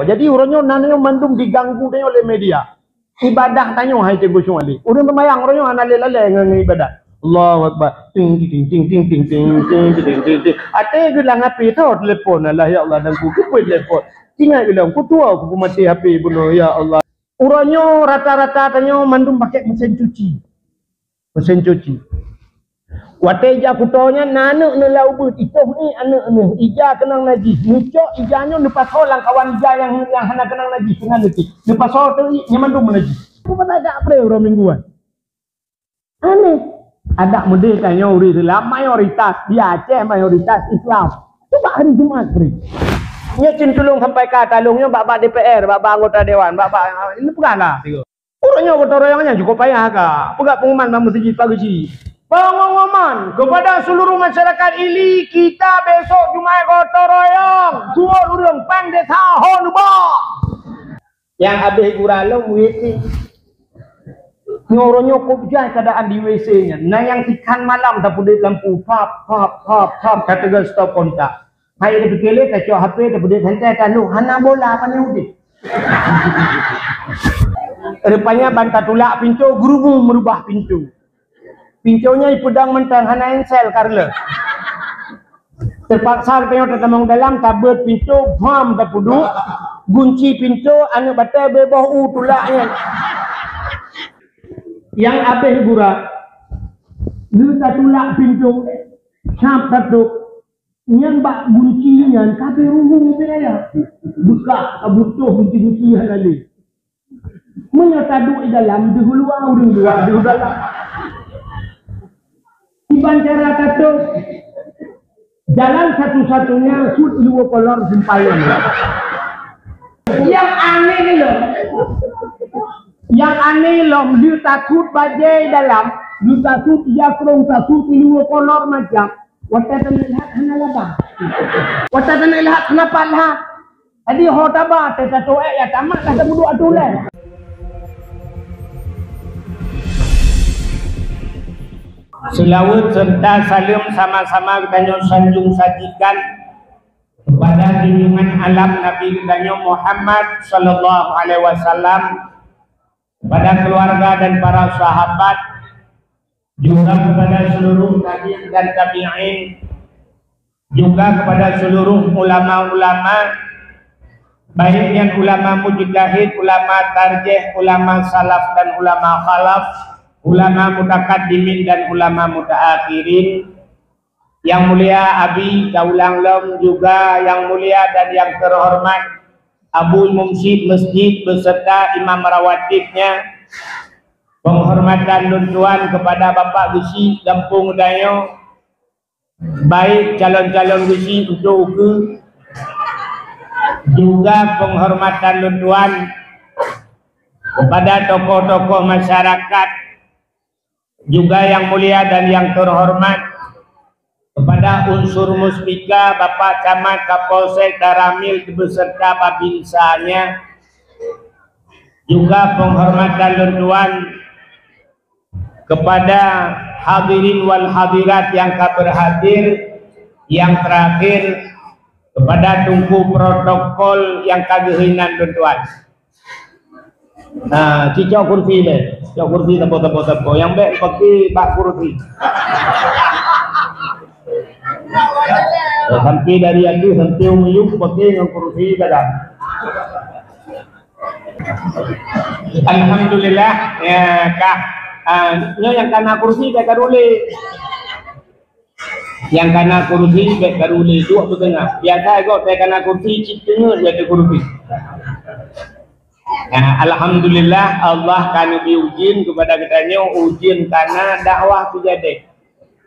Jadi orangnya nananya mandum diganggu tanya oleh media. Ibadah tanya hai Cikgu Syuali. Orang sembahyang orangnya analih-lalai dengan ibadah. Allahu Akbar. Ting ting ting ting ting ting ting ting ting ting. Ate bilang HP tu telefon Allah ya Allah dan ku telefon. Tinggal bilang ku tua aku mati HP bunuh ya Allah. Orangnya rata-rata tanya mandum pakai mesin cuci. Mesin cuci. Wate ija kutonya nana nelau but itu ni anak ni ija kenang najis. Mucok ijanya lepas orang kawan ija yang hendak kenang najis dengan nanti. Lepas orang tu nyamandum najis. Apa tak ada orang mingguan. Aneh. Ada muda tanya uri Islam mayoritas di Aceh mayoritas Islam. Coba hari Jumat beri. Nya cintulung sampai ke talungnya bapa DPR, bapa anggota dewan, bapa ini bukanlah. Orangnya kotorannya cukup payah kah? Pegak pengumuman masjid pagi. Pengumuman kepada seluruh masyarakat Ili, kita besok Jumat gotong royong, suruh urang pang de tahun ba. Yang habis guralong WC. Nyorongnya kubjai keadaan di WC-nya. Nah yang ikan malam tak pudih lampu pap kata gas stop kontak. Hai dia berkele kacau HP tak pudih santai talu hana bola apa ni udah. Rupanya bantah tulak pintu gurumu merubah pintu. Pintunya ipudang mentang hana ensel karla. Terpaksa kita tetamang dalam tabut pintu bam tak puduk. Gunci pintu anu batai bebah tulaknya. Yang habis gura dia tulak pintu samp tatuk yang bak guncinya kabe ruhung dia buka butuh gunci halali menyatadu di dalam di hulu orang dua di dalam dibancara tatuk jalan satu-satunya sud dua kolor sempayan. Yang aneh ni loh. Yang aneh lom, dia takut bajai dalam, dia takut dia kerong takut dua kolor macam. Wata tanah lihat hana labah. Wata tanah lihat kenapa lihat? Tadi hotaba satu ya tamat lah sebelum atulah. Selawat serta salam sama-sama kita sanjung sajikan kepada junjungan alam Nabi kita Muhammad sallallahu alaihi wasallam, kepada keluarga dan para sahabat, juga kepada seluruh tabi'in dan tabi'in, juga kepada seluruh ulama-ulama, baik yang ulama mujtahid, ulama tarjih, ulama salaf dan ulama khalaf, ulama mutakaddimin dan ulama mutaakhirin. Yang mulia Abi Kaulang Lom, juga yang mulia dan yang terhormat Abu Mumsid Masjid beserta imam rawatibnya, penghormatan luntuan kepada Bapak Gusi Kampung Dayo, baik calon-calon Gusi untuk juga penghormatan luntuan kepada tokoh-tokoh masyarakat, juga yang mulia dan yang terhormat kepada unsur muspika Bapak Camat Kapolsek Daramil beserta babinsanya, juga penghormatan luntuan kepada hadirin wal hadirat yang berhadir, yang terakhir kepada tungku protokol yang kagehinan luntuan. Nah, cicok kursi deh, cicok kursi tepo yang baik pakai bak kursi. Sampai dari aku sampai umuyuk pakai yang kursi kadang. Alhamdulillah ya kak, yang kena kursi tak karule, yang kena kursi tak karule dua setengah. Biasa kok saya kena kursi ciptanya jadi kursi. Alhamdulillah Allah kami diujiin kepada kitanya, ujian karena dakwah tu jadi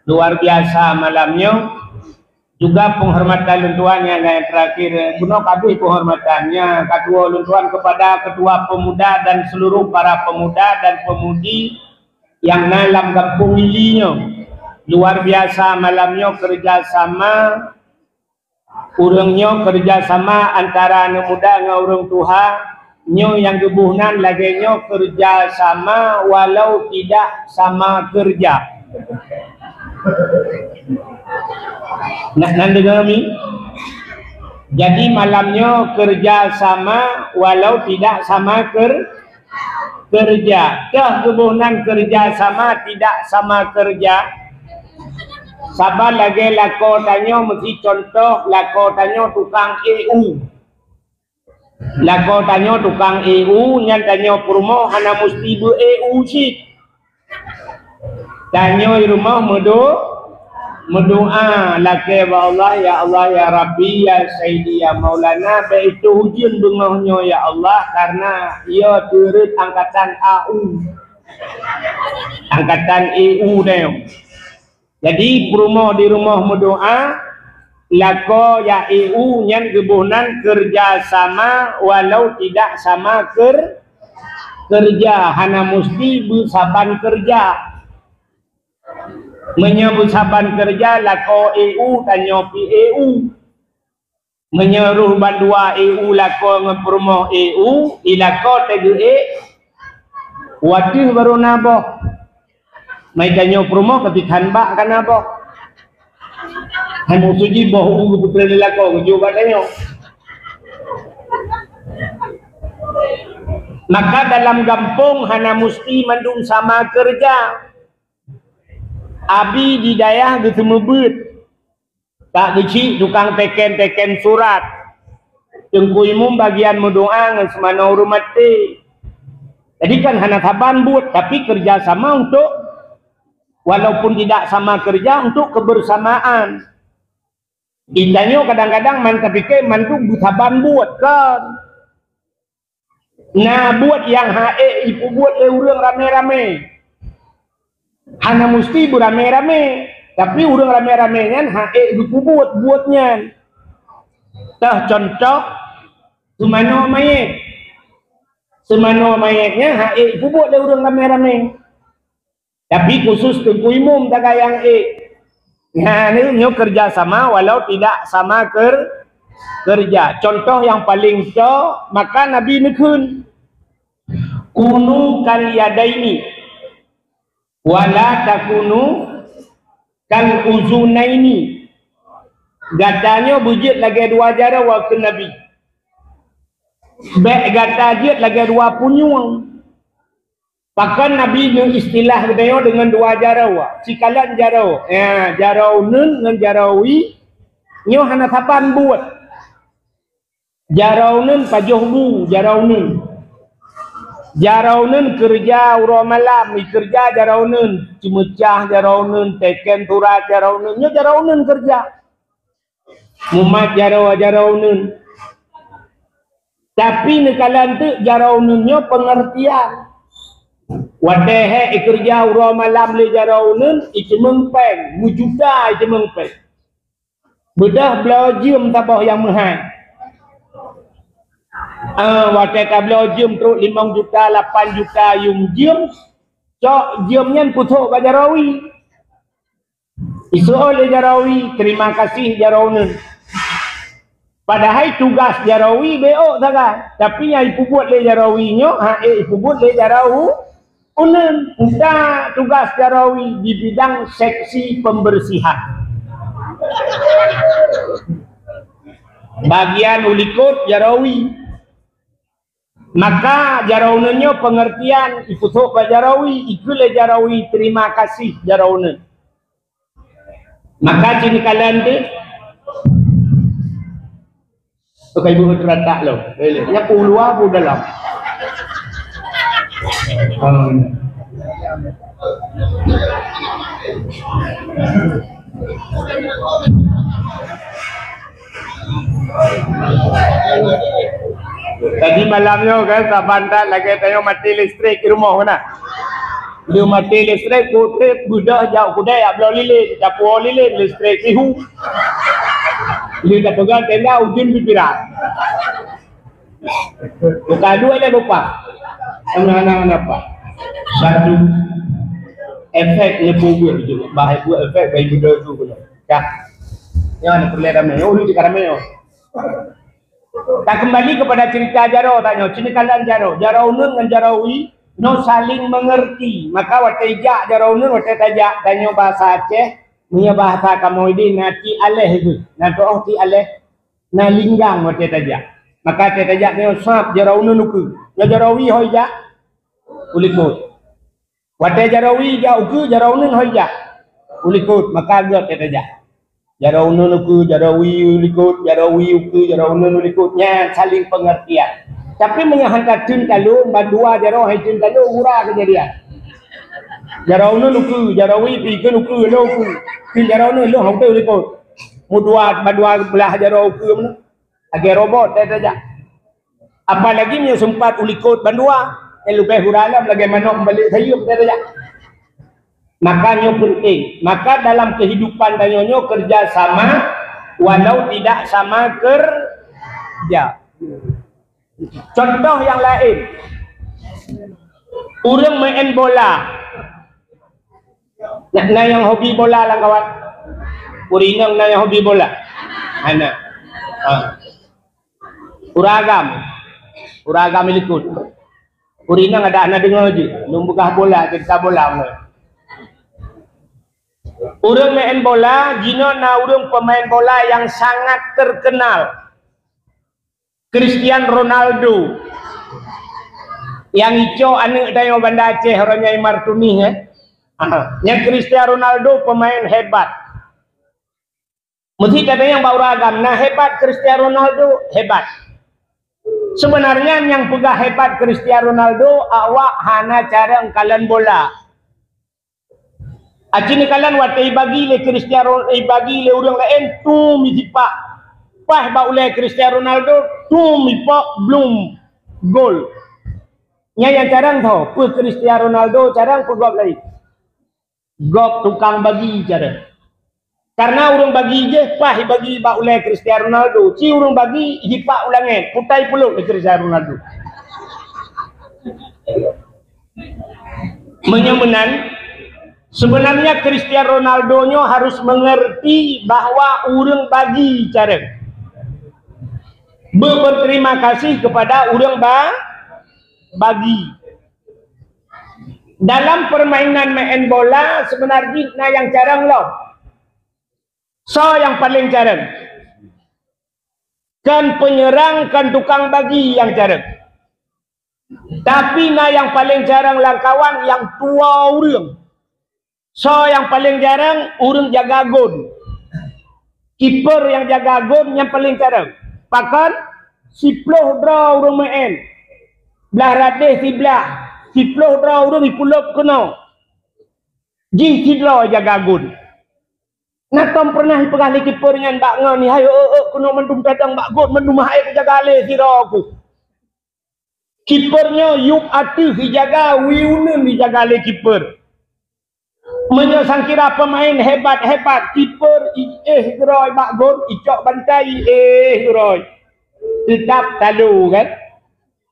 luar biasa malamnya. Juga penghormatan luntuan yang terakhir, guna kabeh penghormatannya ketua luntuan kepada ketua pemuda dan seluruh para pemuda dan pemudi yang dalam kampung ilinya. Luar biasa malamnya kerjasama urangnya, kerjasama antara anak muda dengan orang tua nyo yang gebuhnan lagenya kerjasama walau tidak sama kerja. Nak dengar kami? Jadi malamnya kerja sama walau tidak sama kerja. Kebunan kerja sama tidak sama kerja. Sabar lagi lako tanyo mesti contoh lako tanyo tukang EU. Lako tanyo tukang EU nyan tanyo perumoh hana mesti bu EU sih. Tanyo di rumah mendoa laki wa Allah ya Rabbi ya Sayyidi ya Maulana baik itu hujan bengahnya ya Allah karena ia turut angkatan AU angkatan EU dia. Jadi perumoh di rumah mendoa lako ya EU nyan gebunan kerja sama walau tidak sama kerja hana mesti bersaban kerja. Menyebut saban kerja lako EU tanyo pi EU menyeruh bandua EU lako ngepromo EU ilako TGE wadih baru nabo mai tanyo promo ketikan bak kan nabo hamu suji boh putra lako juga tanyo. Maka dalam kampung hana mesti mandung sama kerja. Abi di dayah gitu mebut tak geci tukang teken surat tengkuimum bagian mendoa ngan semana urumati. Jadi kan hana saban buat tapi kerjasama untuk walaupun tidak sama kerja untuk kebersamaan. Intanyo kadang-kadang man tapi mantu saban buat kan. Nah buat yang hae ipu buat urang rame-rame. Hana mesti berame-rame, tapi urang rame-rame kan hae buatnya. Tah contoh semano mayatnya hae buat urang rame-rame. Tapi khusus tengku imum tak yang Nah ini kerja sama walau tidak sama kerja. Contoh yang paling maka Nabi nekun kunu kal yadaini wala takunu kal uzunaini. Gatanya bujit lagi dua jara waktu Nabi. Bek gata jit lagi dua punyung. Bahkan Nabi dengan istilah beliau dengan dua jarawa. Cikalan jarau. Ya, jarau nun dengan jarawi. Nyo hana sapan buat. Jarau nun pajuh bu, jarau nun. Jarau nun kerja uro malam, kerja jarau nun, cimecah jarau nun, teken turat jarau nun, nyo jarau nun kerja. Mumat jarau nun. Tapi nekalan tu jarau nunnya pengertian. Wadehe kerja uro malam le jarau nun, iki mengpeng, mujuta iki mengpeng. Bedah belajim tabah yang mahal. Waktu kabel jam terus 5 juta 8 juta yung jam cok jamnya putuk ke jarawi isu oleh jarawi terima kasih jarawun padahal tugas jarawi beo tak tapi yang ibu buat le jarawinya ibu buat le jarawu unen udah tugas jarawi di bidang seksi pembersihan bagian ulikut jarawi. Maka jarawunnya pengertian iputuk ke jarawi, ikulah jarawi terima kasih jarawun. Maka sini kalian tu, pakai buku teratak lo, ya puluh abu dalam. Tadi malamnya kan sabanda lagi tayo mati listrik di rumah mana. Dia mati listrik kutip budak jauh kudai ablo lilin, capu lilin listrik ihu. Dia dah pegang tenda ujung pikiran. Bukan dua ada lupa. Anak-anak apa? Satu efek nyepugur juga. Bahaya buat efek bagi budak tu pula. Kah? Yang nak perlu ramai. Oh lu cakap ramai. Tak kembali kepada cerita Jarau tanya, cinikalan Jarau nun dengan Jarawi no saling mengerti. Maka waktu ijak Jarau nun waktu tajak tanya bahasa Aceh, punya bahasa kamu ini nanti aleh itu. Nanti ti aleh. na linggang wa tajak. Maka tajak ni sap jarauna nuku. Ya jarawi hoya ulikut. Wa jarawi ja uku jarauna hoya ulikut maka ga tajak. Jarauna nuku jarawi ulikut jarawi uku jarauna ulikutnya saling pengertian. Tapi menyahankan tun kalau badua jarau hai tun kalau ura kejadian. Jarauna nuku jarawi pi ke nuku lo ku. Pi jarauna lo hau tu ulikut. Mudua badua belah jarau uku mana? Agi robot tajak. Apalagi yang sempat ulikut bandua yang lebih huralam bagaimana kembali sayup saja. Makanya penting. Maka dalam kehidupan tanyonyo kerjasama walau tidak sama kerja. Contoh yang lain, orang main bola. Nah yang hobi bola lah kawan. Urinang na yang hobi bola. Anak. Uragam ikut. Urinang ada anak dengar je. Numbukah bola, kita bola. Orang main bola, jino na orang pemain bola yang sangat terkenal. Cristiano Ronaldo. Yang ijo anak dayo Banda Aceh orangnya Martuni Yang Cristiano Ronaldo pemain hebat. Mesti kata yang bau ragam. Nah hebat Cristiano Ronaldo hebat. Sebenarnya yang pegah hebat Cristiano Ronaldo awak hana cara engkalan bola. Acini kalian watai bagi le Cristiano bagi le orang lain tu mizipak. Pah ba oleh Cristiano Ronaldo tu mipak belum gol. Nya yang carang tau, pe Cristiano Ronaldo carang pe gol lain. Gol tukang bagi cara. Karena orang bagi je pah bagi ba oleh Cristiano Ronaldo. Ci orang bagi hipak ulangan, putai puluk le Cristiano Ronaldo. Menyemenan sebenarnya Cristiano Ronaldo harus mengerti bahwa orang bagi cara. Berterima kasih kepada orang bagi. Dalam permainan main bola sebenarnya yang jarang loh. So yang paling jarang. Kan penyerang kan tukang bagi yang jarang. Tapi yang paling jarang lah kawan yang tua orang. So yang paling jarang orang jaga gol. Kiper yang jaga gol yang paling jarang. Pakan siploh draw orang main. Belah radeh sebelah. Siploh draw orang dipulap kena. Ji sidra jaga gol. Nak tom pernah pegang kiper dengan bak ngan ni hayo kena mendum dadang bak gol mendum hai jaga le sira aku. Kipernya yuk atuh dijaga wiuneun dijaga le kiper. Menyesang kira pemain hebat-hebat kiper geroi bak gol icok bantai geroi. Tetap talu kan?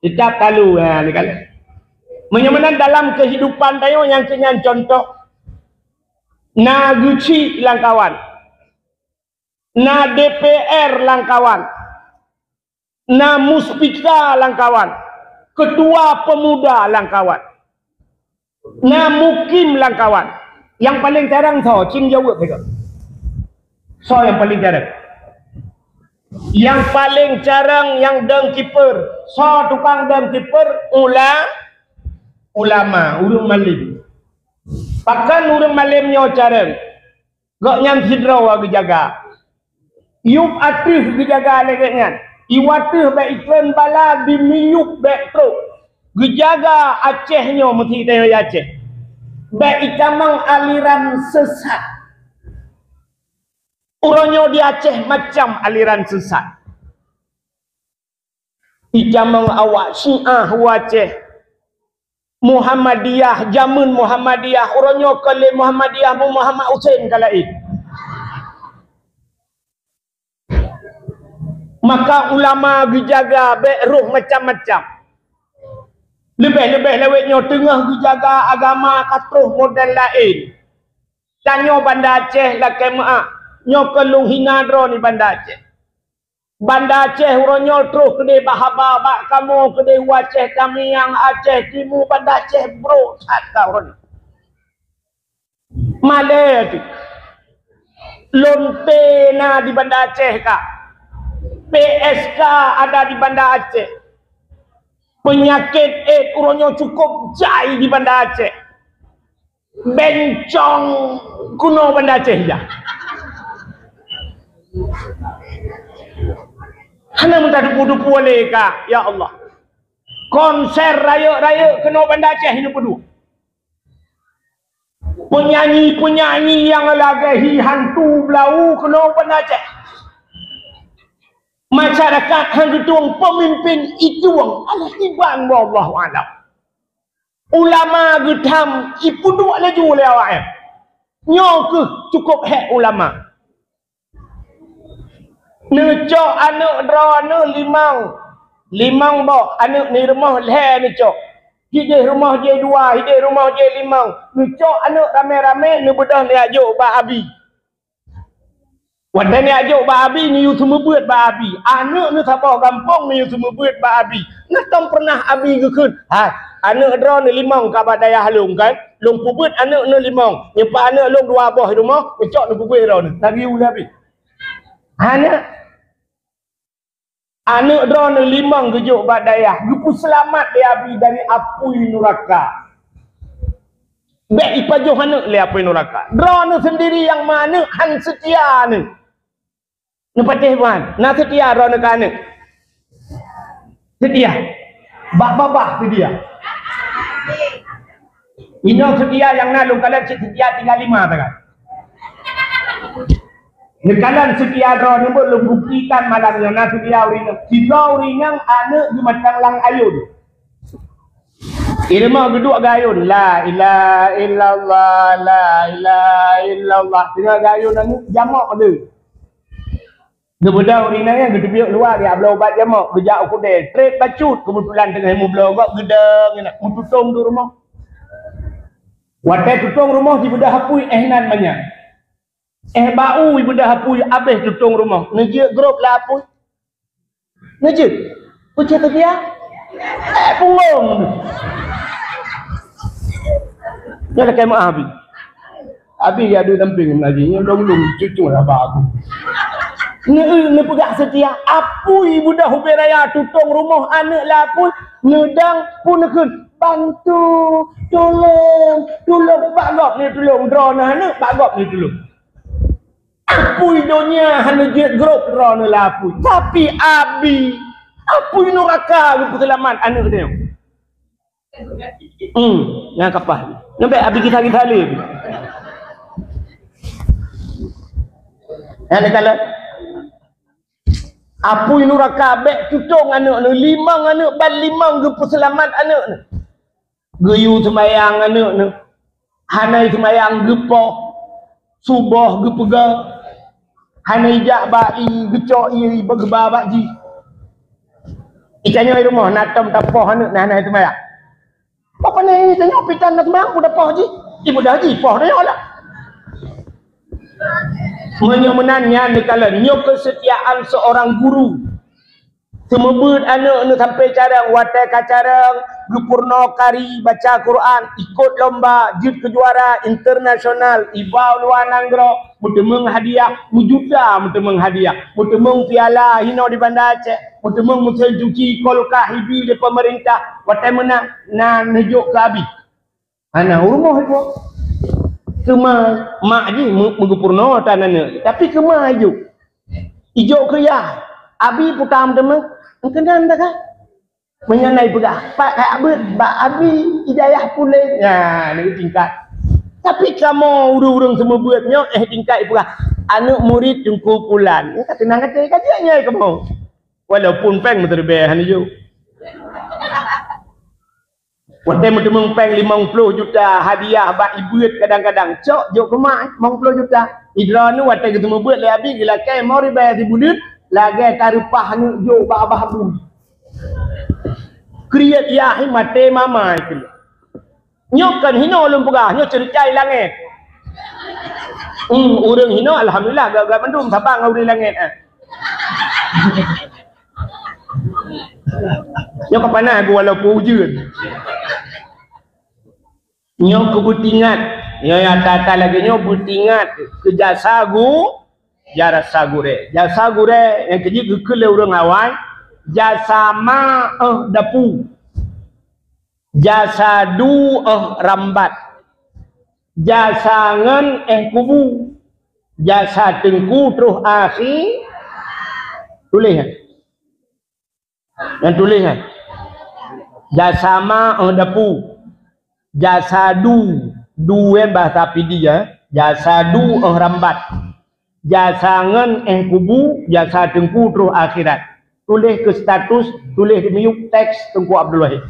Tetap talu ni kali. Menyemenan dalam kehidupan tayo yang kenyan contoh na guci langkawan, na DPR langkawan, na muspika langkawan, ketua pemuda langkawan, na mukim langkawan. Yang paling jarang so cing jawab begitu. So yang paling jarang. Yang paling jarang yang deng kiper, so tukang deng kiper ulama, urung malim. Pakan urung malimnya jarang. Gak nyam sidra wa jaga. Yup atuh dijaga legenya. Iwatuh baik iklan bala dimiyup baik tu. Gejaga Acehnya mesti tayo Aceh. Baik ikamang aliran sesat. Orangnya di Aceh macam aliran sesat. Ikamang awak Syiah Aceh. Muhammadiyah, jamun Muhammadiyah, orangnya kali Muhammadiyah Muhammad Hussein kalain. Maka ulama dijaga roh macam-macam. Lebih-lebih lewetnya tengah dijaga agama katruh model lain. Tanya Banda Aceh lah kemaah. Nyokelung hinadro ni Banda Aceh. Banda Aceh orangnya terus kedai bahaba bak kamu kedai Aceh kami yang Aceh Timur Banda Aceh bro sat orang. Malay tu. Lonte na di Banda Aceh kak. PSK ada di Banda Aceh. Penyakit AIDS urunnya cukup jai di Banda Aceh. Bencong kuno Banda Aceh je. Hana minta dupu-dupu boleh kah? Ya Allah. Konser raya-raya kena Banda Aceh ini pedua. Penyanyi-penyanyi yang lagi hantu belau kena Banda Aceh. Masyarakat hang ketuang pemimpin itu Allah iban wallahu alam. Ulama gedam ipu dua laju oleh awak. Nyo ke cukup hak ulama. Necok anak drone limang bok anak ni rumah leh necok. Hidih rumah je dua, hidih rumah je limang. Necok anak rame-rame ni bedah ni ajuk ba abi. Wadah ni ajuk ba abi ni you semua buat ba abi. Anak ni sabah kampung ni you semua buat ba abi. Nak tam pernah abi gekun. Ha, anak drone ni limang ka badaya halung kan. Long pubut anak ni limang. Nyempa anak long dua abah rumah, necok ni pubut drone. Lagi ulah abi. Anak drone limang gejuk badayah. Gupu selamat dia abi dari apui neraka. Baik ipajuh anak le apui neraka. Drone sendiri yang mana han setia ni. Ni patih puan. Nak setia drone ke anak. Setia. Bak-babak setia. Ini setia yang nak lu kalau setia tinggal 5 tak? Nekalan setia drone ni belum buktikan malamnya nak setia urinang. Kita urinang anak di matang lang ayun. Ilmu geduk gayun. La ilaha illallah, la ilaha illallah. Tengah gayun ni jamak dia. Dia bedah urinang yang gede biuk luar dia belah ubat jamak. Bejak ukudel. Trade bacut kebetulan tengah mu belah gok gedeng nak tutung tu rumah. Watai tutung rumah di bedah hapui ehnan banyak. Bau ibu dah hapui habis tutung rumah. Nejek grup lah hapui. Nejek. Ucap dia. Punggung. Dia dah kemah habis. Habis dia ada samping lagi. Yang belum cucu lah aku. Ni pegak setia. Apui ibu dah hubi raya tutung rumah anak lah hapui. Ngedang pun nekun. Bantu. Tolong. Bagop ni tolong. Drone anak. Bagop ni tolong. Apui dunia hanya jet grup drone lah apui. Tapi abi apui neraka aku selamat anak dia. Yang kapal. Nampak abi kita lagi. Yang kala apui neraka bek tutung anak ni 5 anak ban 5 gepu selamat anak ni. Geyu sembayang anak ni. Hanai sembayang gepo. Subuh gepega. Hanai jak bai gecok iri bergebar bakji. Ikannya di rumah nak tam tapoh anak nah itu mayak. Apa ni tengok pitan nak semang udah poh ji. Ibu dah ji poh dia lah. Menyemenannya ni kala nyok kesetiaan seorang guru. Semebut anak ni sampai carang watai kacarang gepurno kari baca Quran ikut lomba jut kejuara internasional ibau luar nanggro mutemeng hadiah mujuda mutemeng hadiah mutemeng piala hino di Banda Aceh mutemeng musen cuci kolkah hibi di pemerintah watai menang na nejuk ke abi ana rumah itu cuma mak ni menggepurno tanana tapi kemah ijo ke ya abi putam temeng kenan dah kan mengenai pegah pak abet bak abi hidayah pulih nah ni tingkat tapi kamu urung-urung semua buatnya tingkat pegah anak murid jengku pulan ni kata nang kata kajiannya kamu walaupun peng terbehan je watai mutemeng peng 50 juta hadiah bak ibut kadang-kadang cok jok kemak 50 juta idra ni watai ketemu buat le abi gila kai mau ribayah di bulut lagi tarupah ni jok bak abah bu kriat ya mate mama itu nyokan hino lum pegah nyok cericai langit urang hino alhamdulillah gagak mendum sabang ngau di langit nyok kapana aku walaupun ujun nyok kebutingat ya tata lagi nyok butingat ke jasa gu jasa gure yang keji gekele urang awal jasa ma dapu jasa du rambat jasa ngen kubu jasa tengku terus akhir tulis kan yang tulis kan jasa ma dapu jasa du bahasa dia jasa du rambat jasa ngen kubu jasa tengku terus akhirat tulis ke status tulis di mute teks Tengku Abdul Wahid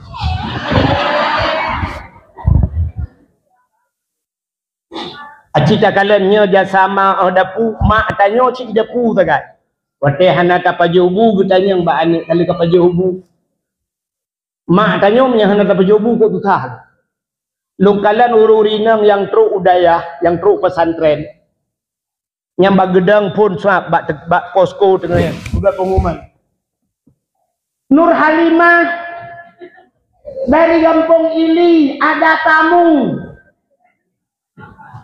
acita kalennya jasa ma dapu mak tanya cik dapu sagat wate hana tapajubu gutanya mbak anik kali kapajubu mak tanya nya hana tapajubu kok susah lukalan ururinang yang truk udayah yang truk pesantren yang bagedang pun suap bak posko tengah juga pengumuman Nur Halimah dari Kampung Ili ada tamu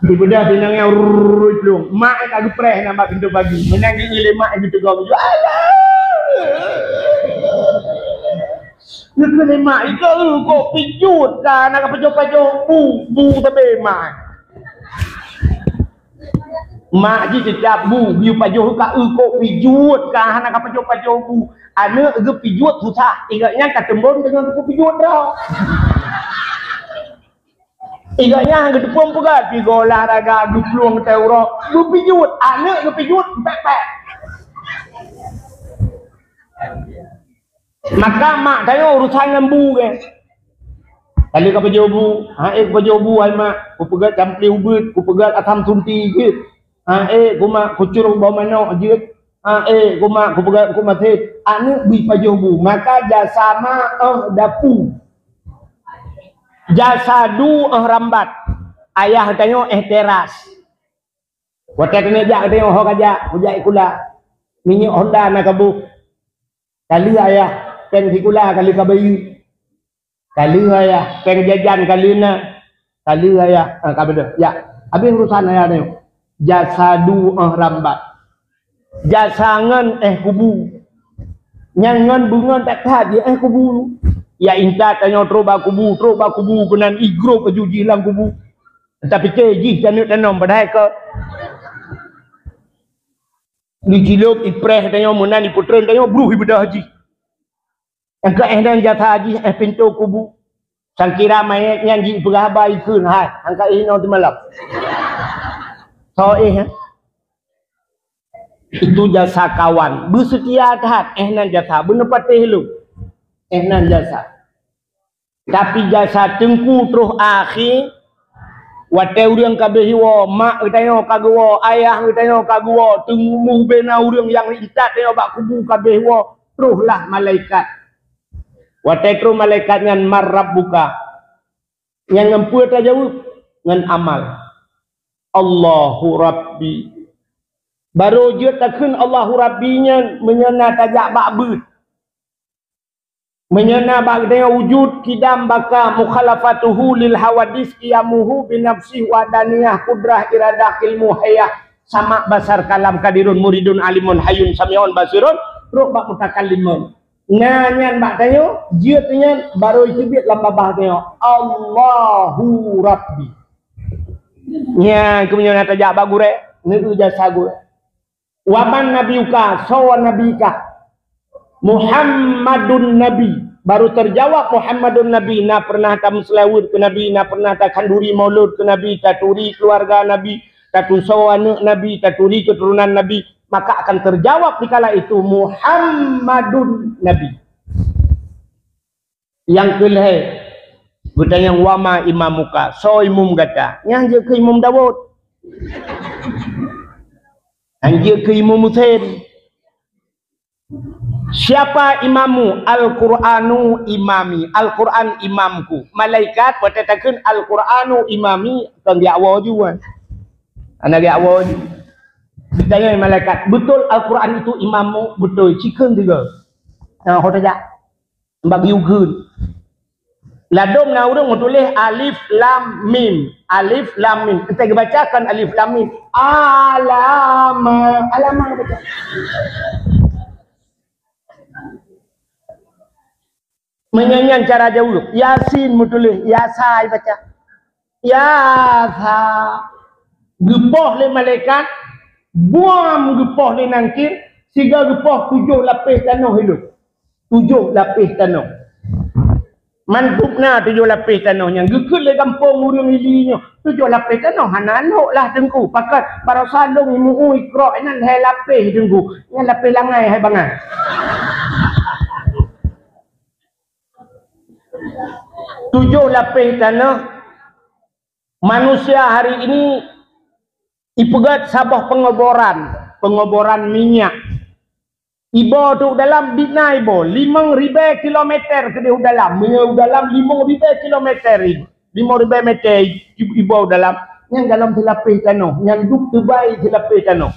di bedah pinangnya belum mak tak gepreh nama pintu pagi menang Ili mak gitu kau alah Nukul mak itu kok pijut kan nak pajo-pajo bu tabe mak mak ji setiap bu biu pajo ka kok pijut kan nak pajo-pajo bu ana ge pijut susah ingatnya katembon dengan ku pijut dah ingatnya ge tepung pegat pi olahraga du pluang teuro du pijut ana ge pijut pek maka mak tanya urusan lembu ke kali ka pajobu pajobu ai mak ku pegat campli ubut ku pegat asam sunti ke ku mak kucur bau manok je ku mak ku pegat ku mate anu bi pajobu maka jasa ma dapu jasa du rambat ayah tanya teras watet ni jak tanya ho kaja hujai kula minyak Honda nak kabu kali ayah pen sikula kali kabayu kali ayah pen jajan kali na kali ayah kabeda ya habis urusan ayah ni jasa du rambat jasa ngan kubu nyangan bunga tak tahat dia kubu ya inta tanya troba kubu kenan igro kejuji lang kubu tapi keji janut tanam padahal ke ni jilok ipreh tanya munan iputren tanya bruh ibadah haji yang ke dan jasa haji pintu kubu sangkira mayat nyanji berhabai keun hai angka ino tu malam so itu jasa kawan bersetia tahat nan jasa benar patih lu nan jasa tapi jasa tengku terus akhir wate urang kabeh wo mak tanya kagwo ayah tanya kagwo tengmu bena urang yang intat tanya bak kubu kabeh wo teruslah malaikat wate terus malaikat ngan marab buka yang ngemput aja ngan amal Allahu Rabbi baru je takun Allahu Rabbinya menyena tajak ba'bud menyena bagdaya wujud kidam baka mukhalafatuhu lil hawadis qiyamuhu binafsih wadaniyah kudrah iradah ilmu hayah sama basar kalam kadirun muridun alimun hayun samiun basirun ruh bak mutakallimun nganyan bak tayo je tanya baru cibit lamba bahnya Allahu Rabbi nya kemudian tajak bagure niku jasa gure waman nabiuka sawan nabika Muhammadun Nabi baru terjawab Muhammadun Nabi na pernah kamu selawut ke Nabi na pernah tak kanduri maulud ke Nabi taturi keluarga Nabi tatusaw anak Nabi taturi keturunan Nabi maka akan terjawab dikala itu Muhammadun Nabi yang kelih bertanya wama imamuka so imum kata yang je ke Imam Dawud anjir ke Imam Hussein siapa imamu Al-Qur'anu imami Al-Qur'an imamku malaikat berkatakan Al-Qur'anu imami kan dia awal juga anak dia awal ditanya malaikat betul Al-Qur'an itu imammu betul chicken juga nah kau tanya mbak biugun Ladum na urang tulis alif lam mim. Alif lam mim. Kita bacakan alif lam mim. Alama. Alama baca. Menyanyian cara jauh. Yasin tulis. Yasai baca. Yasa. Gepoh le malaikat. Buam gepoh le nangkir. Siga gepoh 7 lapis tanah hidup. 7 lapis tanah. Mantupna 7 lapis tanahnya. Gekut le kampung urang ilinya. 7 lapis tanah hananok lah tengku. Pakat para salung imu ikra nan hai lapis tengku. Yang lapis langai hai bangai. Tujuh lapis tanah. Manusia hari ini ipegat sabah pengoboran minyak. Ibo tu dalam bina ibo 5,000 kilometer ke dia dalam. Menyo dalam 5,000 kilometer. 5,000 meter ibo dalam. Yang dalam silapis tanah, yang duk terbaik silapis tanah.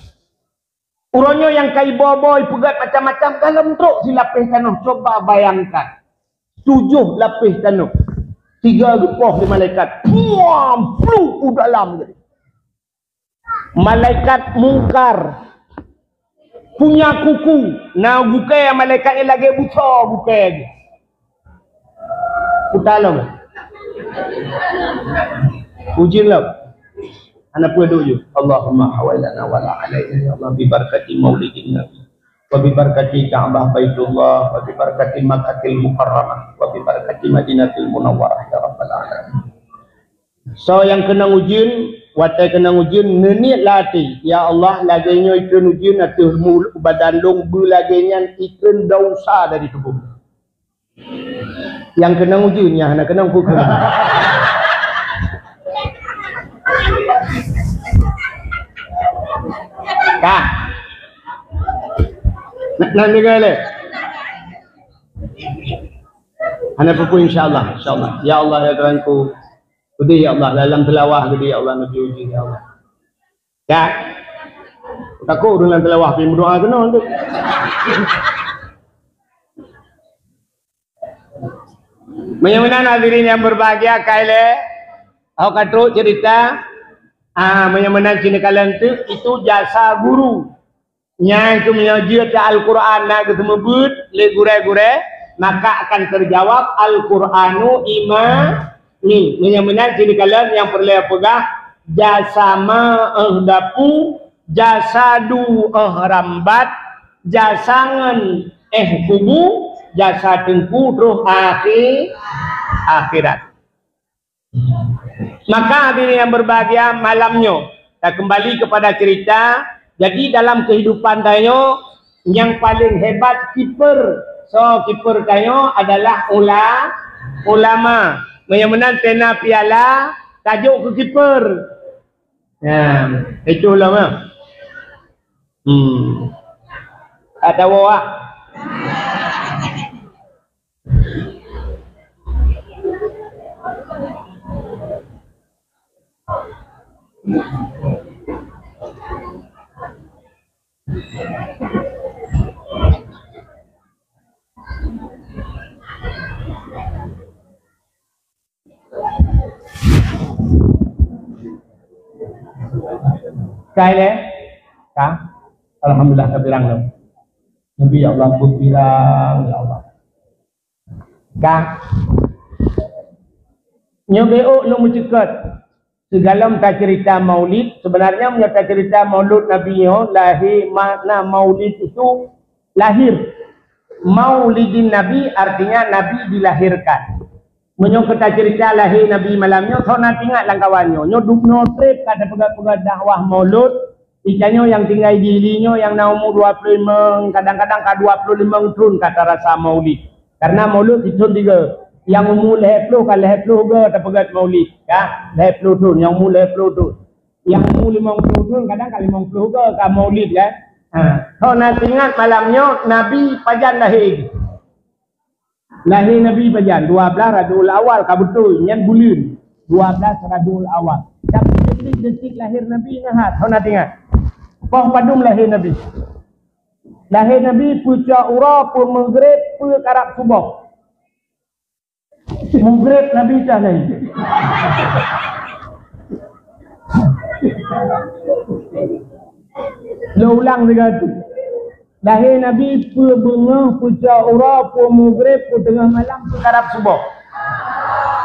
Uronyo yang kai ibo ipegat macam-macam dalam truk silapis tanah. Coba bayangkan. 7 lapis tanah. 3 gepoh di malaikat. Puam flu dalam. Malaikat mungkar punya kuku. Nah bukai malaikat ni lagi besar bukai lagi. Putalong. Ujin lah. Anak pun doa. Allahumma hawalana wa la alaina ya Allah bi barakati maulidin nabi. Wa bi barakati Ka'bah Baitullah wa bi barakati Makkahil Mukarramah wa bi barakati Madinatul Munawwarah ya rabbal alamin. So yang kena ujin, watai kena ujin nenit lati. Ya Allah laganya ikan ujin atau badan long belaganya ikan dausa dari tubuh. Yang kena ujin ya, nak kena hukum. Kah? Nak dengar le? Anak pun insyaallah, insyaallah. Ya Allah ya Tuhanku. Gede ya Allah dalam tilawah gede ya Allah Nabi uji ya Allah. Ya. Takut dalam tilawah pergi berdoa kena tu. Menyamanan hadirin yang berbahagia kaile. Aku katruk cerita menyamanan sini kalian tu itu jasa guru. Yang itu menyajikan Al-Quran nak ketemu but le gure-gure maka akan terjawab Al-Quranu ni menyamanan sini kalian yang perlu pegang jasa ma'ahdapu jasadu rambat jasangan kubu jasa tengku terus akhirat. Maka hadirin yang berbahagia malamnya kita kembali kepada cerita. Jadi dalam kehidupan tayo yang paling hebat kiper. So kiper tayo adalah ulama. Menyamanan tena piala tajuk ke kiper. Ya, itu ulama. Ada wak. Kaya kah? Alhamdulillah saya bilang dong. Nabi ya Allah pun bilang ya Allah. Kah? Nyobeo lo mencekat. Segala tak cerita maulid. Sebenarnya menyata cerita maulid Nabi yo lahir makna maulid itu lahir. Maulidin Nabi artinya Nabi dilahirkan. Menyok kita cerita lahir Nabi malamnya, so nanti ingat langkawannya. Nyo duk no trip kada pegat-pegat dakwah maulud. Ikannya yang tinggal di ilinya yang na umur 25, kadang-kadang ke 25 tahun kata rasa maulid. Karena maulud itu 3. Yang umur 20 ke 20 ke tak pegat maulid. Ya, 20 tahun, yang umur 20 tahun. Yang umur 50 tahun kadang ke 50 ke maulid ya. So nanti ingat malamnya Nabi pajan lahir. Lahir Nabi pajan 12 Rabiul Awal ka betul nyan bulan 12 Rabiul Awal. Tapi detik lahir Nabi ingat, hona ingat. Poh padum lahir Nabi. Lahir Nabi puca ura pun maghrib pu karab subuh. Maghrib Nabi dah lain. Lo ulang juga tu. Lahir Nabi pu bunga, pu Jaura, pu Maghrib, pu tengah malam, pu karab subuh.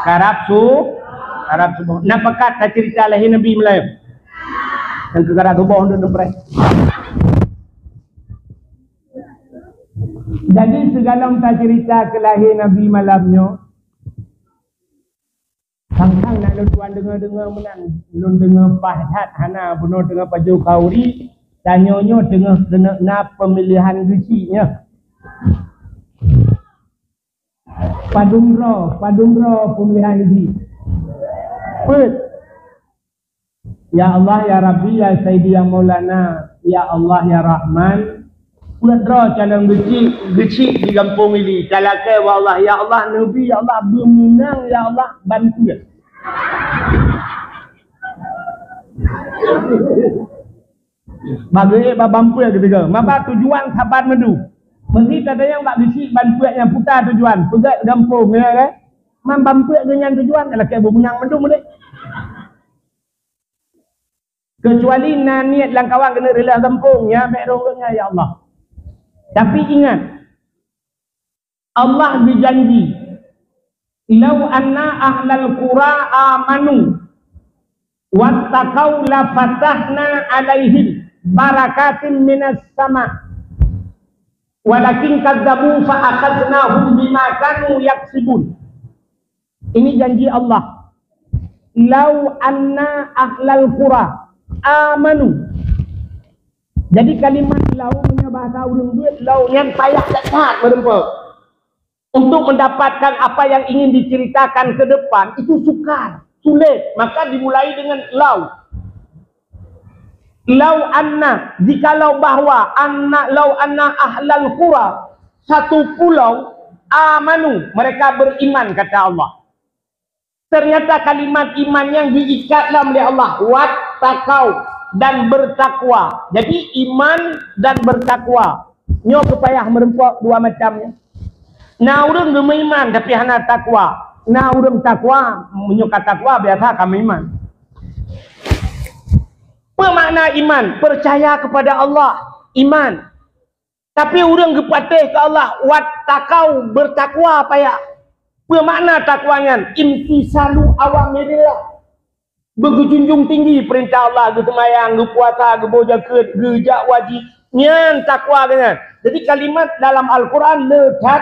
Karab subuh. Nak pekat tak cerita lahir Nabi Melayu. Yang ke karab subuh untuk nempres. Jadi segala tak cerita ke lahir Nabi malamnya. Sang-sang nak tuan dengar-dengar menang. Belum dengar pahat hana penuh dengan paju kauri. Tanyanya dengar na pemilihan gecinya. Padumra pemilihan geci. Put. Ya Allah, Ya Rabbi, Ya Sayyidi, Ya Maulana, Ya Allah, Ya Rahman. Put draw calon geci di kampung ini. Calakai wa Allah, Ya Allah, Nabi, Ya Allah, bermenang, Ya Allah, bantu. Bagi babampu yang ketiga. Maka tujuan sahabat medu. Mesti tak ada yang tak bisi bantu yang putar tujuan. Pegat kampung ya kan. Man bampu dengan tujuan kalau kayak bermenang medu mulai. Kecuali niat lang kawan kena rela kampung ya, baik rongnya ya Allah. Tapi ingat Allah berjanji, "Lau anna ahlal qura amanu wattaqau la fatahna alaihim barakatin minas sama walakin kadzabu fa akhadnahum bima kanu yaksibun." Ini janji Allah. Lau anna ahlal qura amanu. Jadi kalimat lau punya bahasa urang duit, lau yang payah dekat merempa. Untuk mendapatkan apa yang ingin diceritakan ke depan itu sukar, sulit. Maka dimulai dengan lau. Lau anna, jikalau bahwa lau anna ahlal qura, satu pulau, amanu, mereka beriman kata Allah. Ternyata kalimat iman yang diikat oleh Allah, wattaqau, dan bertakwa. Jadi iman dan bertakwa. Nyo kepayah merempok dua macamnya. Nah urang gemai iman tapi hana takwa. Nah urang takwa, menyuka takwa biasa kami iman. Apa makna iman? Percaya kepada Allah, iman. Tapi urang gepatih ke Allah, wattaqau, bertakwa payah. Apa makna takwanya? Imtisalu awamirillah. Berjunjung tinggi perintah Allah, gesemayang, gepuasa, gebojaket, gejak wajib. Nyan takwa dengan. Jadi kalimat dalam Al-Quran lekat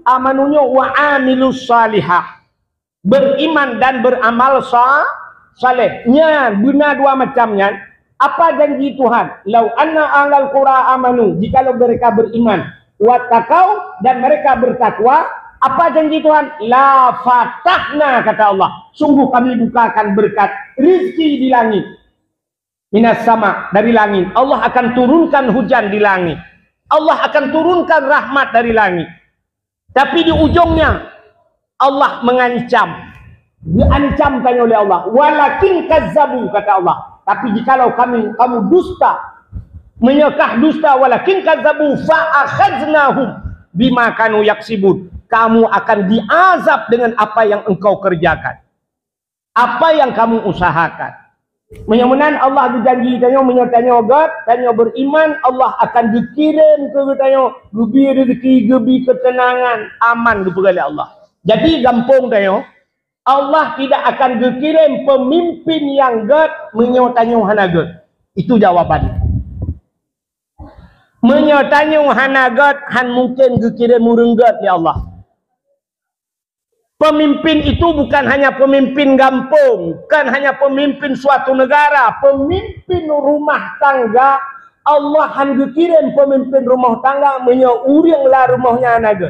amanunya wa amilus salihah. Beriman dan beramal saleh. Nyan benar dua macamnya. Apa janji Tuhan? Lau anna ahlal qura amanu, jikalau mereka beriman, wattaqau, dan mereka bertakwa. Apa janji Tuhan? La fatahna, kata Allah. Sungguh kami bukakan berkat rizki di langit. Minas sama, dari langit. Allah akan turunkan hujan di langit. Allah akan turunkan rahmat dari langit. Tapi di ujungnya Allah mengancam. Diancam tanya oleh Allah. Walakin kazzabu, kata Allah. Tapi jikalau kamu dusta, menyekah dusta, walakin kazzabu fa'akhadnahum bima kanu yaksibun. Kamu akan diazab dengan apa yang engkau kerjakan, apa yang kamu usahakan. Mudah-mudahan Allah berjanji tanya menyertanya God, tanya beriman, Allah akan dikirim ke tanya gebi rezeki, gebi ketenangan, aman kepada Allah. Jadi gampang tanya, Allah tidak akan dikirim pemimpin yang God menyertanya hana God. Itu jawabannya. Menyertanya hana God, han mungkin dikirim murung God ya Allah. Pemimpin itu bukan hanya pemimpin kampung, bukan hanya pemimpin suatu negara, pemimpin rumah tangga. Allah hendak kirim pemimpin rumah tangga menyuranglah rumahnya naga.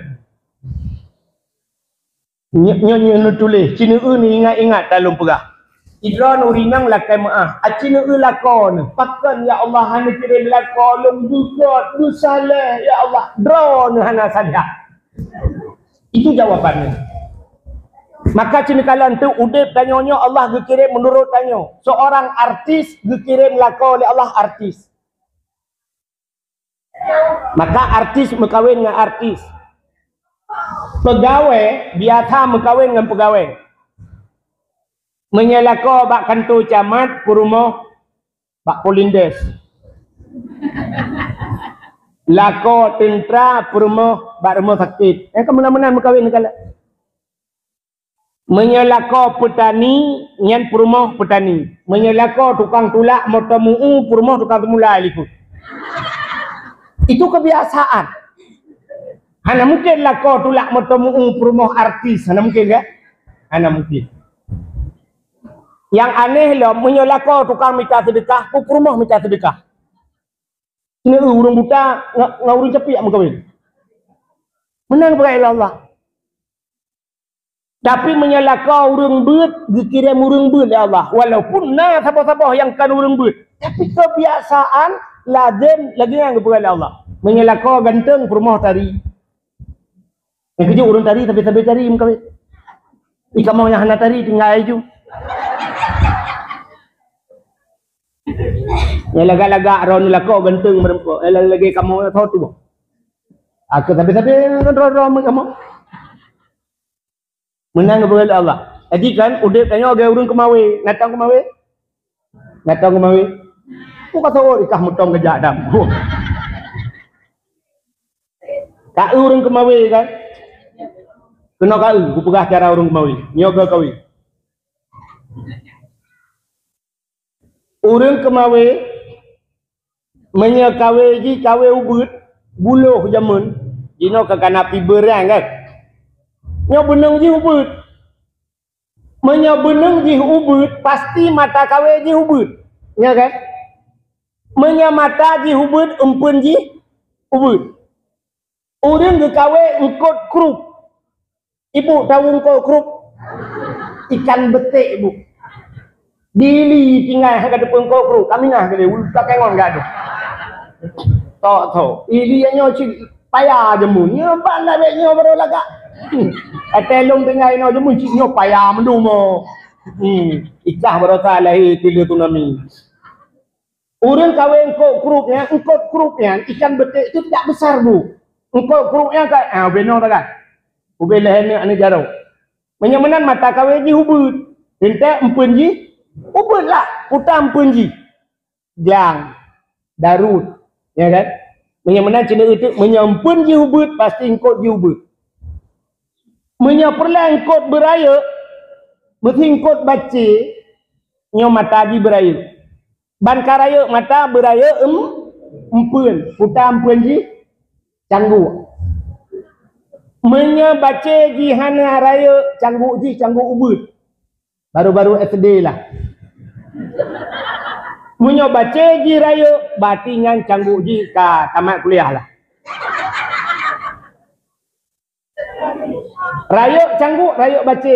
Nyonya tulis, cina ni ingat dalam perah. Idra nurinang lakai maaf. Cina lakon, pakan ya Allah hendak kirim lakon, lembut, dusalah ya Allah. Drone hana saja. Itu jawabannya. Maka cinikalan tu udip tanyanya Allah dikirim menurut tanya. Seorang artis dikirim laka oleh Allah artis. Maka artis berkahwin dengan artis. Pegawai biasa berkahwin dengan pegawai. Menyelako bak kantor camat perumah bak Polindes. Lako tentera perumah bak rumah sakit. Yang kemenang-menang berkahwin kala. Menyelako petani nyan perumah petani. Menyelako tukang tulak motor muu perumah tukang temulai ikut. Itu kebiasaan. Hana mungkin lah kau tulak motor perumah artis. Hana mungkin ke? Hana mungkin. Yang aneh lah, menyolah kau tukang minta sedekah, perumah minta sedekah. Ini urung buta, ngurung cepi yang berkahwin. Menang berai Allah. Tapi menyolah kau urung bet, dikirim urung bet ya Allah. Walaupun siapa-siapa yang kan urung bet. Tapi kebiasaan, lazim lagi yang berai Allah. Menyolah kau ganteng, perumah tari. Yang kerja orang tari tapi tari mengkawin. Ikan mau yang hendak tari tinggal aja. Yang lagak-lagak ron lakau ganteng merempok. Lagi kamu tahu tu. Aku tapi ron kamu. Menang kepada Allah. Jadi kan udah tanya orang urang kemawi, natang kemawi. Natang kemawi. Aku kata ikah mutong kejak dam. Tak urang kemawi kan. Kena kau, aku pegah cara orang kemawi. Nyoga kawi. Orang kemawi menyakawi ji kawi ubud buluh jamun. Jino kekanapi berang kan. Nyo beneng ji ubud. Menyo beneng ji ubud pasti mata kawi ji ubud. Ya kan? Menyo mata ji ubud empun ji ubud. Orang ke kawi engkot krup. Ibu tahu engkau krup ikan betik ibu. Dili tinggal harga depan engkau krup. Kami nak kali tak kengon enggak ada. Tak tahu. Ili yang cik payah jemu. Nya pandai beknya baru lagak. Atelong tengah ino jemu cik nyo payah mendumo. Ikah baru lahir tiga tsunami. Orang kahwin engkau krupnya ikan betik itu tidak besar bu. Engkau krupnya kan benar tak kan? Ubel leher ni jauh. Menyamanan mata kawin ji hubud. Hentak empun ji hubud lah. Putar empun ji. Jang. Darut. Ya kan? Menyamanan cina itu menyampun ji hubud pasti engkot ji hubud. Menyaperlah engkot beraya. Mesti engkot baca. Nyo mata ji beraya. Ban karaya mata beraya empun. Putar empun ji canggu. Menyabaca ji hana raya canggu ubud. Baru-baru SD lah. Menyabaca ji raya batingan canggu ji ka tamat kuliah lah. Raya canggu, raya baca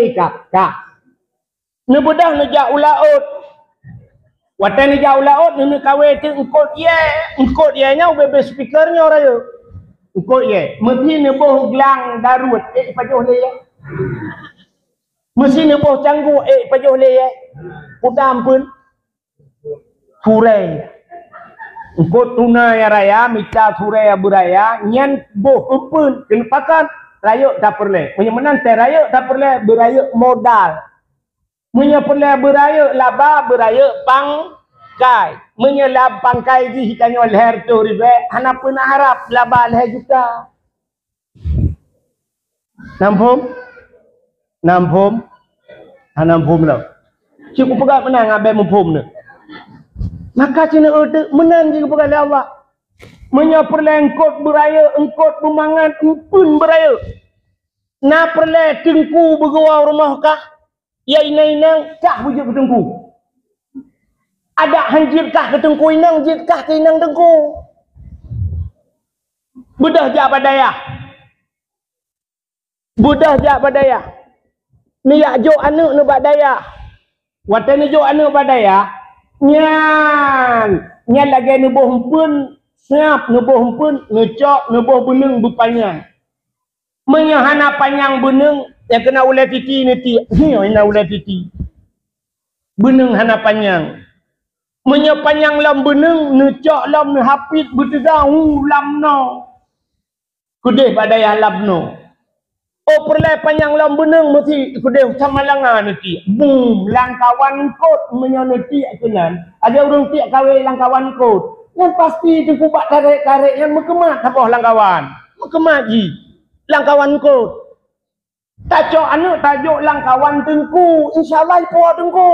kak. Nebedah nejak ulaut. Watan nejak ulaut nene kawe tu engkot ye nya ubebe speakernya raya. Engkau ye, mesti neboh gelang darut, pajuh le ye. Mesti neboh canggu, pajuh le ye. Udam pun, surai. Engkau tunai raya, minta surai beraya, nyan boh pun, kenapakan raya tak perlu. Menyemenan teraya tak perlu beraya modal. Menyeperlu beraya laba beraya pangkai. Menyelab pangkai ji hitanyo leher tu ribe hana pun harap laba leher juga. Nampum nampum lah. Cukup pegat menang abai mumpum ni. Maka cina ute menang juga pegat Allah. Menyaperlah engkot beraya, engkot bumangan, empun beraya. Na perlah tengku bergawau rumah kah? Ya inang kah wujud bertengku. Ada hanjirkah ke tengku inang, jirkah ke inang tengku. Budah jak badaya. Budah jak badaya. Niyak jok anak nu badaya. Watan ni jok anak badaya. Nyan lagi nubuh empun, siap nubuh empun, ngecok nubuh beneng berpanjang. Menyahana panjang beneng yang kena ulah titi nanti. Ina ulah titi. Beneng hana panjang. Menyapanyang lam beneng, necak lam ne hapit bertegang lam no. Kudih badaya lam no. Oh perlai panjang lam beneng mesti kedai sama langan nanti. Boom, langkawan kot menyonoti kenan. Ada orang tiak kawin langkawan kot. Yang pasti tengku bak tarik-tarik yang mekemat apa langkawan. Mekemat ji. Langkawan kot. Tajuk anak tajuk langkawan tengku. InsyaAllah puas tengku.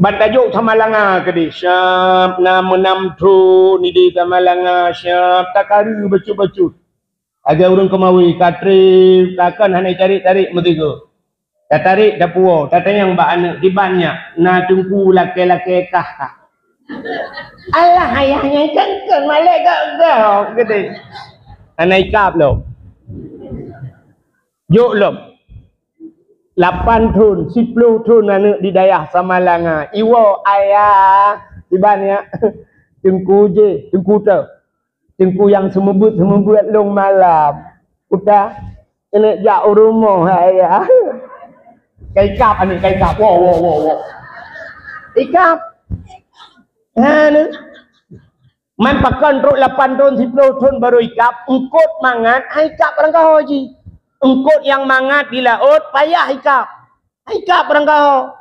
Ban tajuk sama langa kedai. Syab nama namtu ni di sama langa. Syab takari becut-becut. Agar orang kemawi katri takkan hanya tarik-tarik metiga. Dah tarik dah puas. Tata yang bak anak di banyak. Na tungku laki-laki kah. Allah ayahnya kengkeng malek kau gede. Anak ikap lo. Jok lo. 8 tahun, 10 tahun anak di daerah Samalanga. Iwo ayah di banyak. Tungku je, tungku tu. Tengku yang semebut long malam. Udah kena jauh rumah ayah. Kaikap ni kaikap. Wow. Ikap. Ha ni. Man pakan rok 8 tahun 10 tahun baru ikap. Engkot mangat, ikap orang kau haji. Engkot yang mangat di laut payah ikap. Ikap orang kau.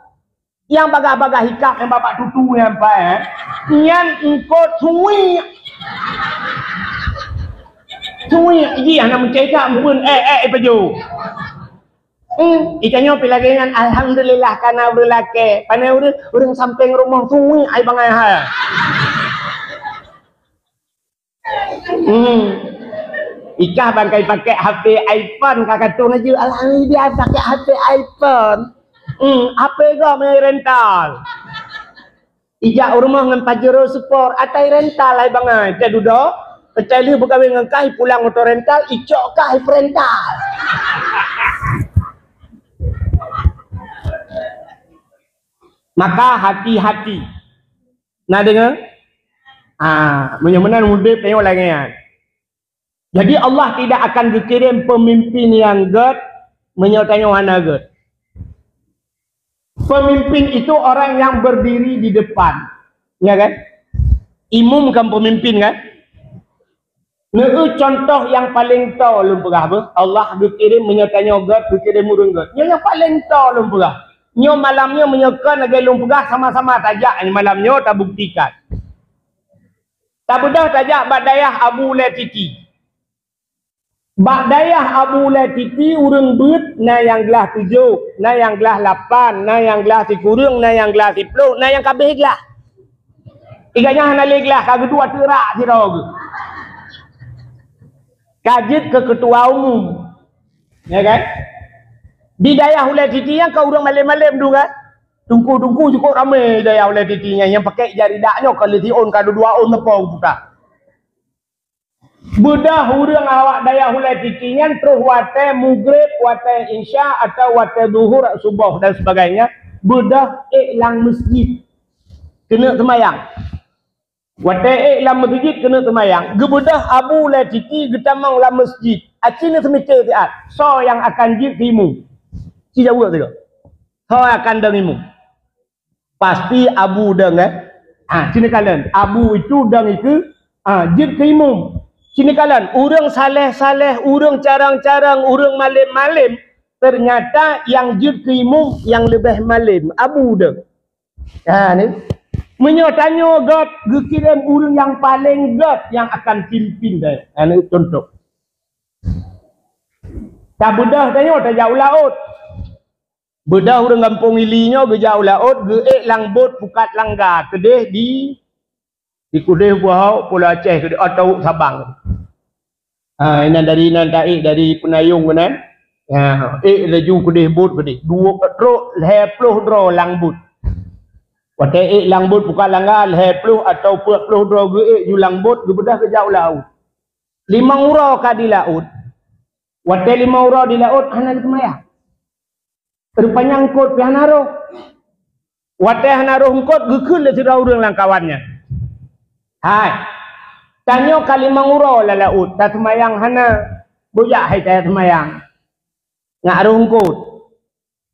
Yang bagah-bagah ikap yang bapak tutu yang apa Yang engkot suwi. Suwi iki anak mencekak pun baju. Ikannya pilih dengan alhamdulillah karena berlaki. Pandai orang samping rumah suwi ai bangai ha. Ikah bangkai pakai HP iPhone kakak tu aja. Alhamdulillah pakai HP iPhone. HP kau main rental. Ijak rumah dengan Pajero Sport atai rental ai bangai. Dia duduk, percaya berkahwin dengan kai pulang motor rental, icok kai rental. Maka hati-hati. Nah dengar? Benar-benar mudah tengok lagi kan. Jadi Allah tidak akan dikirim pemimpin yang ged menyertai hana ged. Pemimpin itu orang yang berdiri di depan, ya kan? Imam kan pemimpin kan? Neu contoh yang paling tahu lumpurah apa? Allah dikirim menyertai ged, dikirim murung ged. Yang paling tahu lumpurah. Nyo malamnya menyekan lagi lumpurah sama-sama tajak ni malamnya tak buktikan. Tak bedah tajak badayah Abu Latiti. Badayah Abu Latiti urang beut na yang gelah 7, na yang gelah 8, na yang gelah 10, na yang gelah 10, na yang kabeh gelah. Iganya hana le gelah ka kedua terak sirog. Kajit ke ketua umum. Ya kan? Di daerah Latiti yang kau urang malam-malam tu kan. Tungku-tungku cukup ramai daerah Latiti yang pakai jari daknya kalau tion ka dua on tepung putar. Bedah urang awak daya hulai tikingan terus wate maghrib, wate isya atau wate zuhur, subuh dan sebagainya. Bedah iklang masjid kena semayang. Wate iklang masjid kena semayang. Gebedah Abu Latiti getamang la masjid. Acina semikir tiat. So yang akan jid timu. Si jauh tu. So akan dengimu. Pasti Abu deng sini kalian. Abu itu deng itu jid timu. Sini kalian, orang saleh-saleh, orang carang-carang, orang malim-malim, ternyata yang jid ke imam yang lebih malim. Abu dah. Ni. Menyatanya God, kirim orang yang paling God yang akan pimpin dia. Ini contoh. Tak bedah tanya, tak jauh laut. Bedah orang kampung ilinya, ke jauh laut, ke lang bot, pukat langgar. Kedih di Kudih Buah, Pulau Aceh, atau Sabang. Ini dari nanti dari Penayung kan? Laju Kudih Bot kedih. 20 dro lang bot. Waktu lang bot bukan langgar 20 atau 40 dro ju lang bot gebedah ke jauh laut. 5 ura ka di laut. Waktu 5 ura di laut hana di semaya. Rupanya angkut pi hanaroh. Waktu hanaroh angkut gekun le sira urang lang kawannya. Hai, tanya kali manguro la laut, tak semayang hana, buyak hai tak semayang. Ngak rungkut,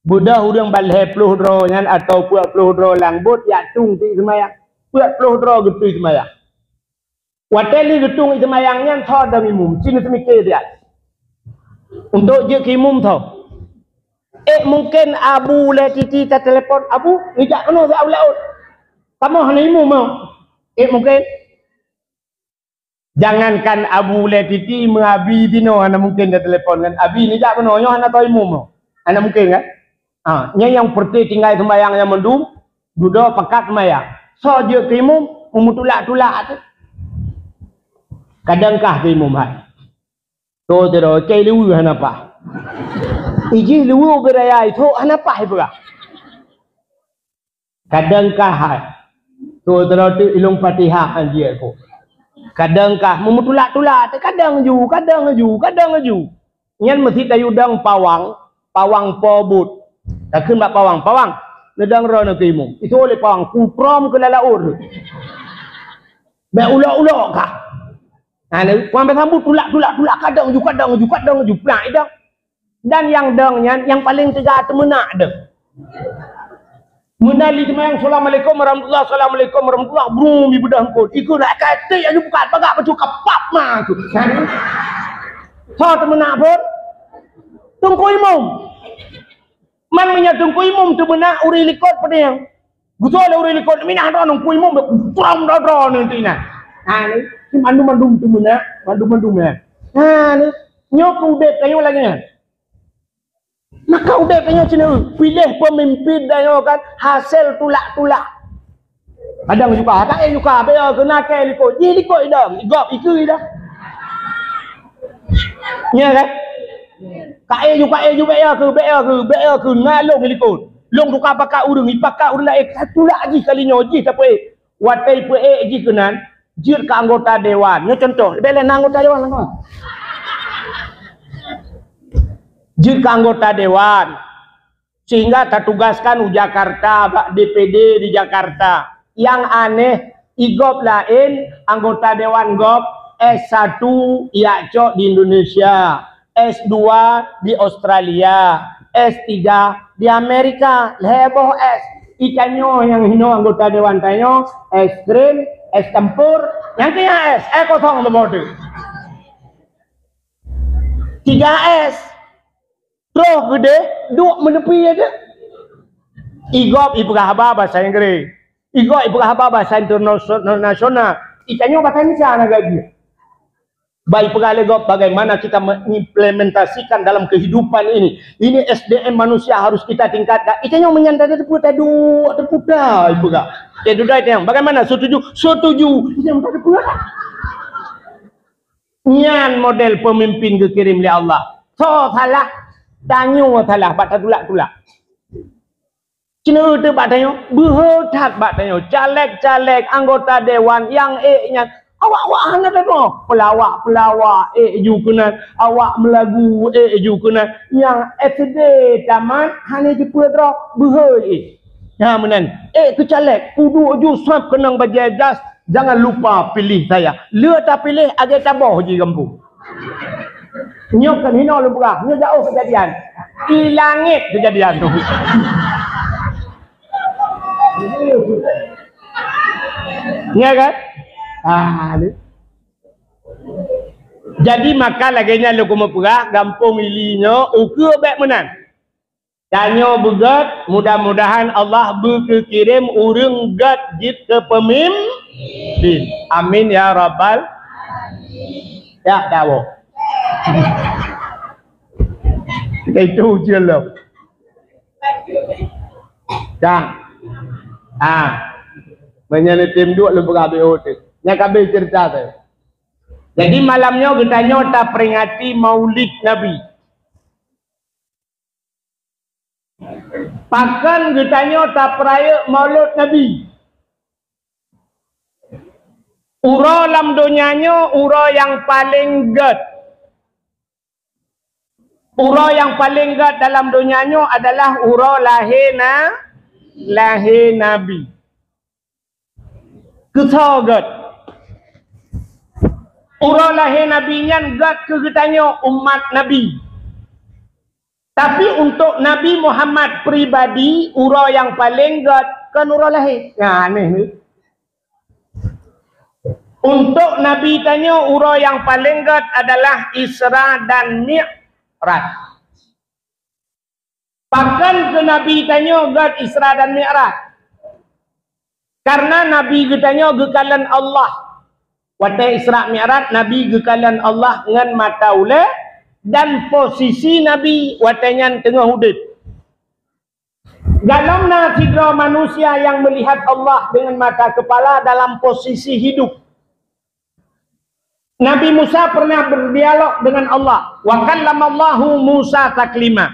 budah udang balhe puluh dro nyan atau 40 dro langbut ya tung ti semayang, 40 dro gitu semayang. Wateli getung semayang nyan thod demi mum, sini semikir dia. Untuk je kimum tau. Mungkin Abu le titi ta telefon Abu, ngejak kena ke laut. Kamu hana imum mau. Mungkin. Jangankan Abu le titi mengabi dino hana mungkin dia telefon kan. Abi ni jak kena nyo hana tahu imum mau. Hana mungkin kan? Yang perti tinggal sembahyang yang mendum, duduk pekat sembahyang. So je kimum umutulak-tulak tu. Kadangkah kimum hai. To tero cai liu hana pa. Iji liu beraya itu hana pa hai pula. Kadangkah hai. To tero tu ilung Fatihah anjir ko. Kadangkah memutulak-tulak tu kadang ju. Nyan mesti tayudang pawang pobut. Tak keun bak pawang nedang ro nak kimum. Itu oleh pawang kuprom ke lalaur. Ba ulak-ulak kah? Nah, puan bersambut tulak kadang ju plak idang. Dan yang dengnya yang paling tegak temenak dah. Menali sembahyang assalamualaikum warahmatullahi brum di bedah kau. Ikut nak kata yang buka bagak betul kapap mah tu. So temenak pun tungku imum. Man punya tungku imum tu benak uri likot pada yang. Gusto ada uri likot minah dah tungku imum puram dah nanti nah. Ni mandum tu benak, mandum ya. Ni nyok udah kayu lagi nya. Maka udah kayaknya cina pilih pemimpin dan kan hasil tulak-tulak. Kadang juga tak juga biar kena ke likut. Ji likut dah, igap iku dah. Ya kan? Kae juga ya ke ngalong likut. Long tukar pakak urang, ipakak urang dah satu lagi kalinya ji siapa watai pe ji kenan, jir ke anggota dewan. Nya contoh, bela anggota dewan lah. Jika anggota dewan sehingga tertugaskan di Jakarta, DPD di Jakarta. Yang aneh, igop lain anggota dewan gop S1 IACO di Indonesia, S2 di Australia, S3 di Amerika. Heboh S. Ikannya yang hino anggota dewan tanyo S green, S tempur, yang kaya S kosong lebih. 3S. Roh gede, duk menepi aja. Igop ibrahaba bahasa Inggris. Igop ibrahaba bahasa internasional. Ikannya bahasa Indonesia nak gaji. Baik pegawai gop bagaimana kita mengimplementasikan dalam kehidupan ini. Ini SDM manusia harus kita tingkatkan. Ikannya menyandar terputar ibu gak. Ya sudah itu yang. Bagaimana? Setuju. Ikannya terputar. Nyan model pemimpin dikirim oleh Allah. So salah. Tanyo salah baca tulak. Cina tu batanya berhotak batanya caleg anggota dewan yang nya awak hana tano pelawak ju kena awak melagu ju kena yang SD taman hanya dipudra berhoi menan ke caleg kudu ju sab kenang bajajas jangan lupa pilih saya le tak pilih agak taboh je kampung. Nyok kan hino lu buka, nyok jauh kejadian. Di langit kejadian tu. Ya kan? Jadi maka laginya lu kumapura gampung ilinya ukur baik menan. Danyo begat, mudah-mudahan Allah berkirim urang gat jit ke pemimpin. Amin ya rabbal. Ya dawo. Itu je lah. Dah. Banyak tim dua lu berabe hotel. Yang kabel cerita tu. Jadi malamnya kita nyota peringati Maulid Nabi. Pakan kita nyota peraya Maulid Nabi. Ura lam dunianya ura yang paling ged. Ura yang paling ged dalam dunianya adalah ura lahir Nabi. Kesal ged. Ura lahir Nabi nyan ged ke kitanya umat Nabi. Tapi untuk Nabi Muhammad pribadi ura yang paling ged kan ura lahir. Ya aneh ni. Untuk Nabi tanya ura yang paling ged adalah Isra dan Bahkan ke Nabi tanya God Isra dan Mi'raj. Karena Nabi tanya gekalan Allah. Waktu Isra Mi'raj Nabi gekalan Allah dengan mata ula dan posisi Nabi watanya tengah hudud. Dalamnya sidra manusia yang melihat Allah dengan mata kepala dalam posisi hidup. Nabi Musa pernah berdialog dengan Allah. Wa kallamallahu Musa taklima.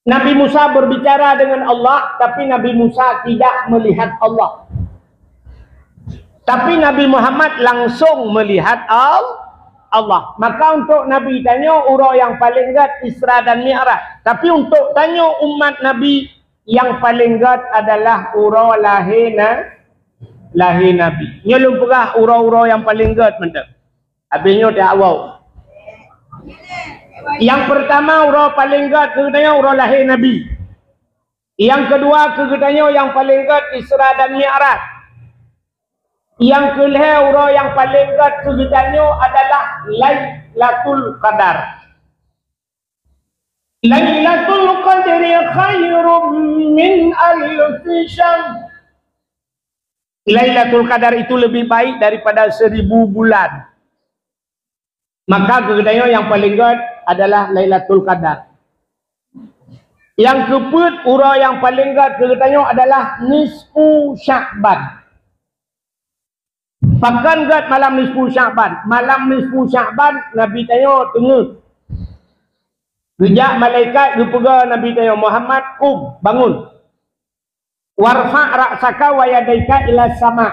Nabi Musa berbicara dengan Allah, tapi Nabi Musa tidak melihat Allah. Tapi Nabi Muhammad langsung melihat Allah. Maka untuk Nabi tanya orang yang paling gat Isra dan Mi'raj. Tapi untuk tanya umat Nabi yang paling gat adalah orang lahir Nabi. Nya lumpurah orang-orang yang paling gat mentang. Habisnya dah awal. Yang pertama orang paling gat kegetanya orang lahir Nabi. Yang kedua kegetanya yang paling gat Isra dan Mi'raj. Yang kelima orang yang paling gat kegetanya adalah Lailatul Qadar. Lailatul Qadri khairum min alfi syahr. Lailatul Qadar itu lebih baik daripada 1000 bulan. Maka kegetanya yang paling gat adalah Lailatul Qadar. Yang keput orang yang paling gat kegetanya adalah nisfu Sya'ban. Pakan gat malam nisfu Sya'ban. Malam nisfu Sya'ban Nabi tanya tengah. Gejak malaikat gepega Nabi tanya Muhammad bangun. Warfa' ra'saka wa yadaika ila sama.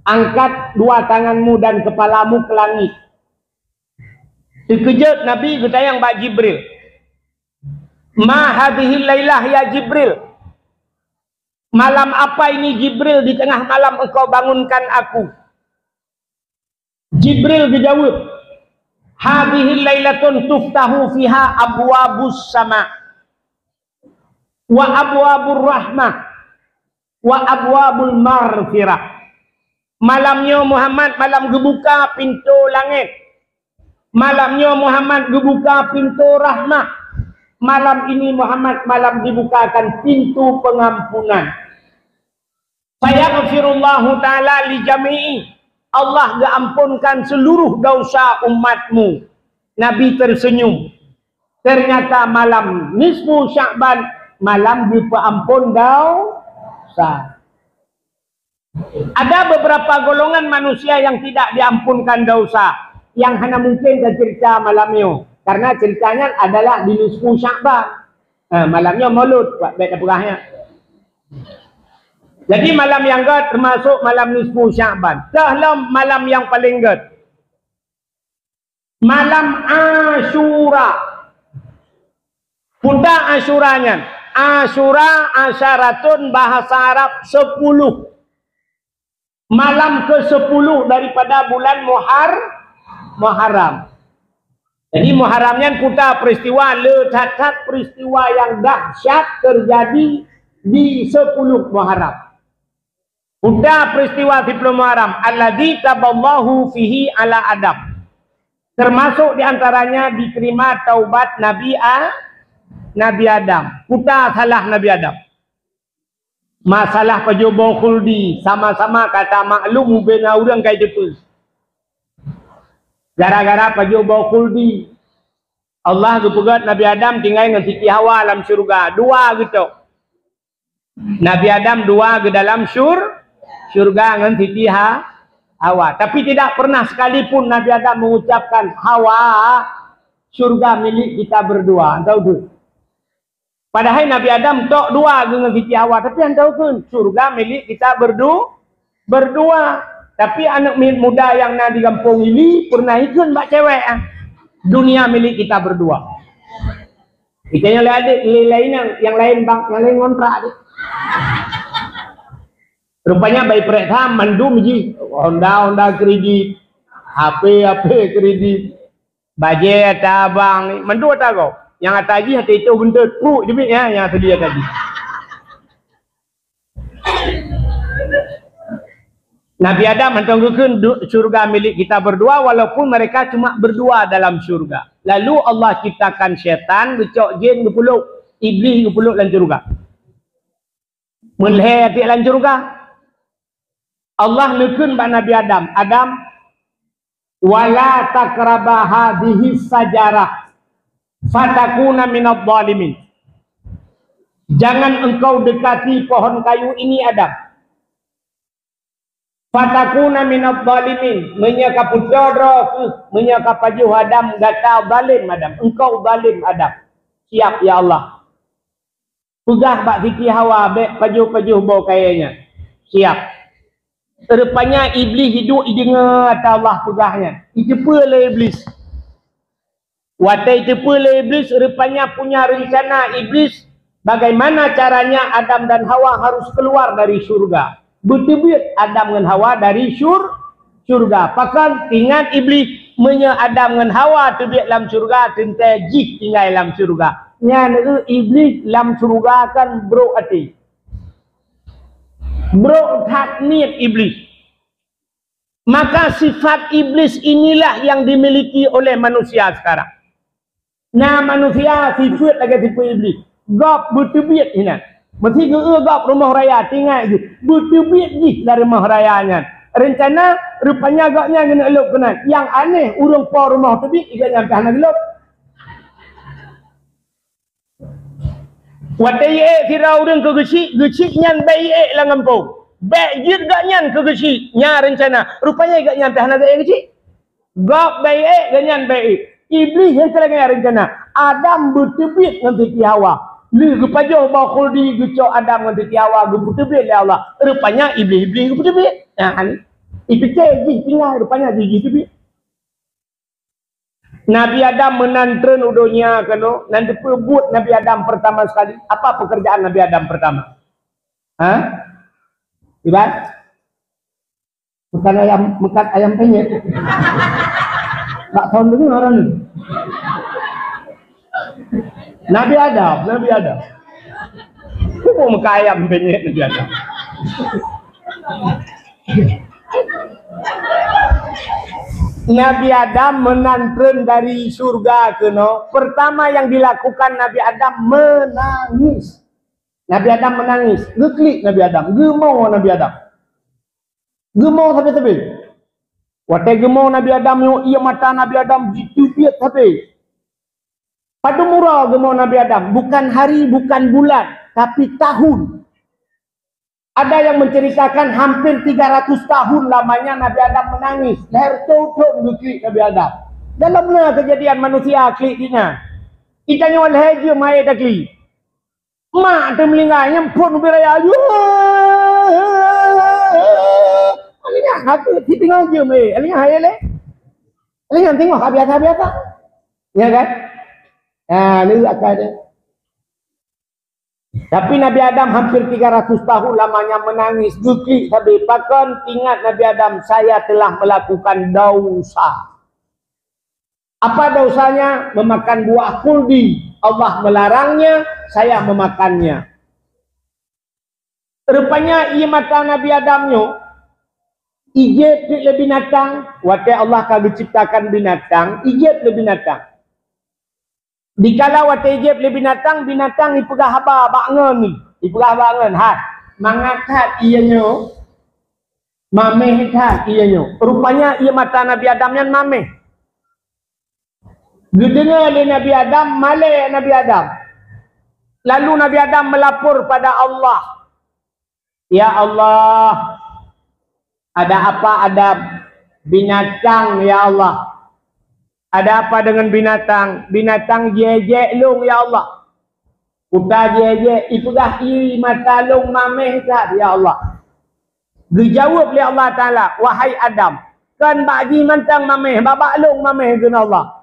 Angkat dua tanganmu dan kepalamu ke langit. Dikejut Nabi ketayang Mbak Jibril. Ma hadhihi lailah ya Jibril. Malam apa ini Jibril, di tengah malam engkau bangunkan aku. Jibril dijawab, hadhihi lailatun tuftahu fiha abwabus sama wa abwabur rahmah wa abwabul maghfirah. Malamnya Muhammad malam gebuka pintu langit. Malamnya Muhammad dibuka pintu rahmah. Malam ini Muhammad malam dibukakan pintu pengampunan. Fayaghfirullahu ta'ala li jami'i. Allah diampunkan seluruh dosa umatmu. Nabi tersenyum. Ternyata malam nisfu Sya'ban malam diampun dosa. Ada beberapa golongan manusia yang tidak diampunkan dosa. Yang hanya mungkin saya cerita malamnya. Karena ceritanya adalah di nisfu Sya'ban. Malamnya maulud. Baik perahnya. Jadi malam yang gat termasuk malam nisfu Sya'ban. Dalam malam yang paling gat. Malam Asyura. Punta Asyuranya. Asyura asyaratun bahasa Arab 10. Malam ke-10 daripada bulan Muharram. Jadi Muharramnya kuta peristiwa letak peristiwa yang dahsyat terjadi di 10 Muharram. Kuta peristiwa 10 Muharram alladzi taballahu fihi ala Adam. Termasuk diantaranya diterima taubat Nabi Adam. Kuta salah Nabi Adam. Masalah pajobo khuldi sama-sama kata maklum bena urang kai depu. Gara-gara pajobo khuldi Allah gepegat Nabi Adam tinggal dengan Siti Hawa dalam syurga. Dua gitu. Nabi Adam dua ke dalam syurga dengan Siti Hawa. Tapi tidak pernah sekalipun Nabi Adam mengucapkan Hawa syurga milik kita berdua. Tahu tu? Padahal Nabi Adam tok dua dengan Siti Hawa, tapi anda tahu kan surga milik kita berdua. Tapi anak muda yang nak di kampung ini pernah ikut mbak cewek. Dunia milik kita berdua. Kita yang lain yang lain bang, yang lain kontrak. Rupanya bayi periksa mandum ji, Honda kredit, HP kredit, budget abang, mandu tak kau? Yang tadi hati itu bentuk truk je ya yang sedia tadi. Nabi Adam mentonggukan surga milik kita berdua walaupun mereka cuma berdua dalam surga. Lalu Allah ciptakan syaitan, gecok jin, gepuluk iblis, gepuluk dalam syurga. Meleh atik dalam syurga. Allah nekun bak Nabi Adam. Adam, wala takraba hadhihi sajarah fatakuna minadh dhalimin. Jangan engkau dekati pohon kayu ini, Adam. Fatakuna minadh dhalimin. Menyaka putra menyaka pajuh Adam gata zalim Adam. Engkau zalim Adam. Siap ya Allah. Pegah bak fikir Hawa bek pajuh-pajuh bau kayanya. Siap. Rupanya iblis hidup dengar kata Allah pegahnya. Itepa iblis. Watai itepa iblis, rupanya punya rencana iblis bagaimana caranya Adam dan Hawa harus keluar dari syurga. Betul-betul Adam dan Hawa dari syurga. Pakan ingat iblis menya Adam dan Hawa terbiak dalam syurga, tentai jik tinggal dalam syurga. Nya iblis dalam syurga kan bro hati. Bro tak niat iblis. Maka sifat iblis inilah yang dimiliki oleh manusia sekarang. Nah manusia sifat lagi tipu iblis. Gop betul-betul ini. Mesti gop rumah raya tinggal je. Betul-betul je dari rumah rayanya. Rencana rupanya gopnya kena elok kena. Yang aneh urang po rumah tu bik ikat nyampe hana gelap. Watai kira urang ke gecik nyan bayi lah ngampung. Baik jid gak nyan ke gecik nya rencana. Rupanya gak nyampe hana gak gecik. Gak bayi gak nyan bayi. Iblis yang selagi rencana. Adam bertebit dengan Siti Hawa. Lu kepajuh bawa khuldi gecok Adam dengan Siti Hawa. Bertebit oleh Allah. Rupanya iblis bertebit. Ipikir jid tinggal. Rupanya jid tebit. Nabi Adam menantren udonya kano. Nanti pebut Nabi Adam pertama sekali. Apa pekerjaan Nabi Adam pertama? Ibat? Makan ayam penyet. Tak tahu dengar orang ni. Nabi Adam. Kau makan ayam penyet Nabi Adam. Nabi Adam menantren dari surga ke no. Pertama yang dilakukan Nabi Adam menangis. Nabi Adam menangis. Geklik Nabi Adam. Gemau Nabi Adam. Gemau sampai-sampai. Watai gemau Nabi Adam yo ia mata Nabi Adam jitu piat sampai. Pada murah gemau Nabi Adam. Bukan hari, bukan bulan. Tapi tahun. Ada yang menceritakan hampir 300 tahun lamanya Nabi Adam menangis. Leher tutup geklik Nabi Adam. Dalam mana kejadian manusia klik dia? Kita nyawa leher je mai dah klik. Mak tu melinganya pun beraya. Alihnya aku tinggal je mai. Alihnya hai le. Alihnya tengok biasa-biasa. Ya kan? Ni akal dia. Tapi Nabi Adam hampir 300 tahun lamanya menangis. Geklik habis. Pakan ingat Nabi Adam, saya telah melakukan dosa. Apa dosanya? Memakan buah khuldi. Allah melarangnya, saya memakannya. Rupanya ia mata Nabi Adamnya ijib le binatang. Watai Allah kalau ciptakan binatang, ijib le binatang. Dikala watai ijib le binatang, binatang ipegah haba bangun ni. Ipegah bangun hat. Mangakat ianya. Mameh hat ianya. Rupanya ia mata Nabi Adam yang mameh. Dengar oleh Nabi Adam, malai Nabi Adam. Lalu Nabi Adam melapor pada Allah. Ya Allah, ada apa ada binatang ya Allah. Ada apa dengan binatang? Binatang jejek long ya Allah. Uta jejek, itulah i mata long mameh kat ya Allah. Dijawab oleh Allah Ta'ala, wahai Adam, kan bagi mantang mameh, babak long mameh dengan Allah.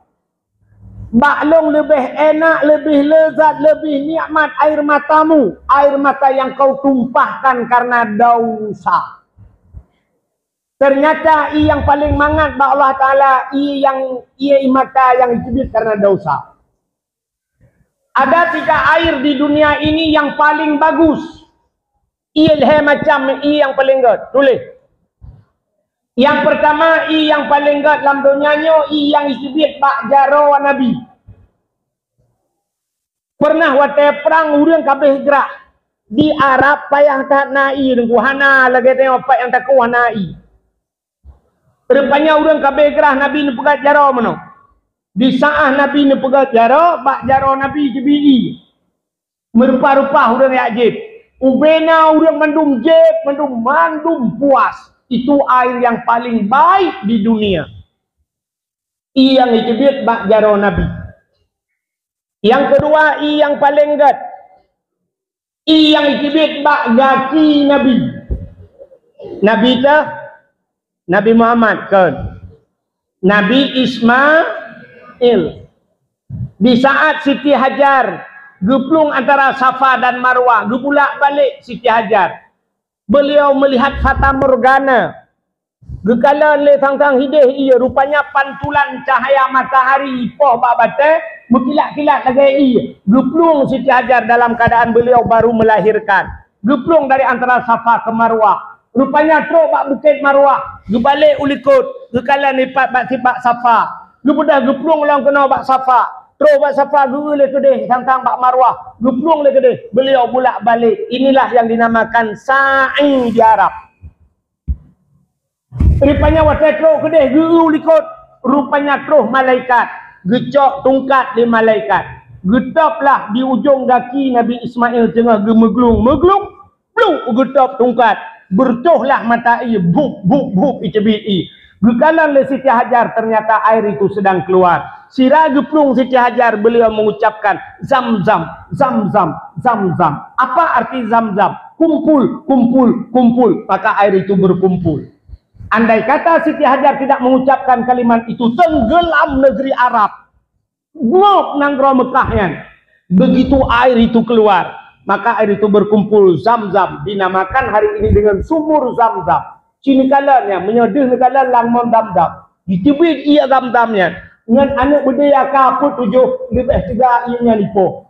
Baklong lebih enak, lebih lezat, lebih nikmat air matamu. Air mata yang kau tumpahkan karena dosa. Ternyata ia yang paling mangat bak Allah Ta'ala, ia mata yang dicubit karena dosa. Ada 3 air di dunia ini yang paling bagus. Ia macam ia yang paling good. Tulis. Yang pertama, yang paling gat dalam dunianya, yang disebut bak jaro Nabi. Pernah waktu perang urang kabeh gerak. Di Arab payah tak nai dengan hana lagi tengok apa yang tak nai. Rupanya urang kabeh gerah Nabi ni pegat jaro mana. Di saat Nabi ni pegat jaro, bak jaro Nabi jebi. Merupa-rupa urang ajib. Ubena urang mandum jeb, mandum puas. Itu air yang paling baik di dunia. Yang disebut bak jaro Nabi. Yang kedua, yang paling gat. Yang disebut bak gaki Nabi. Nabi tu Nabi Muhammad kan. Nabi Ismail. Di saat Siti Hajar geplung antara Safa dan Marwah, gepulak balik Siti Hajar. Beliau melihat fata morgana. Gekala le tang-tang hidih ia rupanya pantulan cahaya matahari ipoh bak batai berkilat-kilat lagi ia. Geplung Siti Hajar dalam keadaan beliau baru melahirkan. Geplung dari antara Safa ke Marwah. Rupanya teruk bak bukit Marwah. Gebalik ulikut. Gekala nipat bak sibak Safa. Gepedah geplung lang kena bak Safa. Teruk bak Safa guru le kedih tang-tang bak Marwah. Geplung le kedih. Beliau bulak balik. Inilah yang dinamakan sa'i di Arab. Rupanya waktu teruk kedih guru ulikut. Rupanya teruk malaikat. Gecok tungkat di malaikat. Getaplah di ujung kaki Nabi Ismail tengah gemeglung. Meglung. Blung getap tungkat. Bertuhlah mata ia, buk ICBI. Gekalan le Siti Hajar, ternyata air itu sedang keluar. Sira geplung Siti Hajar, beliau mengucapkan zam-zam, zam-zam, zam-zam. Apa arti zam-zam? Kumpul. Maka air itu berkumpul. Andai kata Siti Hajar tidak mengucapkan kalimat itu, tenggelam negeri Arab. Ngop nanggro Mekahnya. Begitu air itu keluar, maka air itu berkumpul, zam-zam. Dinamakan hari ini dengan sumur zam-zam. Sini kalanya menyedih negara langmon dam-dam. Ditibit ia zam-zamnya. Dengan anak berdaya kaput 7 lebih 3 ianya lipo.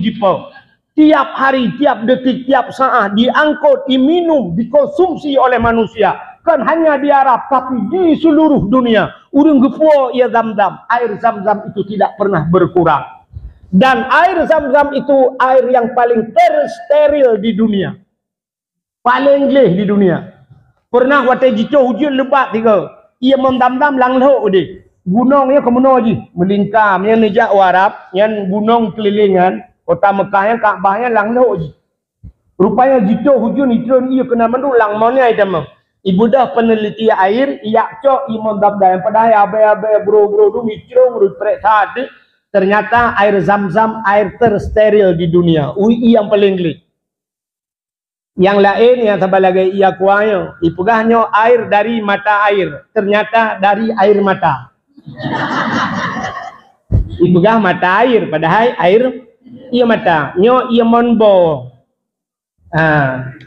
Jipo. Tiap hari, tiap detik, tiap saat diangkut, diminum, dikonsumsi oleh manusia. Kan hanya di Arab, tapi di seluruh dunia. Urung gepo ia zam-zam. Air zam-zam itu tidak pernah berkurang. Dan air zam-zam itu air yang paling tersteril di dunia. Paling gelih di dunia. Pernah waktu jitu hujan lebat tiga. Ia mendam-dam lang lehok dia. Gunungnya ke mana je? Melingkar. Yang nejak Arab, yang gunung kelilingan, kota Mekah yang Kaabahnya lang lehok je. Rupanya jitu hujan itu ia kena mendulang mana itu mah. Ibu dah peneliti air, ia cok ia mendam-dam. Padahal abai-abai bro-bro tu microng rupret saat. Ternyata air zam-zam air tersteril di dunia. UI yang paling gelik. Yang lain yang sebagai ia kuahnya. Ipegahnya air dari mata air. Ternyata dari air mata. Ipegah mata air. Padahal air ia mata. Nyo ia monbo.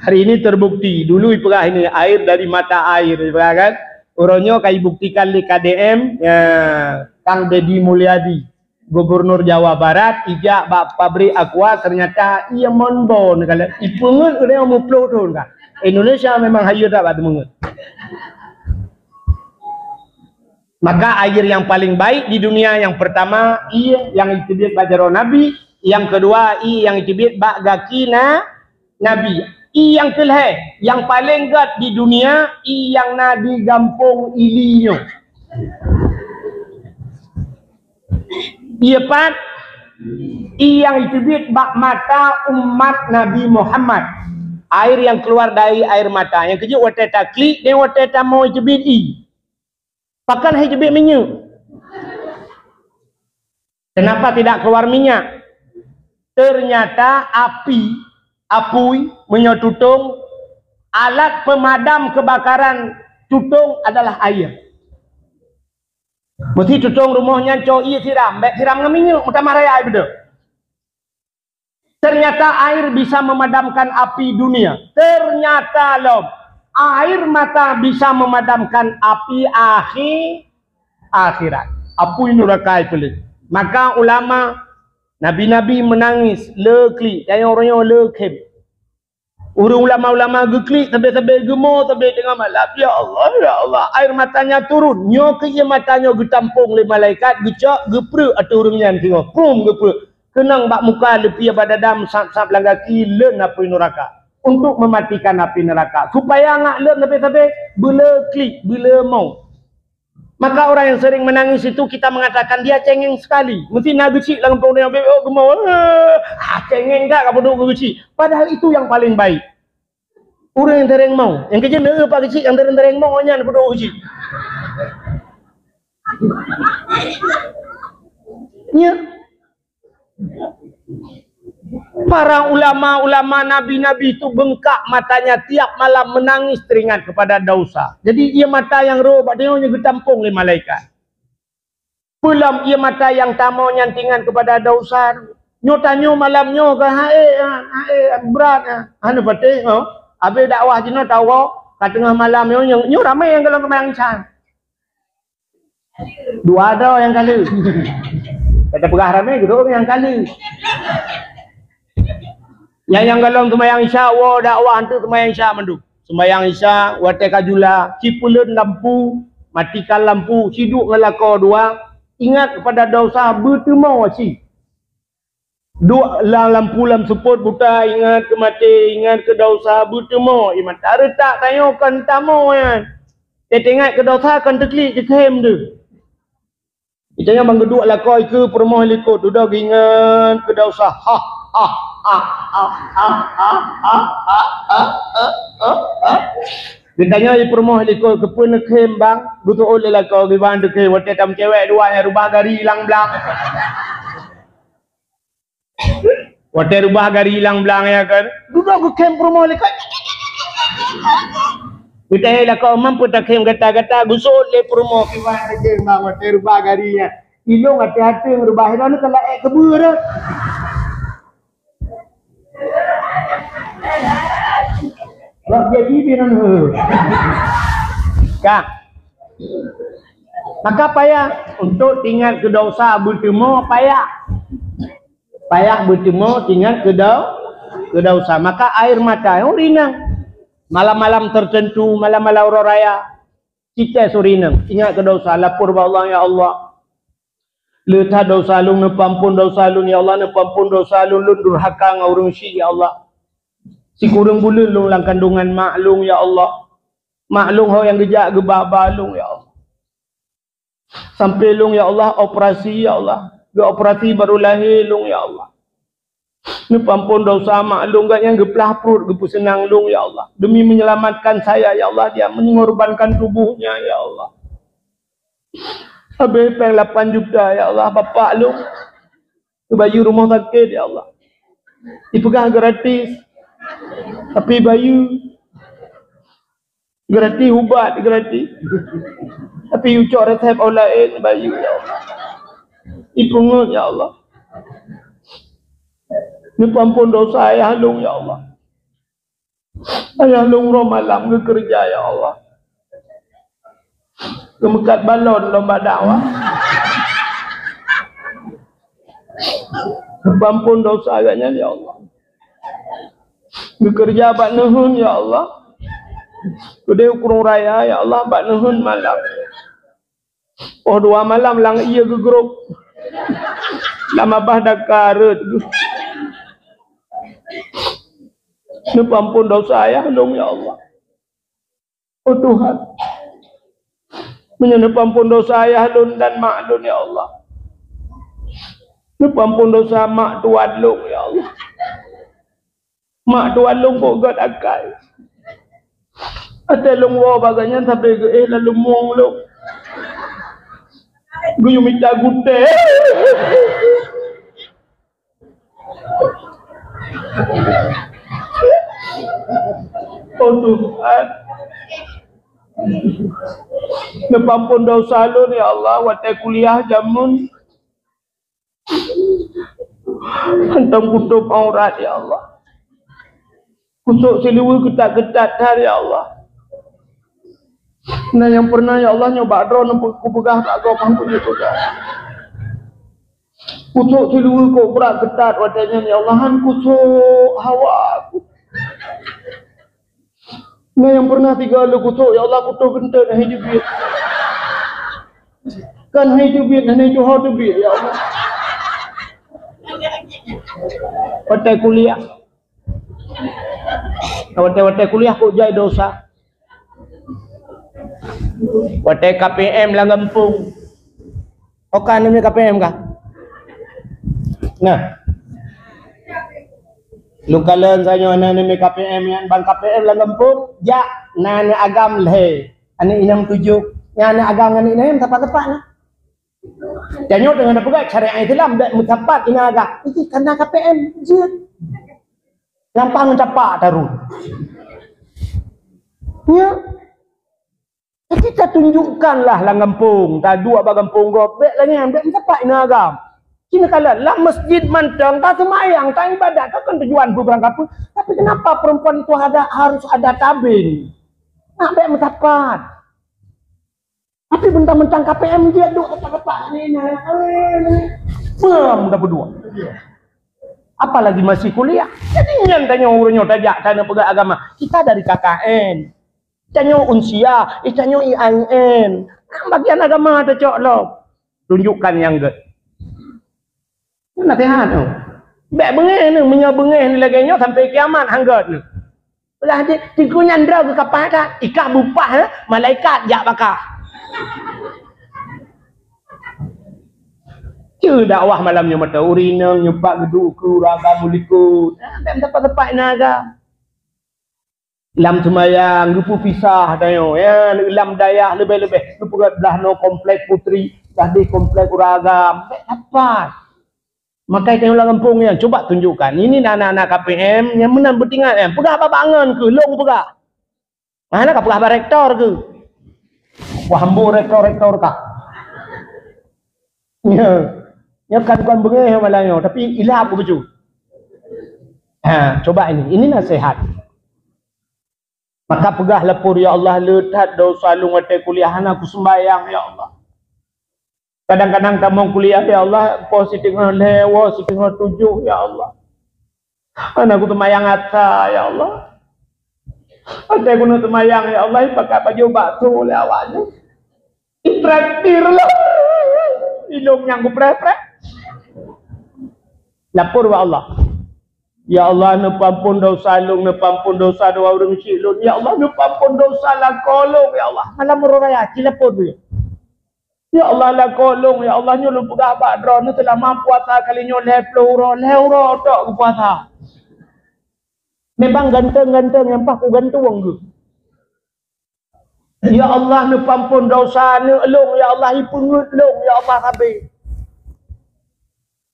Hari ini terbukti. Dulu ipegah ini air dari mata air. Kan? Orangnya kai buktikan di KDM. Kang Deddy Mulyadi. Gubernur Jawa Barat, ijak bak pabrik aqua, ternyata ia monbon kalau ipungut udah mau pelotong kan. Indonesia memang hayu tak batu mengut. Maka air yang paling baik di dunia yang pertama ia yang disebut bajaro Nabi, yang kedua ia yang disebut bak gakina Nabi. I yang kelih yang paling gat di dunia i yang Nabi gampung ilinyo. Ia pat yang disebut bak mata umat Nabi Muhammad. Air yang keluar dari air mata. Yang kejut wateta klik dan wateta mau disebut i. Pakan hai disebut minyak. Kenapa tidak keluar minyak? Ternyata apui menyotutung alat pemadam kebakaran tutung adalah air. Mesti tutung rumahnya cowok iya siram, baik siram dengan minyak, utama raya air betul. Ternyata air bisa memadamkan api dunia. Ternyata loh, air mata bisa memadamkan api akhirat. Api nurakai pelik. Maka ulama, nabi-nabi menangis, lekli, dan orangnya lekem. Urung ulama-ulama geklik sampai gemuk sampai tengah malam. Ya Allah, air matanya turun. Nyo ke ia matanya getampung oleh malaikat, gecak, gepre atau urungnya tengok. Pum gepre. Kenang bak muka lepi badadam sap-sap langaki len api neraka. Untuk mematikan api neraka. Supaya ngak len sampai bila klik, bila mau. Maka orang yang sering menangis itu kita mengatakan dia cengeng sekali. Mesti nak gecik lang pun dia oh gemau. Cengeng tak apa duk gecik. Padahal itu yang paling baik. Orang yang tereng mau. Yang kerja nak apa gecik yang tereng mau nya apa duk gecik. Ya. Para ulama-ulama nabi-nabi itu bengkak matanya tiap malam menangis teringat kepada dosa. Jadi ia mata yang roh badanya getampung oleh malaikat. Belum ia mata yang tamu nyantingan kepada dosa. Nyotanyo malamnyo ke berat anu pate abe dakwah jino tahu kat tengah malam nyo ramai yang kalau kemayang can. Dua ada yang kali. Kata perah ramai gitu yang kali. Yang galong sembahyang isya dakwah antu sembahyang isya mandu. Sembahyang isya wate kajula, cipuleun lampu, matikan lampu, siduk ngelako dua, ingat kepada dosa bertemu si. Dua lampu lam seput buta ingat ke mati, ingat ke dosa bertemu. Iman tak tanyakan tamu kan. Dia tengok ke dosa kan teklik je kem tu. Itanya bang geduk lakoi ke permoh likut udah ingat ke dosa. Ditanya di permoh liko kepun kem bang butuh oleh lah kau gimana ke wate tam cewek dua yang rubah gari hilang belang wate rubah gari hilang belang ya kan duduk ke kem permoh liko ditanya lah kau mampu tak kem kata-kata gusol le permoh gimana ke bang wate rubah garinya ilong hati-hati ngerubah itu kalau kebur jadi binan Kak. Maka payah untuk tinggal ke dosa bertemu payah. Payah bertemu tinggal ke dosa. Maka air mata yang rinang. Malam-malam tertentu, malam-malam raya. Kita surinang. Ingat ke dosa. Lapor kepada Allah ya Allah. Letah dosa lu nepampun dosa lu ya Allah nepampun dosa lu durhaka ngurung syi ya Allah. Si kurang bulan lu lang kandungan maklum ya Allah. Maklum ho yang gejak gebaba lu ya Allah. Sampai lu ya Allah operasi ya Allah. Ge operasi baru lahir lu ya Allah. Nepampun dosa maklum gak yang geplah perut gepu senang lu ya Allah. Demi menyelamatkan saya ya Allah dia mengorbankan tubuhnya ya Allah. Habis peng 8 juta ya Allah bapak lu. Baju rumah sakit ya Allah. Dipegang gratis. Tapi bayu gratis ubat gratis. Tapi ucap resep olain bayu ya Allah. Ipungut ya Allah. Nipampun dosa ayah lung ya Allah. Ayah lung roh malam ke kerja ya Allah. Kemekat balon lomba dakwah. Nipampun dosa agaknya ya Allah. Bekerja bak nuhun ya Allah. Kedai kurung raya ya Allah bak nuhun malam. Oh 2 malam lang iya ke grup. Lama bah dakar tu. Nepampun dosa ayah dong ya Allah. Oh Tuhan. Menyenepampun dosa ayah lun dan mak lun ya Allah. Nepampun dosa mak tuan lun ya Allah. Mak tuan lung bogat akal. Ada lung wo baganya sampai ke lalu mong lung. Guyu minta gute. Oh Tuhan. Nepampun dosa lun ya Allah wate kuliah jamun. Hantam kutub aurat ya Allah. Kusuk siliwi ketat-ketat hari ya Allah. Nah yang pernah ya Allah nyoba drone ku pegah tak kau mampu juga. Kusuk siliwi kau berat ketat wadahnya ya Allah han kusuk hawa aku. Nah yang pernah 3 lu kutuk, ya Allah kutuk gentut dah hidup dia. Kan hidup dia, dan hidup hidup dia, ya Allah. Pakai kuliah. Pakai kuliah kok jai dosa. Pakai KPM lah ngempung. Oh kan namanya KPM kah? Nah. Lu kalian saya namanya KPM yang bang KPM lah ngempung, ja nana agam leh. Ane inam tujuh, nana agam ngani inam tepat-tepat lah. Tanya dengan apa gak syariat Islam dak mencapat ini agak. Ini karena KPM je. Gampang mencapat taruh. Ya. Kita tunjukkanlah lah ngempung, tak dua bag ngempung gobek lah ni, dak mencapat ini agam. Kini kalau lah masjid manteng, tak semayang, tak ibadat, tak kan tujuan berang kapur. Tapi kenapa perempuan itu harus ada tabing? Nak dak mencapat. Tapi bentang-bentang KPM dia duduk tepat-tepat ni. Dah berdua. Apalagi masih kuliah. Jadi yang tanya urutnya tajak tanya pegang agama. Kita dari KKN. Tanya unsia, tanya IAIN. Bagian agama ada cok lo. Tunjukkan yang good. Nasihat tu. Baik bengih ni, menyabengih ni lagi sampai kiamat hanggat ni. Belah tiku nyandra ke kapal dah. Ikat bupah malaikat jak bakar. Cuma dakwah malamnya mata urina nyepak geduk ke raga mulikut. Tak tempat-tempat naga. Lam semayang gupu pisah tayo ya lam dayah lebih-lebih tu pegat belah no komplek putri dah di komplek uragam. Apa? Maka kita ulang kampung yang coba tunjukkan. Ini anak-anak KPM yang menang bertingkat yang pegah apa bangun ke long pegah. Mana kah pegah rektor ke? Wah hambu rektor kah? Ya kan bukan bengeh malahnya tapi ilham begitu. Coba ini nasihat. Maka pegah lepur ya Allah letat dosa lu ngate kuliah aku sembayang ya Allah. Kadang-kadang tamong kuliah ya Allah positif lewo siting 7 ya Allah. Anakku temayang ata ya Allah. Ada guna temayang ya Allah pakai baju batu oleh awaknya. Traktir lah. Hidung yang kuprek-prek. Lapor wa Allah. Ya Allah nepampun dosa lung, nepampun dosa dua orang silun. Ya Allah nepampun dosa lah kolong ya Allah. Malam raya cilapor dia. Ya Allah lah kolong ya Allah nyulung pegah badro ni telah mampu puasa kali nyoleh leuro tok puasa. Memang ganteng-ganteng yang pak ku gantung ke. Ya Allah nepampun dosa ni elung ya Allah ipungut lung ya Allah habis.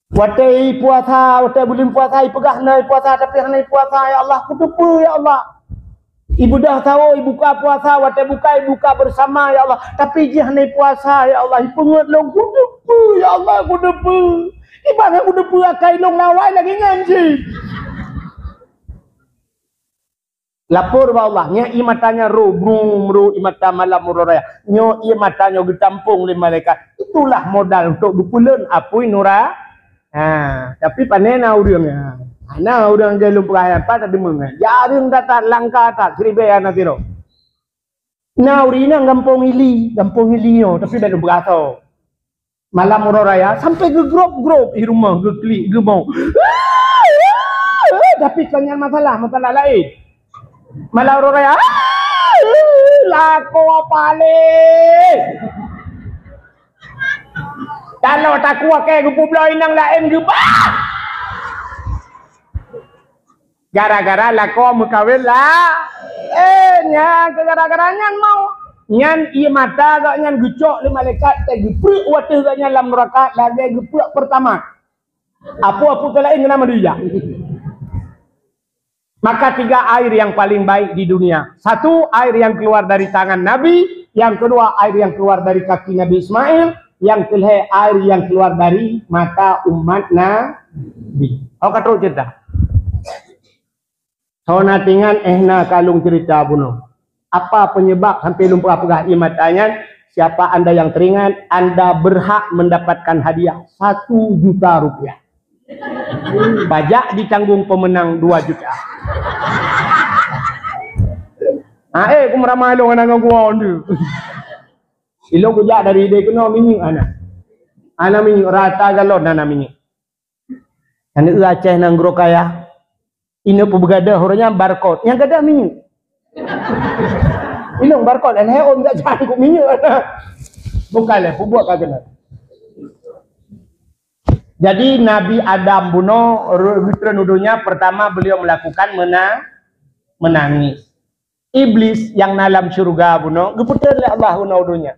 Watai puasa, watai bulan puasa, pegah naik puasa tapi naik puasa ya Allah kutupu ya Allah. Ibu dah tahu ibu buka puasa, watai buka bersama ya Allah. Tapi dia naik puasa ya Allah, ipungut long kutupu ya Allah kutupu. Ibarat kutupu akai long lawai lagi ngaji. Lapor ba Allah, nya i matanya ru imata malam muraya. Nyo i matanya getampung le malaikat. Itulah modal untuk dupuleun apui nura. Tapi panena urangnya. Ana urang jalum perayaan apa tadi menga. Jaring data langka tak seribean natiro. Na urina gampong ili yo tapi belum berasa. Malam muraya sampai ke grup di rumah ke klik ke mau. Tapi kanyan masalah lain. Malam raya lako pale kalau tak kuat kayak gupu blow inang lain gupa gara-gara lako mukawin lah nyan gara-gara nyan mau nyan iya mata gak nyan gucok le malaikat teh gepuk wateh gak nyan lam neraka lagi gepuk pertama apa lain nama dia. Maka 3 air yang paling baik di dunia. 1 air yang keluar dari tangan Nabi, yang kedua air yang keluar dari kaki Nabi Ismail, yang ketiga air yang keluar dari mata umat Nabi. Kau kata cerita. So natingan ehna kalung cerita bunuh. Apa penyebab sampai lumpur pegah matanya? Siapa anda yang teringat, anda berhak mendapatkan hadiah 1 juta rupiah. Pajak ditanggung pemenang 2 juta. Aku meramai long dengan gua tu. Ilong kujak dari dia kena minyak anak minyak rata galon anak minyak. Anak Aceh nang gro kaya. Ini pebegada orangnya barcode. Yang kada minyak. Ilong barcode dan om tak cangkuk minyak. Bukanlah buat kagak. Jadi Nabi Adam bunuh nuduhnya pertama beliau melakukan menangis. Iblis yang dalam syurga bunuh geputar oleh Allah nuduhnya.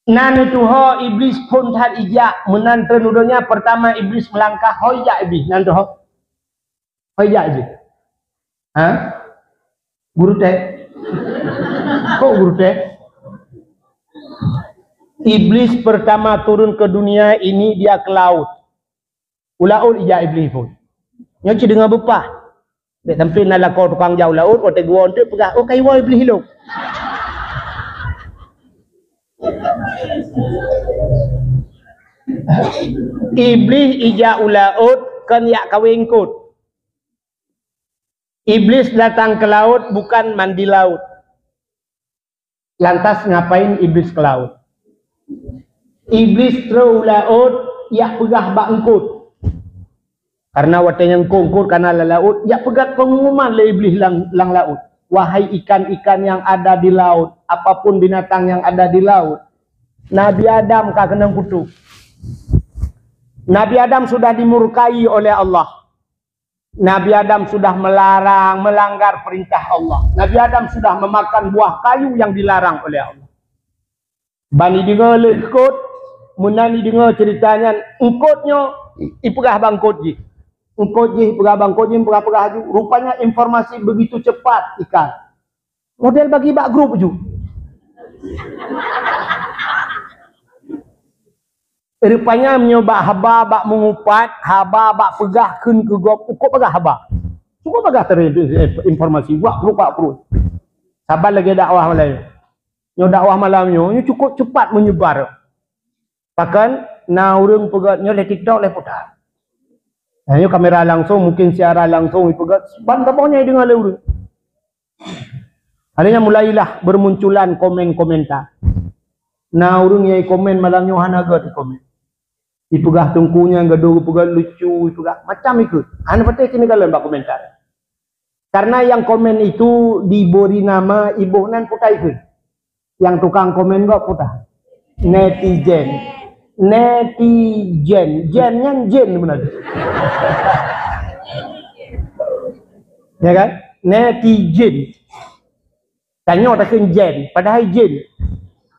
Nan tuho iblis pun tak ijak menan nuduhnya pertama iblis melangkah hoyak iblis nan tuho. Hoyak je. Guru teh. Kok guru teh? Iblis pertama turun ke dunia ini dia ke laut. Ulaut ija iblis pun. Nyoci dengan bepah. Dek tampil nak lakau tukang jauh laut, otak gua untuk pegah. Oh kaiwa iblis hilang. Iblis ija ulaut kan yak kawin kot. Iblis datang ke laut bukan mandi laut. Lantas ngapain iblis ke laut? Iblis terus laut yak pegah bak engkut. Karena watanya engkut karena laut yak pegat pengumuman le iblis lang laut. Wahai ikan-ikan yang ada di laut, apapun binatang yang ada di laut, Nabi Adam kah kena kutuk. Nabi Adam sudah dimurkai oleh Allah. Nabi Adam sudah melanggar perintah Allah. Nabi Adam sudah memakan buah kayu yang dilarang oleh Allah. Bani dengar lekut, munani dengar ceritanya, engkutnya ipegah bangkut ji. Engkut ji ipegah bangkut ji, pegah-pegah ju. Rupanya informasi begitu cepat ikan. Model bagi bak grup ju. Rupanya menyoba haba bak mengupat, haba bak pegah kun ke gop, ukut pegah haba. Cukup pegah informasi buat kerupak perut. Sabar lagi dakwah malam. Nyo dakwah malamnya, nyo cukup cepat menyebar. Bahkan na urang pegat nyo le TikTok le putar. Nyo kamera langsung mungkin siaran langsung pegat ban kaponya dengar le urang. Akhirnya mulailah bermunculan komen-komentar. Na urang ye komen malamnya hanaga di komen. Ipegah tungkunya gaduh pegah lucu ipegah macam ikut. Anu patut kini kalian bak komentar. Karena yang komen itu diberi nama ibu nan putai ikut. Yang tukang komen gak putah. Netizen. Netizen. Jennya jen benar. Ya kan? Netizen. Tanya takkan jen, padahal jen.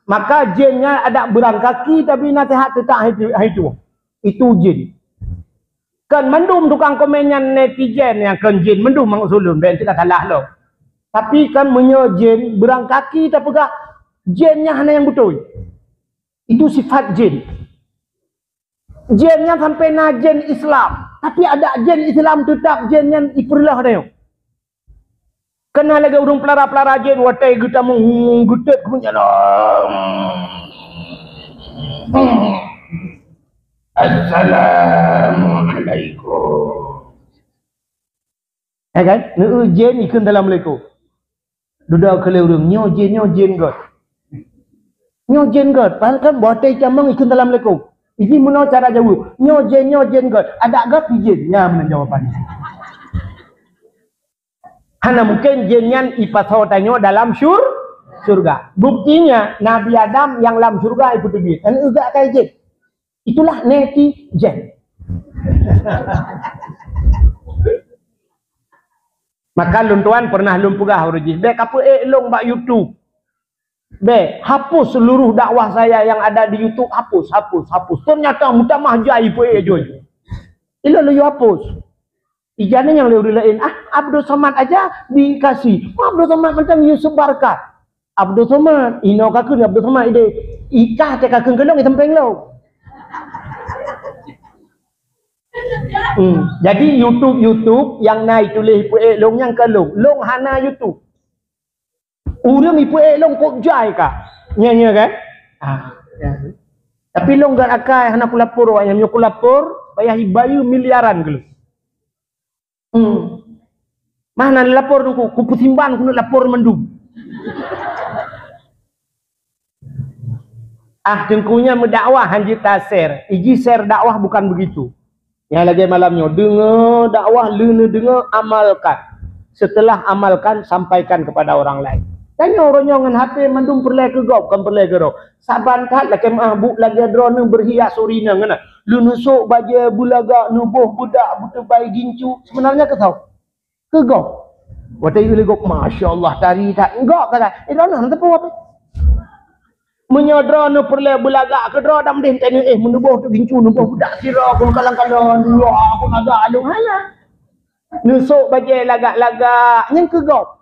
Maka jennya ada berang kaki tapi nasihat tetap itu. Itu jin. Kan mendum tukang komennya netizen yang kan jin mendum mangsulun ben tidak salah lo. Tapi kan menyejen berang kaki tapi gak jinnya hanya yang betul. Itu sifat jin. Jinnya sampai na jin Islam, tapi ada jin Islam tetap jinnya iperlah dia. Kena lagi urung pelara-pelara jin watai kita menggudet punya Assalamualaikum. Ya kan? Nu jin ikut dalam leko. Duda kele urung nyo jin god. Nyo jin god. Padahal kan botai camang ikut dalam leko. Ini mana cara jawab? Nyo jin god. Ada gak jin? Ya mana jawapannya? Hana mungkin jinnya ipatho tanyo dalam surga. Buktinya Nabi Adam yang dalam surga itu duit. Dan enggak kayak jin. Itulah netizen. Maka luntuan pernah lumpugah urujih. Bek apa elong bak YouTube. Bek hapus seluruh dakwah saya yang ada di YouTube. Hapus. Ternyata mudah mahjai pun jojo. Ilo lu hapus. Ijana yang lebih lain. Abdul Somad aja dikasih. Abdul Somad macam Yusuf Barkat. Abdul Somad. Ino kakun Abdul Somad ide. Ikah te kakun kelong itempeng lo. Jadi YouTube yang naik tulis ipu long yang kelong. Long hana YouTube. Urang ipu long kok jai kah? Nya kan? Ya. Tapi long gak akai hana kulapur yang nyo kulapur bayar hibayu miliaran gelo. Mana lapor ku pusimban ku lapor mendum. Tengkunya mendakwah hanji tasir. Iji share dakwah bukan begitu. Yang lagi malamnya dengar dakwah, lena dengar, amalkan. Setelah amalkan, sampaikan kepada orang lain. Tanya orangnya dengan HP mandum perlai ke gau, bukan perlai ke gau. Saban kat lagi mahbub lagi drone berhias urina ngana. Lu nusuk baja bulaga nubuh budak buta bayi gincu. Sebenarnya ke tahu? Ke gau. Watai uli gau, masya-Allah tari tak enggak kata. Drone nanti apa? Menyodro nu perlai bulaga ke drone dam den tanya menubuh tu gincu nubuh budak kira aku kalang-kalang dulu aku agak alung halah. Nusuk baja lagak-lagak yang ke gau.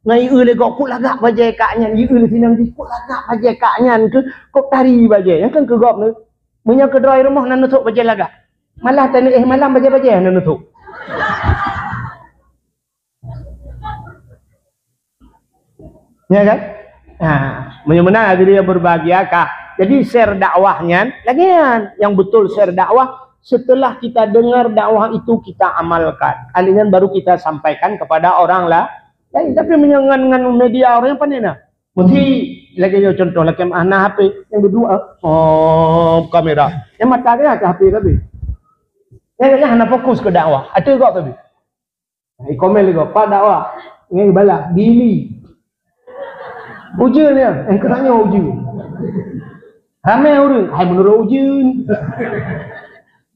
Ngai le kok lagak baje kaknya yu le sinang di kok lagak baje kaknya ke kok tari baje yang kan ke gop ni punya kedai rumah nan nutuk baje lagak malah tani malam baje nan nutuk ya kan mana dia berbahagiakah jadi share dakwahnya lagian yang betul share dakwah setelah kita dengar dakwah itu kita amalkan aliran baru kita sampaikan kepada orang lah. Tapi menyangan media orang yang pandai nak. Mesti lagi contoh lagi anak HP yang berdua kamera. Yang mata dia ada HP tapi. Yang hanya fokus ke dakwah. Ada kok tapi. Komen lagi pak dakwah. Yang balas dili. Ujian dia. Yang katanya ujian. Ramai orang. Hai menurut ujian.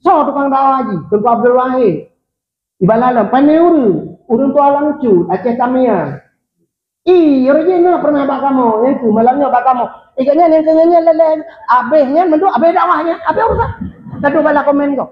So tukang dakwah lagi. Tengku Abdul Wahid. Ibalalam pandai orang. Urung tua langcut, Aceh Tamiang. Orangnya pernah bak kamu, yang tu malamnya bak kamu. Ikatnya yang kenyanya leleng, abehnya mendu, abeh dakwahnya, abeh urusan. Tadu bala komen kau.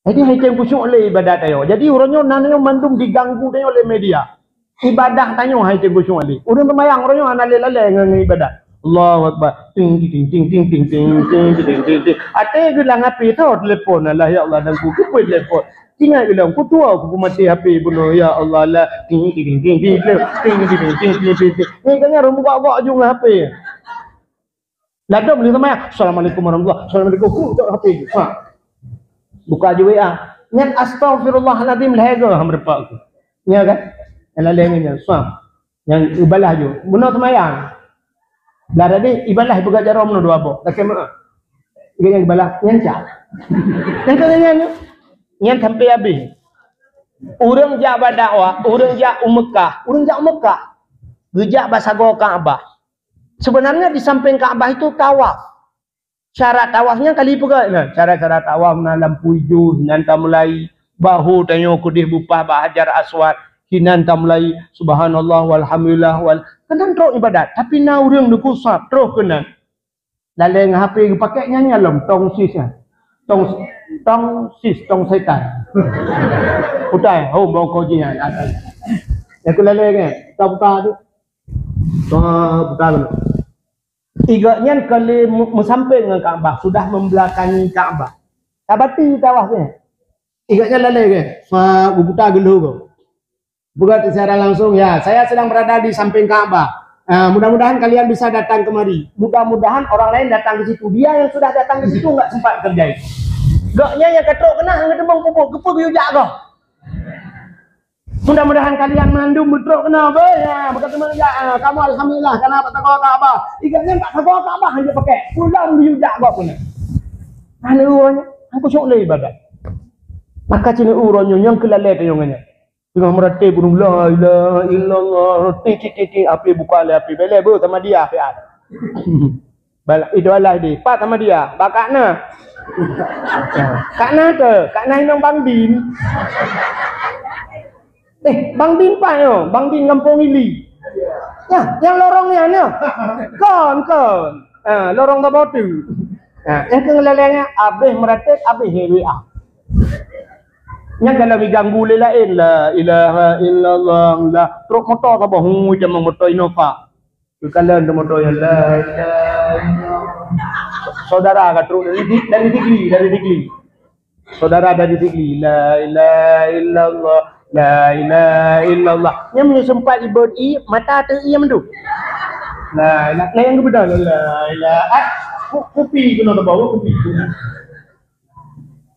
Jadi hanya kusuk oleh ibadat ayo. Jadi orangnya nananya mandum diganggu dia oleh media. Ibadah tanya hanya kusuk oleh. Urang temayang orangnya anak leleng dengan ibadat. Allahu Akbar. Ting ting ting ting ting ting ting ting ting ting. Ate gelang api tu telefon Allah ya Allah dan buku telefon. Tinggal bilang, aku tua aku mati HP bunuh. Ya Allah lah. Ting ting ting ting ting ting ting ting ting ting. Ni kan orang buka-buka juga HP. Lalu beli sama ya. Assalamualaikum warahmatullahi wabarakatuh. Assalamualaikum. HP. Buka je WA. Nyat astagfirullahaladzim lehaga hamrepak aku. Ya kan? Yang lain-lainnya. Yang ibalah je. Bunuh semayang. Dah tadi ibalah buka jarum bunuh dua bok. Tak kena. Yang ibalah nyancak. Yang tanya yang sampai habis. Orang jak berdakwah, orang jak Mekah, orang jak Mekah. Gejak basago Kaabah. Sebenarnya di samping Kaabah itu tawaf. Syarat tawafnya kali pula. Nah, cara-cara tawaf na lampu hijau, hinan mulai bahu tanyo kudih bupah Hajar Aswad, hinan mulai subhanallah walhamdulillah wal kenan terus ibadat. Tapi na orang dekusap terus kenan. Lalu HP pakai nyanyi lom tong sisnya. Tong setan. Utai, mau kau jian atas. Yang kelele kan, buka tu. Buka dulu. Iganya kali sampai dengan Kaabah, sudah membelakangi Kaabah. Kabati tawafnya. Iganya lele kan, buka dulu kau. Buka secara langsung ya. Saya sedang berada di samping Kaabah. Mudah-mudahan kalian bisa datang kemari. Mudah-mudahan orang lain datang ke situ. Dia yang sudah datang ke situ enggak sempat kerjain. Gaknya yang ketrok kena hang demong kubur kepo yujak kau. Mudah-mudahan kalian mandum betrok kena be ya berkata ya kamu alhamdulillah karena apa takwa Kaabah. Igaknya tak takwa Kaabah hanya pakai pulang yujak kau punya. Ane uranya aku sok le ibadat. Maka cina uranya yang kelale tayongannya. Dengan merati burung la ilaha illallah ti api buka le api bele bu sama dia api ada. Bala itu Allah di pak sama dia bakakna. Kak Nada, Kak Nainang Bang Din. Bang Din pak yo, Bang Din Kampung Ili. Ya, yang lorongnya ni. Kon. Lorong tak tu. Yang kengelelengnya abeh meratet, abeh WA. Yang kalau diganggu lain la ilaha illallah la truk motor apa macam motor Innova. Kalau ada motor yang la ilaha saudara kat truk dari Tigli. Saudara dari Tigli. La ilaha illallah. La ilaha illallah. Yang sempat ibadi mata tu ia mendu. La ilaha yang betul. La ilaha. Kopi kena bawa kopi.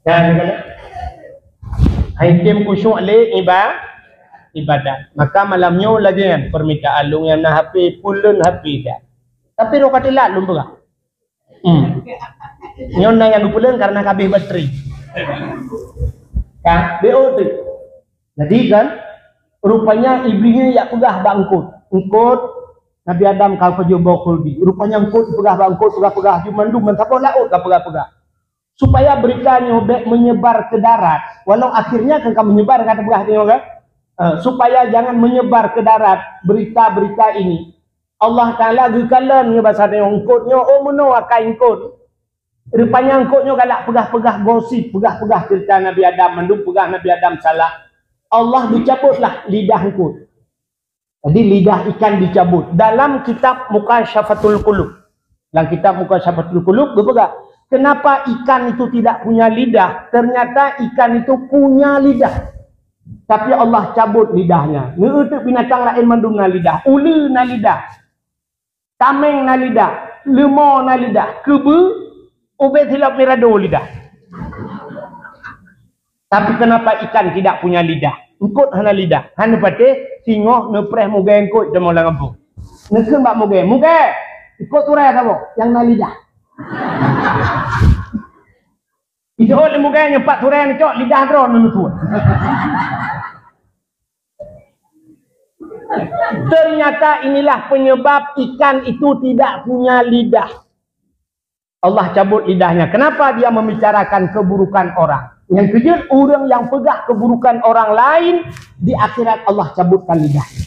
Ya kan. Item khusyuk le ibadat. Maka malamnya lagi kan permintaan lu yang nak HP pulun HP dah. Tapi ro katilat lum pegah. Nyon na yang gupuleun karena kabeh baterai. Kan? BO tu. Jadi kan rupanya iblisnya ya pegah bangkut. Engkut Nabi Adam kau pejobo kulbi. Rupanya engkut pegah bangkut, pegah jumandum mentapa laut ka pegah. Supaya beritanya menyebar ke darat. Walau akhirnya kan kamu menyebar kata pegah tengok kan? Supaya jangan menyebar ke darat berita-berita ini. Allah Ta'ala gekalan ni bahasa dia engkutnya oh meno akai engkut. Rupanya engkutnya galak pegah-pegah gosip, pegah-pegah cerita Nabi Adam, mandum pegah Nabi Adam salah. Allah dicabutlah lidah engkut. Jadi lidah ikan dicabut. Dalam kitab Mukasyafatul Qulub. Dalam kitab Mukasyafatul Qulub berpegah. Kenapa ikan itu tidak punya lidah? Ternyata ikan itu punya lidah. Tapi Allah cabut lidahnya. Ngeut binatang lain mandum na lidah, ulu na lidah, tameng na lidah, lemau na lidah, kebu ubet hilap mirado lidah. Tapi kenapa ikan tidak punya lidah? Engkut hana lidah. Hana pate singoh nepreh muge engkut demo langampu. Neken bak muge, ikut turai kamu yang na lidah. Itu oleh muge nyepak turai ni cok lidah dro nutu. Ternyata inilah penyebab ikan itu tidak punya lidah. Allah cabut lidahnya. Kenapa dia membicarakan keburukan orang? Yang kedua, orang yang pegah keburukan orang lain, di akhirat Allah cabutkan lidahnya.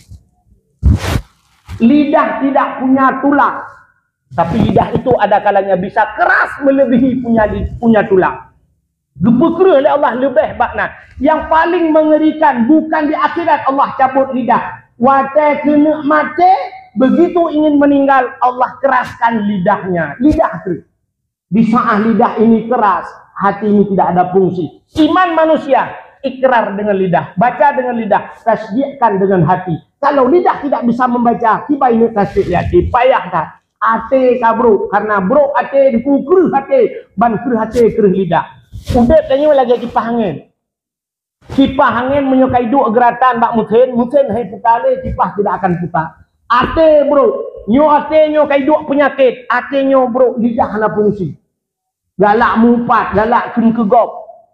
Lidah tidak punya tulang. Tapi lidah itu ada kalanya bisa keras melebihi punya tulang. Gepekera oleh Allah lebih bakna. Yang paling mengerikan bukan di akhirat Allah cabut lidah. Wate kena mati, begitu ingin meninggal Allah keraskan lidahnya. Lidah tu. Di saat lidah ini keras, hati ini tidak ada fungsi. Iman manusia ikrar dengan lidah, baca dengan lidah, tasdikkan dengan hati. Kalau lidah tidak bisa membaca, tiba ini tasdik hati, payah dah. Ate kabro, karena bro ate dipukul hati, ban kerah hati kerah lidah. Udah tanya lagi kipas angin. Kipas angin menyukai dua geratan bak mutin hai putale, kipas tidak akan putar. Ate bro, ate kai dua penyakit, ate bro lidah hana fungsi. Galak mumpat, galak kun kegop,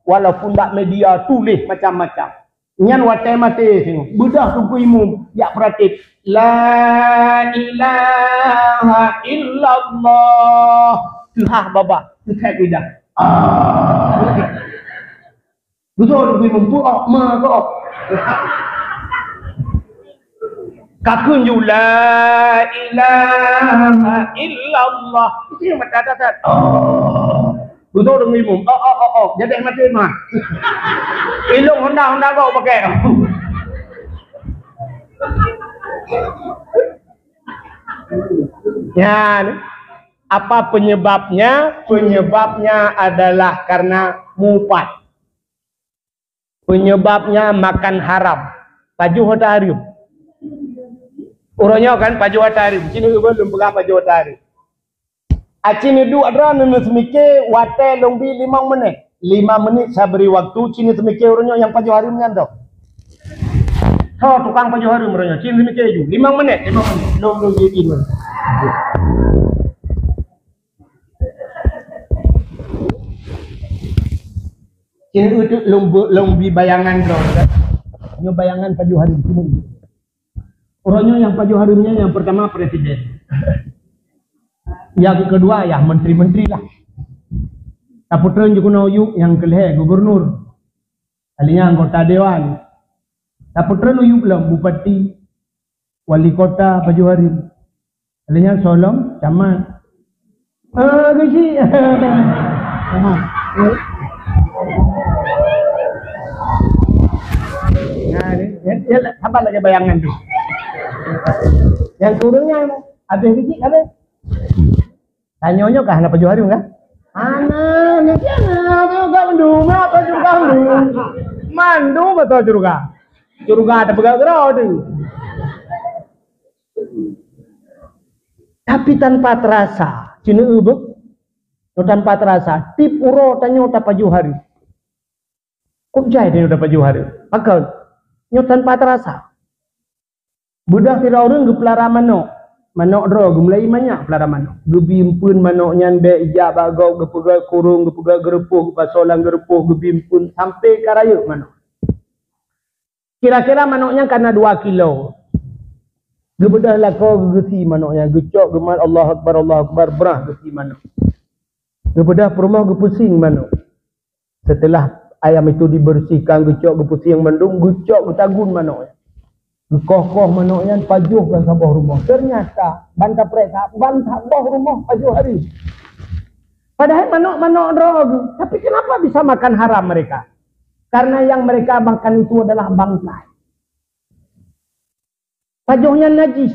walaupun tak media tulis macam-macam. Nyan watai mati sini, bedah tuku imum, ya pratik. La ilaha illallah. Tuhah baba, tuhah lidah. Betul tuku imum tu, ma kok. Kakun ju la ilaha illallah. Itu yang mata tak. Betul dengan imam. Jadi mati mah. Ilung Honda kau pakai. Ya, apa penyebabnya? Penyebabnya adalah karena mufat. Penyebabnya makan haram. Baju hotarium. Orangnya kan baju hotarium. Sini belum pegah baju hotarium. Acini du adra nunu semike wate longbi 5 menit. 5 menit saya beri waktu. Cini semike orangnya yang paju harim nyanto. So tukang paju harim orangnya. Cini semike ju 5 menit. 5 menit. Longbi ini. Cini itu longbi bayangan bro. Ini bayangan paju harim. Orangnya yang paju harimnya yang pertama presiden. Yang kedua ya menteri-menteri lah. Taputran juga uyuk yang kelih gubernur. Alinya anggota dewan. Taputran uyuk lah bupati, wali kota Paju Harim. Alinya solom camat. Gisi. Nah, ya sabar lagi bayangan tu. Yang turunnya habis gisi habis. Tanyonyo kah na Paju Harim kan? Ana, ni kana juga mendung apa juga mendung. Mandung betul juga. Juga ada bergerak tu. Tapi tanpa terasa, cina ubek. Tanpa terasa, tip uro tanyo ta Paju Harim. Kok jai dia ta Paju Harim? Maka nyo tanpa terasa. Budak tira orang gepelara mano. Manok dro mulai banyak pelara manok. Gebimpun manok nyan be ijak bagau gepegal kurung gepegal gerepuh pasolang gerepuh gebimpun sampai karayuk manok. Kira-kira manoknya karena 2 kilo. Gebedah lah kau gesi manoknya. Gecok gemal Allah Akbar berah gesi manok. Gebedah perumah gepusing manok. Setelah ayam itu dibersihkan gecok gepusing mandung gecok getagun manoknya. Gekoh-koh manoknya pajuh kan sabah rumah. Ternyata bantah periksa bantah bawah rumah pajuh hari. Padahal manok-manok drog. Tapi kenapa bisa makan haram mereka? Karena yang mereka makan itu adalah bangkai. Pajuhnya najis.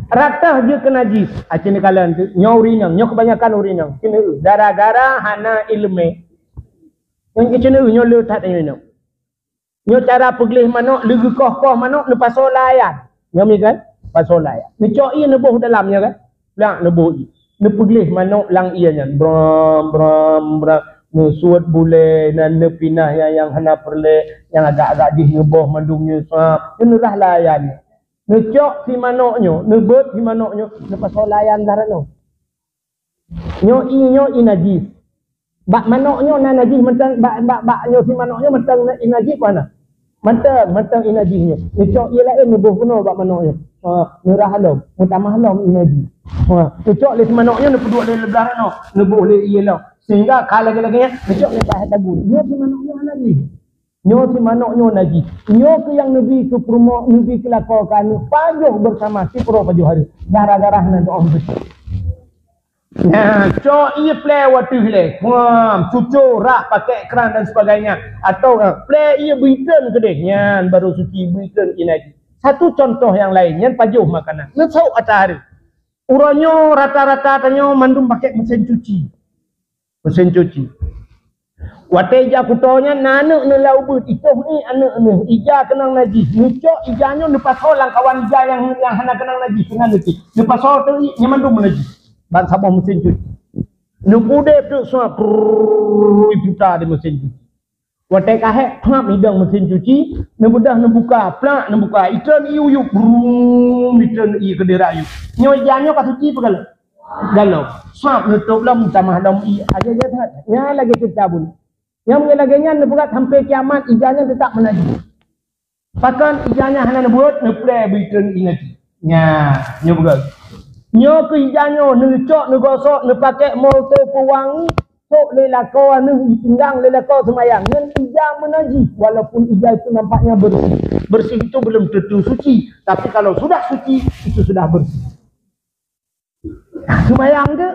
Rata je ke najis. Acin kalian tu nyaw urinang, nyaw kebanyakan urinang. Kena gara-gara hana ilmu. Yang kena nyaw letak urinang. Nyaw cara pegelih manok, legi koh-koh manok lepas solayan. Nyaw mi kan? Pas solayan. Ni nebuh dalamnya kan? Lang nebuh i. Ne pegelih manok lang ianya. Bram bram bram. Suat boleh dan pinah yang hana perle yang agak-agak di ngeboh mandungnya sap inilah layan ngecok si manoknya nebet si manoknya lepas layan darano nyo i najis bak manoknya na najis mentang baknya si manoknya mentang najis mana mentang i najisnya ngecok ia lain ngeboh kuno bak manoknya nurah halam mutamah halam i najis ngecok le si manoknya ne peduk le darano neboh le ia lah. Sehingga kalau lagi-laginya besok ni tak ada guna. Nyo si manoknya najis. Nyo si manoknya najis. Nyo ke yang Nabi ke perumah, Nabi ke lakukan pajuh bersama si pro pajuh hari. Darah-darah nan doa besar. Nah, cok ia play waktu le. Cucur rak pakai keran dan sebagainya. Atau play ia beriten ke dia. Baru suci beriten ini najis. Satu contoh yang lain, yang pajuh makanan. Nesau atahari. Uranyo rata-rata tanyo mandum pakai mesin cuci. Mesin cuci. Wateja kutonya nana ne laubut itu ni anak ne ija kenang najis. Nucok ijanya lepas orang kawan ija yang hana kenang najis dengan nanti. Lepas orang tu nyamandum najis. Ban sabah mesin cuci. Nukude tu semua putar di mesin cuci. Watek kahek plak hidang mesin cuci, nebudah nebuka plak nebuka ikan iu brum ikan i kedera iu. Nyo ijanya kat suci pegala. Galau sap nutup lam sama dam i aja sangat nya lagi kita pun yang lagi-laginya nebuat sampai kiamat ijanya tetap menajis pakan ijanya hana nebuat neple bikin ingat nya nyo bukan nyo ke ijanya necok negosok nepakai molto pewangi sok lelako anu pinggang lelako semayang yang ija menajis walaupun ija itu nampaknya bersih itu belum tentu suci tapi kalau sudah suci itu sudah bersih. Semayang ke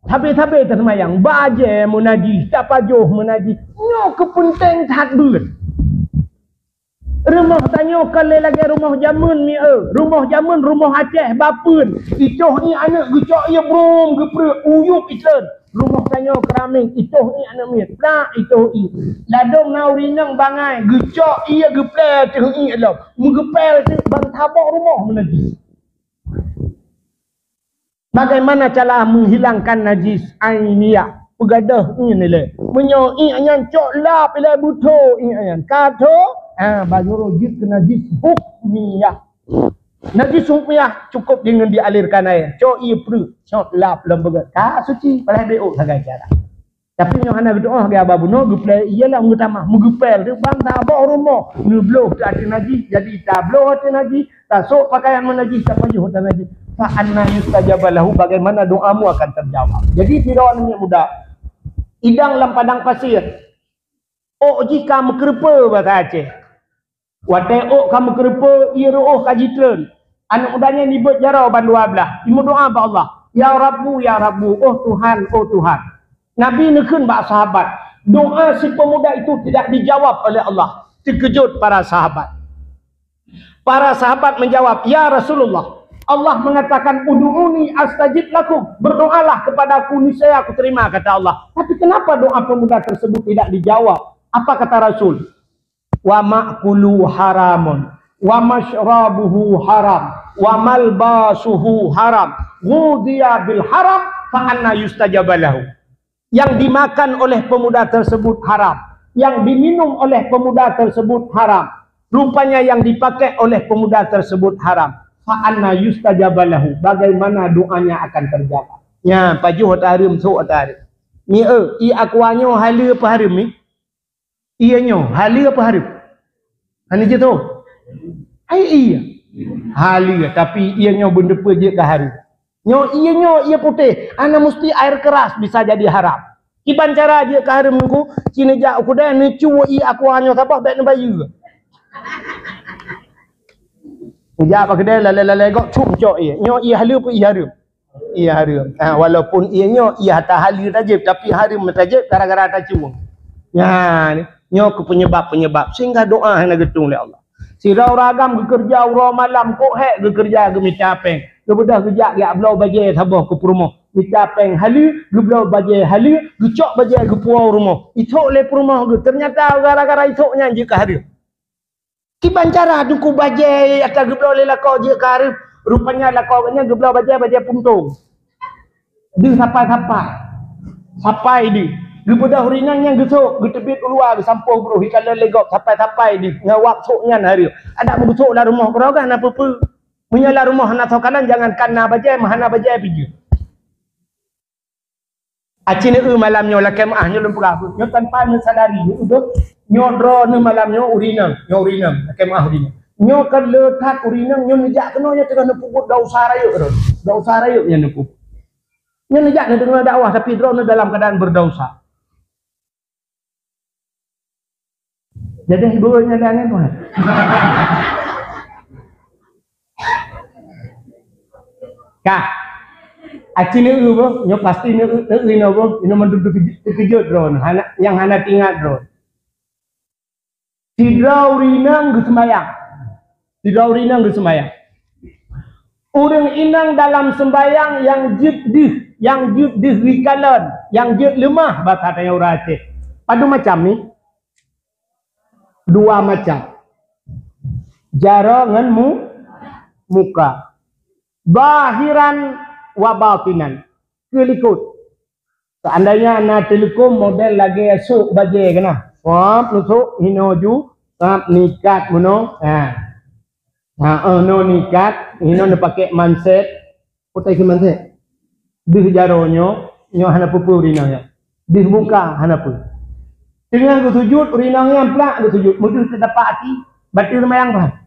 habis-habis tersemayang baje menajis tak pajuh menajis nyo kepenting tak ber rumah tanya kalau lagi rumah jamun mi rumah jamun rumah Aceh bapun icoh ni anak gecok ia brom gepre uyup itlen rumah tanya keraming icoh ni anak mi plak icoh i ladong naurinang bangai gecok ia geple teh i elo mengepel tu bang tabak rumah menajis. Bagaimana cara menghilangkan najis ainiyah? Pegadah ini le. Menyo ian cok lap le buto ian. Kato baju rojit ke najis hukmiyah. Najis hukmiyah cukup dengan dialirkan air. Cok ia perlu cok lap lembaga. Ka suci pada do sebagai cara. Tapi yang hana berdoa ke ababu no geplay ialah utama mengepel tu bang tabak rumah. Ngebloh tak ada najis jadi tabloh tak najis. Tasuk pakaian menajis tak pajuh tak najis. Fa'anna yustajabalahu bagaimana doamu akan terjawab. Jadi Firaun ni mudah. Idang dalam padang pasir. Ok jika mekerpa bahasa Aceh. Watai ok kamu kerpa ia roh kajitlen. Anak mudanya ni buat jarau bandu ablah. Imu doa ba Allah. Ya Rabbu, oh Tuhan, oh Tuhan. Nabi nekun ba sahabat. Doa si pemuda itu tidak dijawab oleh Allah. Terkejut para sahabat. Para sahabat menjawab, ya Rasulullah. Allah mengatakan ud'uni astajib lakum, berdoalah kepadaku niscaya aku terima kata Allah. Tapi kenapa doa pemuda tersebut tidak dijawab? Apa kata Rasul? Wa ma'kulu haramun wa mashrabuhu haram wa malbasuhu haram ghudiya bil haram fa anna yustajabalahu. Yang dimakan oleh pemuda tersebut haram, yang diminum oleh pemuda tersebut haram, rupanya yang dipakai oleh pemuda tersebut haram. fa'anna yustajabalahu, bagaimana doanya akan terjawab. Ya, pajuh tarim sok tarim. Ni i akuanyo hala apa harim ni? Ianyo hala apa harim? Ani je tu. Ai iya. Hala tapi ianyo benda apa je ke harim. Ianyo ia putih, ana mesti air keras bisa jadi haram. Iban cara je ke harim ku, cina jak aku dah ni cuwa i akuanyo apa baik nak bayu. Ja apa kedai lalai gok cum cok ia. Nyo ia hala apa ia harim? Ia harim. Walaupun ianyo ia hata hala tajib tapi harim tajib gara-gara tak cuma. Ya ni nyo ke penyebab sehingga doa hang getung oleh Allah. Sirau ragam ke kerja ura malam kok hek ke kerja ke mitapeng. Ke bedah kerja ya belau baje sabah ke rumah. Mitapeng halu, ke belau baje halu, ke cok baje ke puau rumah. Itok le rumah ke ternyata gara-gara itoknya je ke harim. Kiban cara duku baje atau ke belau le lakau je ke harim. Rupanya lakaunya ke belau baje puntung. Dia sampai di gebedah rinangnya gesok getebit keluar sampai bro kalau legok sampai di ngawak soknya hari ada mengesok lah rumah kerogan apa-apa menyala rumah nak sokanan jangan kana bajai mahana bajai piju acine malamnya lah kemahnya lempura nyo tanpa mensadari udah nyodro ne malamnya urinang kemah urinang nyo kan letak urinang nyo nejak kenonya tengah nepukut dau sarayu nya nepuk nyo nejak ne tengah dakwah tapi drone dalam keadaan berdosa. Jadi hiburannya jangan tu. Kak, acine ubo, nyo pasti ni ubo, ino menduduk terkejut drone, yang hana tinggal drone. Tidak urinang gesemayang. Orang inang dalam sembayang yang jid rikalan, yang jid lemah batanya orang Aceh. Padu macam ni. Dua macam jara dengan muka bahiran wa batinan kelikut seandainya anak telekom model lagi esok baje kena nusuk hinoju nikat muno no nikat hino ne pakai manset putai ke manset di jaronyo nyo hana pupurina ya di muka hana pu. Dengan bersujud, urinangnya pelak bersujud. Mudah terdapat hati, batil semayang kan?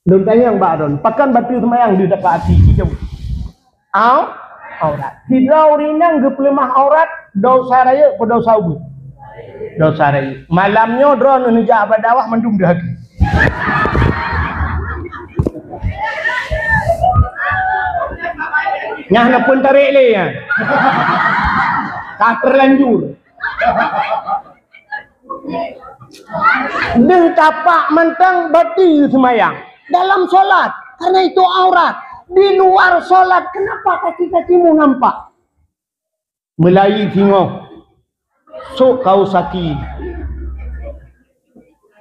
Belum tanya yang Pak pakan batil semayang dia dapat hati. Hijau. Aurat. Tidak urinang ke pelemah aurat, dosa raya, dosa ubud. Dosa raya. Malamnya, drone menujak abad dawah, mendung dah hati. Nyah pun tarik le ya. Tak terlanjur. Dia tapak mentang batil semayang dalam solat karena itu aurat. Di luar solat kenapa kaki-kakimu nampak? Mulai tengok sok kau sakit.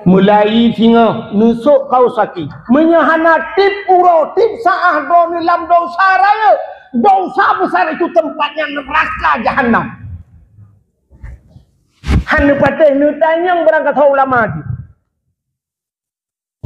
Mulai tengok nusuk kau sakit. Menyahana tip uro tip saah do dalam dosa raya. Dosa besar itu tempatnya neraka jahanam. Hanya patah nutanyang berangkat ulama tu.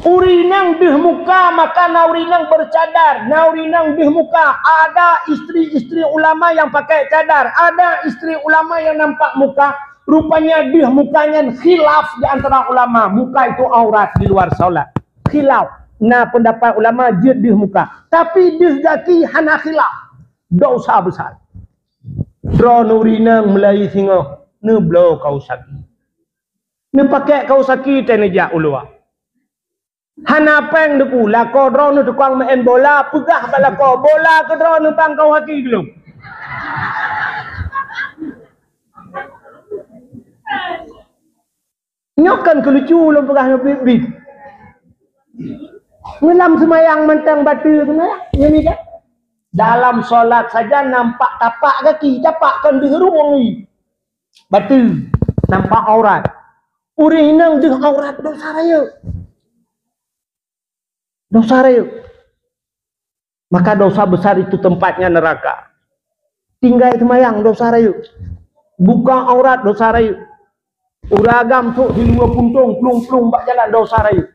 Urinang dih muka maka naurinang bercadar. Naurinang dih muka. Ada istri-istri ulama yang pakai cadar. Ada istri ulama yang nampak muka. Rupanya dih mukanya khilaf di antara ulama. Muka itu aurat di luar solat. Khilaf. Nah pendapat ulama jid dih muka. Tapi dih jaki hana khilaf. Dosa besar. Dro nurinang melai singoh. Ne blow kau sakit. Ne pakai kau sakit tenejak ulua. Hana peng deku lako drone ne tukang main bola pegah balako bola ke drone ne pang kau hati belum. Nyokan kelucu belum pegah bibit. Ngelam semayang mentang batu semayang. Ini kan? Dalam solat saja nampak tapak kaki, tapakkan di ruang ni. Batu nampak aurat. Urinang di aurat dosa raya. Dosa raya. Maka dosa besar itu tempatnya neraka. Tinggal semayang dosa raya. Buka aurat dosa raya. Uragam tu di luar puntung plung-plung bak jalan dosa raya.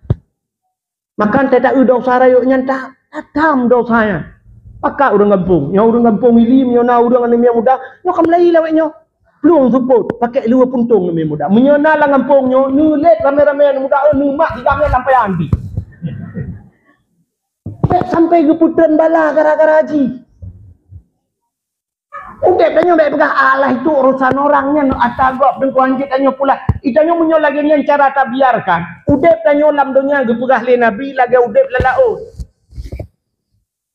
Makan tak dosa rayuknya tak tam dosanya. Pakak orang kampung, yang orang kampung milim, yang orang yang muda, yang kam lai lawaknya. Peluang support, pakai luar puntung yang muda. Menyona lah kampungnya, nulet rame-rame yang muda, numak digangnya sampai andi. Sampai ke putran bala gara-gara haji. Udah tanya baik pegah Allah itu urusan orangnya no atagop dan kuanjit tanya pula. Itanya munyo lagi yang cara tak biarkan. Udah tanya lam dunia ke pegah le nabi lagi udah lelaut.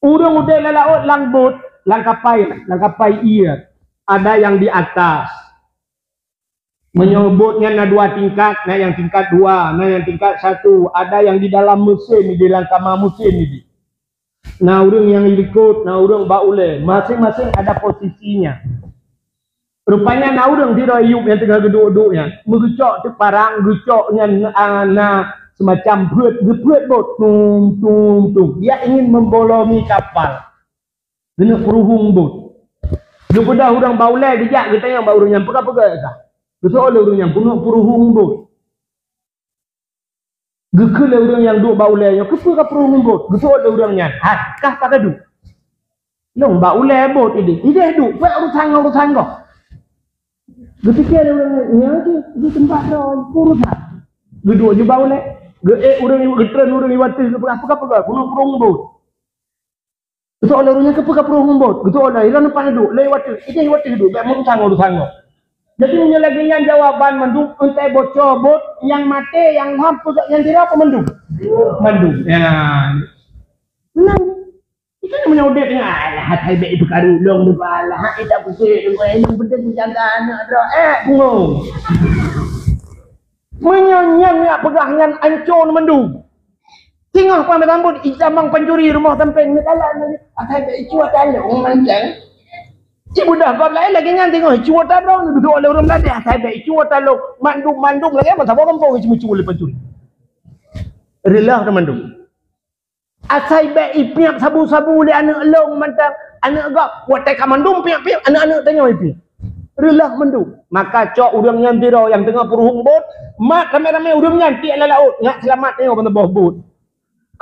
Urang udah lelaut langbut, langkapai iya. Ada yang di atas. Menyebutnya na 2 tingkat, na yang tingkat 2, na yang tingkat 1. Ada yang di dalam mesin, di dalam kamar mesin ini. Nah, orang yang ikut, nah orang baule, masing-masing ada posisinya. Rupanya nah orang di royuk yang tengah geduk-geduknya, merucok tu parang, rucoknya semacam berat bot, tung. Dia ingin membolongi kapal, dengan peruhung bot. Daripada orang baule dijak kita yang baru yang pegah-pegah kah? Betul orang yang punya peruhung bot. Gekele orang yang duk baule yang kepa peruhung bot. Betul orangnya. Kah tak ada. Long baule bot ini. Ide duk, buat urusan kau. Ketika ada orangnya je, di tempat dah urusan. Geduk je baule. Orang ni getren orang ni watis apa punya peruhung bot. Betul orangnya kepa peruhung bot. Betul orang iran depan duk, lewat ide watis duk, buat urusan kau. Jadi menyelaginya jawaban mendung untai bocor bot yang mati yang hampir yang tidak apa mendung. Ya. Menang. Itu yang menyaudet dengan alah hai baik perkara long tu alah hak tak pusing yang penting jaga anak dah bungo. Menyanyang ya pegangan ancon mendung. Tengok apa rambut ijamang pencuri rumah tempeng metalan hai baik cuat anak mancang. Cik budak kau lain lagi ngan tengok cuat dong duduk oleh orang Melayu saya baik cuat lo mandung lagi apa sabok kampung cuma oleh pencuri relah ke mandung asai baik piap sabu-sabu oleh anak long mantap anak gak buat tak mandung piap anak-anak tengok itu relah mandung maka cok urang yang biro yang tengah peruhung bot mak ramai-ramai urang nyantik ala laut ngak selamat tengok pada bawah bot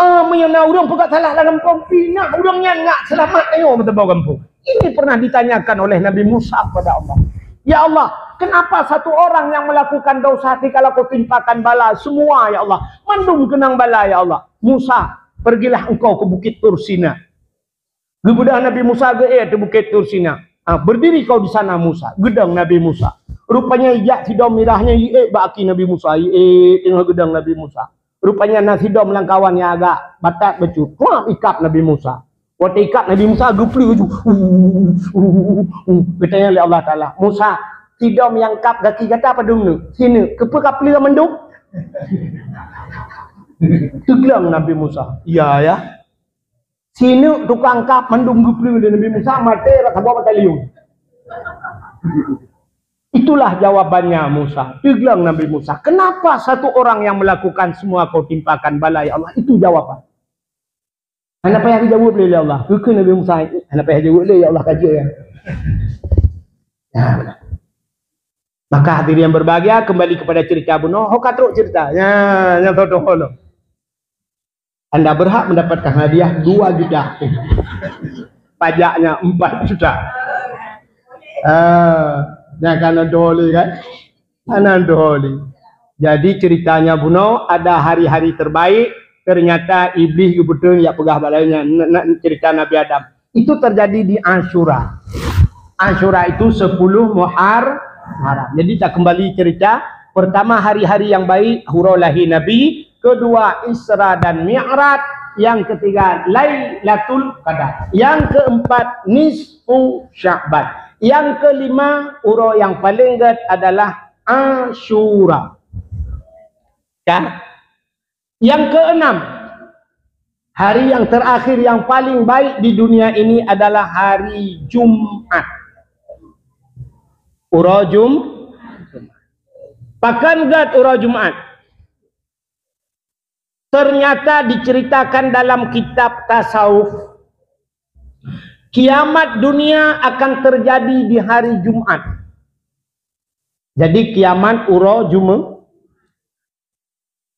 menyana urang pegat salah dalam kampung pinak urang ngak selamat tengok pada bawah kampung. Ini pernah ditanyakan oleh Nabi Musa kepada Allah. Ya Allah, kenapa satu orang yang melakukan dosa dikala kau timpakan bala semua ya Allah. Mandum kenang bala ya Allah. Musa, pergilah engkau ke Bukit Tursina. Kemudian Nabi Musa ke Bukit Tursina. Berdiri kau di sana Musa. Gedang Nabi Musa. Rupanya ijak sidom mirahnya baki Nabi Musa. Tengok gedang Nabi Musa. Rupanya nasidom langkawannya agak batat becut. Wah, ikap Nabi Musa. Waktu ikat Nabi Musa gupli uju. Katanya oleh Allah Ta'ala. Musa, tidom yang kap kaki kata apa dong? Sini, kepa kapli mendung? Teglang Nabi Musa. Iya ya. Sini tukang kap mendung gupli Nabi Musa mati rasa bawa batalion. Itulah jawabannya Musa. Teglang Nabi Musa. Kenapa satu orang yang melakukan semua kau timpakan bala ya Allah? Itu jawaban. Anak payah jawab oleh Allah. Bukan Nabi Musa. Anak payah jawab oleh Allah kaji ya. Maka hadirin yang berbahagia kembali kepada cerita Buno. Hok teruk cerita. Yang tahu holo. Anda berhak mendapatkan hadiah 2 juta. Pajaknya 4 juta. Jangan doli kan? Anak doli. Jadi ceritanya Buno ada hari-hari terbaik. Ternyata iblis betul yang pegah balainya cerita Nabi Adam. Itu terjadi di Ashura. Ashura itu 10 Muharram. Jadi kita kembali cerita. Pertama hari-hari yang baik, hurulahi Nabi. Kedua Isra dan Mi'raj. Yang ketiga Lailatul Qadar. Yang keempat Nisfu Sya'ban. Yang kelima uro yang paling gede adalah Ashura. Ya. Yang keenam, hari yang terakhir yang paling baik di dunia ini adalah hari Jumat. Uro Pakan gad uro Jumat. Ternyata diceritakan dalam kitab tasawuf, kiamat dunia akan terjadi di hari Jumat. Jadi kiamat uro Jumat.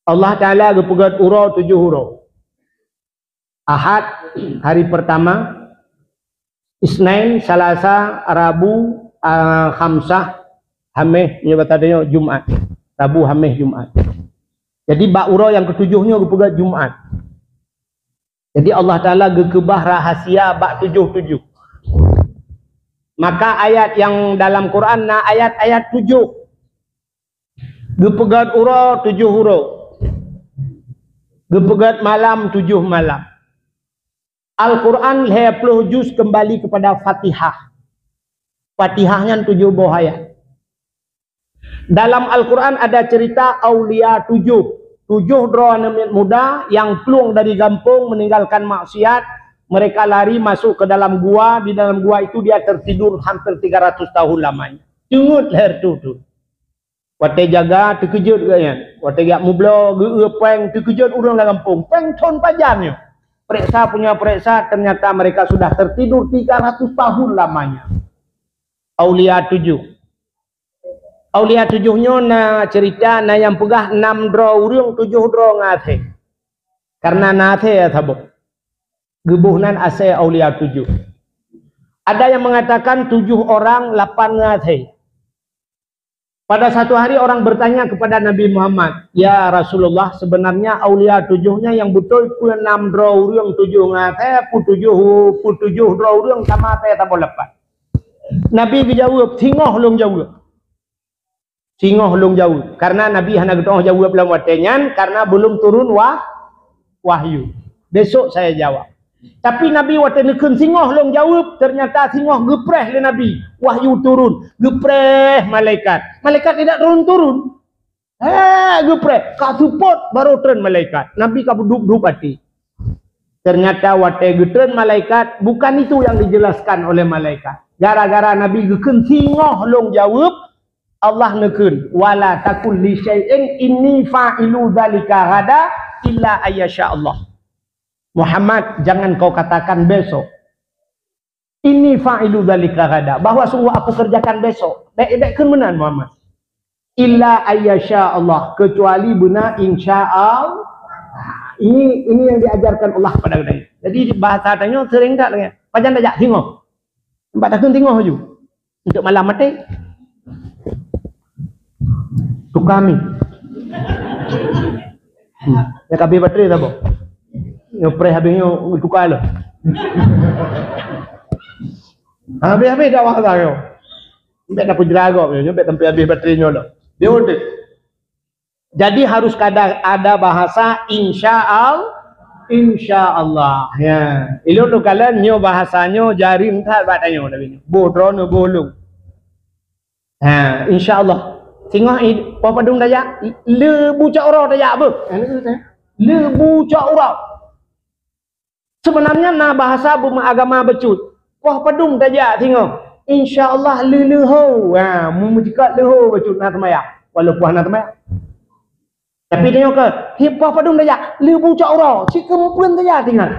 Allah Ta'ala kepegat urau 7 huruf. Ahad hari pertama, Isnin, Salasa, Rabu, Khamsah, Hameh, ni batadanya Jumat. Rabu, Hameh, Jumat. Jadi ba'ura yang ketujuhnya berpegat Jumat. Jadi Allah Ta'ala gekebah rahasia bak 77. Maka ayat yang dalam Quran na ayat-ayat 7. Gepegat ura 7 huruf. Gepegat malam 7 malam. Al-Quran 20 juz kembali kepada Fatihah. Fatihahnya 7 buah ayat. Dalam Al-Quran ada cerita Aulia 7. 7 anak muda yang keluar dari kampung meninggalkan maksiat. Mereka lari masuk ke dalam gua. Di dalam gua itu dia tertidur hampir 300 tahun lamanya. Tengok leher tu. Waktu jaga terkejut kan. Waktu gak mublo peng terkejut orang dalam kampung. Peng ton pajannya. Periksa ternyata mereka sudah tertidur 300 tahun lamanya. Aulia 7. Aulia 7-nya na cerita na yang pegah 6 dro urang 7 dro ngate. Karena nate ya sabuk. Gebuhnan ase Aulia 7. Ada yang mengatakan 7 orang 8 ngate. Pada satu hari orang bertanya kepada Nabi Muhammad, "Ya Rasulullah, sebenarnya Aulia 7-nya yang betul ku 6 dro urang 7 ngate, pu 7 dro urang sama te tak boleh lepas." Nabi dijawab, "Singoh long jawab." Singoh long jauh, karena Nabi hanya ketong jawab dalam watenyan karena belum turun wahyu. Besok saya jawab. Tapi Nabi waten nekun singoh long jawab, ternyata singoh gepreh le Nabi. Wahyu turun, gepreh malaikat. Malaikat tidak turun. Gepreh, ka support baru turun malaikat. Nabi ka duduk hati. Ternyata waten getren malaikat bukan itu yang dijelaskan oleh malaikat. Gara-gara Nabi gekun singoh long jawab, Allah nekun wala takul li syai'in inni fa'ilu dzalika ghada illa ayyasha Allah. Muhammad, jangan kau katakan besok inni fa'ilu dzalika ghada, bahwa sungguh aku kerjakan besok. Baik kan benar Muhammad. Illa ayyasha Allah, kecuali benar insyaallah. Ini yang diajarkan Allah pada kita. Jadi bahasa tanya sering tak lagi. Pajan dak tengok. Tempat takun tengok je. Untuk malam mati. Tu kami. Ya kabeh baterai tak apa. Yo pre habisnya tukar lah. Habis dah wah yo. Mbak nak pujeraga yo, mbak sampai habis baterainya lah. Dia udah. Jadi harus ada bahasa insyaallah ya. Ilo tu kalian nyo bahasanya jarim tak batanya dah ni. Bodrono bolong. Insyaallah. Tengok apa padung Dayak lebu cak ora Dayak apa? Lebu cak ora. Sebenarnya na bahasa agama becut. Wah padung Dayak tengok. Insyaallah leleho. Memujikat leho becut na temaya. Walaupun na temaya. Tapi tengok ke hipah padung Dayak lebu cak ora. Si kempuan Dayak tengok.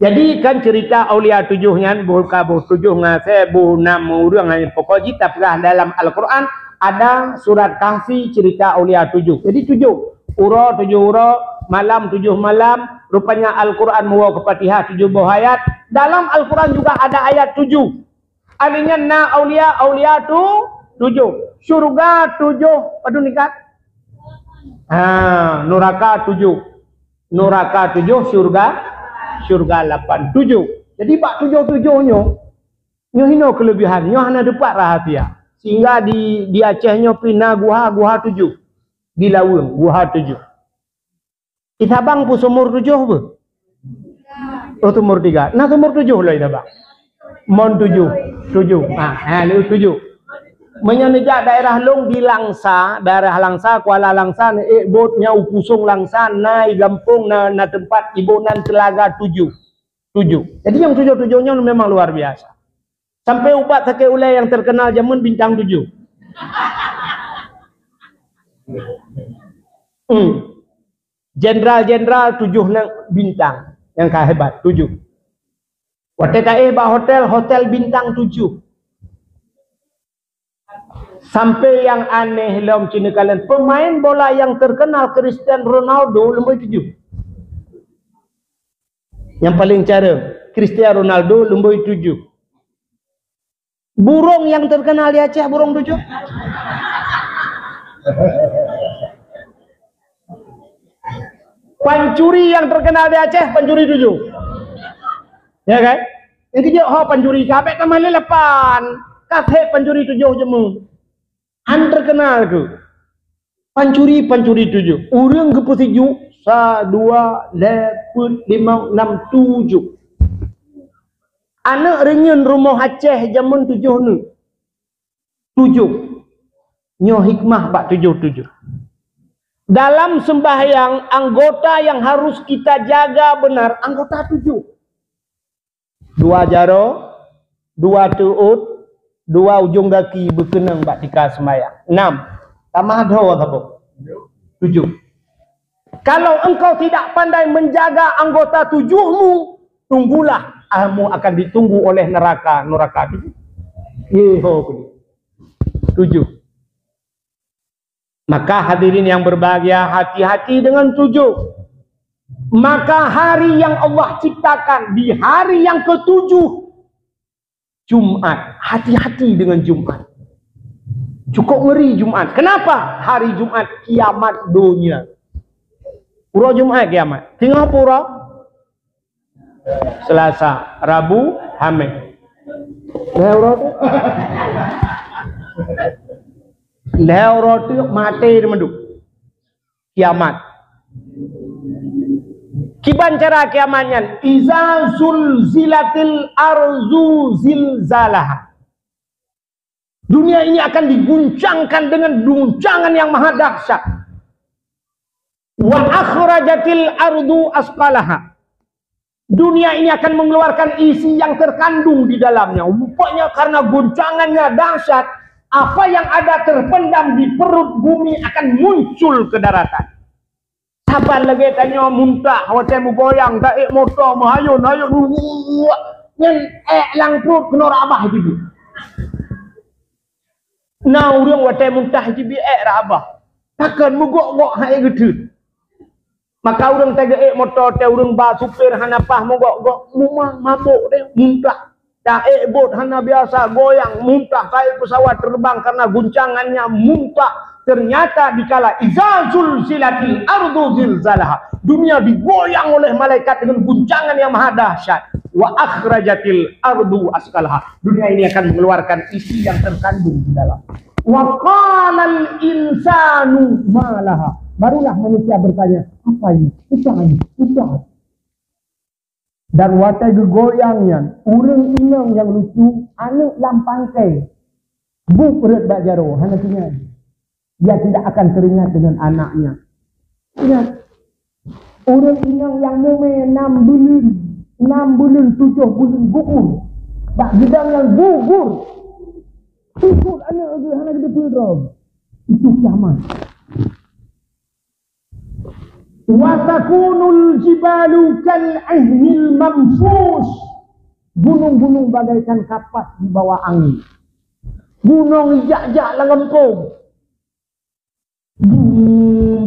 Jadi kan cerita Aulia 7-nya buka 7 ngase 6 urang pokok kitab dalam Al-Qur'an ada surat Kahfi cerita Aulia 7. Jadi 7 ura malam 7 malam, rupanya Al-Qur'an membawa ke Fatihah 7 buah ayat. Dalam Al-Qur'an juga ada ayat 7. Artinya na Aulia tu 7. Surga 7 padu nikah. Neraka 7. Neraka 7, surga 8. 7. Jadi bak 7-7-nya nyo hino kelebihan, nyo hana dapat rahasia. Sehingga di Acehnya pina guha 7. Di Lawang guha 7. Di Sabang pun sumur 7 apa? Oh sumur 3. Nah sumur 7 lah Sabang. Mon 7. 7. Menyenejak daerah Long di Langsa, daerah Langsa, Kuala Langsa, botnya upusung Langsa, naik gampung na tempat ibunan telaga 7. Jadi yang 7-7-nya memang luar biasa. Sampai ubat sakit ulai yang terkenal zaman bintang 7. Jenderal 7 bintang yang hebat 7. Hotel hotel bintang 7. Sampai yang aneh dalam Cina kalian, pemain bola yang terkenal Cristiano Ronaldo nombor 7. Yang paling cara, Cristiano Ronaldo nombor 7. Burung yang terkenal di Aceh burung 7. Pancuri yang terkenal di Aceh pancuri 7. Ya kan? Yang kejap pancuri kabeh kemana lepan. Kathe pancuri 7 jemu. Han terkenal ke? Pancuri 7. Orang ke posiju 1 2 4 5 6 7. Anak renyen rumah Aceh zaman 7 ni. 7. Nyo hikmah bak 7. Dalam sembahyang, anggota yang harus kita jaga benar, anggota 7. 2 jaro, 2 tuut, 2 ujung kaki berkenang bak tika sembahyang. 6. Tambah ada apa? 7. Kalau engkau tidak pandai menjaga anggota 7mu, tunggulah kamu akan ditunggu oleh neraka 7. 7. Maka hadirin yang berbahagia, hati-hati dengan 7. Maka hari yang Allah ciptakan di hari yang ke-7, Jumat. Hati-hati dengan Jumat. Cukup ngeri Jumat. Kenapa? Hari Jumat kiamat dunia. Pura Jumat kiamat. Tengah pura Selasa, Rabu, Khamis. Lewat tu mati demanduk. Kiamat. Kiban cara kiamatnya, iza zulzilatil arzu zilzalaha. Dunia ini akan diguncangkan dengan guncangan yang maha dahsyat. Wa akhrajatil ardu asqalaha. Dunia ini akan mengeluarkan isi yang terkandung di dalamnya. Rupanya karena guncangannya dahsyat, apa yang ada terpendam di perut bumi akan muncul ke daratan. Sabar lagi tanya muntah, hotel goyang, tak motor mahayun, nyen langput kena rabah gitu. Nah, orang hotel muntah jibi rabah. Takkan mogok-gok hai gitu. Maka orang tega motor teh orang ba supir hanapah mogok-gok mumah mabuk deh muntah. Dah bot hana biasa goyang muntah kayak pesawat terbang karena guncangannya muntah. Ternyata dikala izazul silatil ardu zilzalaha, dunia digoyang oleh malaikat dengan guncangan yang maha dahsyat. Wa akhrajatil ardu asqalaha, dunia ini akan mengeluarkan isi yang terkandung di dalam. Wa qalal insanu malaha, barulah manusia bertanya, apa ini? Utang. Dan watai goyangnya, urang inang yang lucu, anak lampangkai, buk perut bak jaro, hanya tinggal. Dia tidak akan teringat dengan anaknya. Ingat, orang inang yang memang 6 bulan, 7 bulan gugur, bak gedang yang gugur, ikut anak lagi, hanya kita perut. Itu kiamat. Watakunul jibalu kal'ihnil mamfus, gunung-gunung bagaikan kapas di bawah angin. Gunung ijak-jak langempung.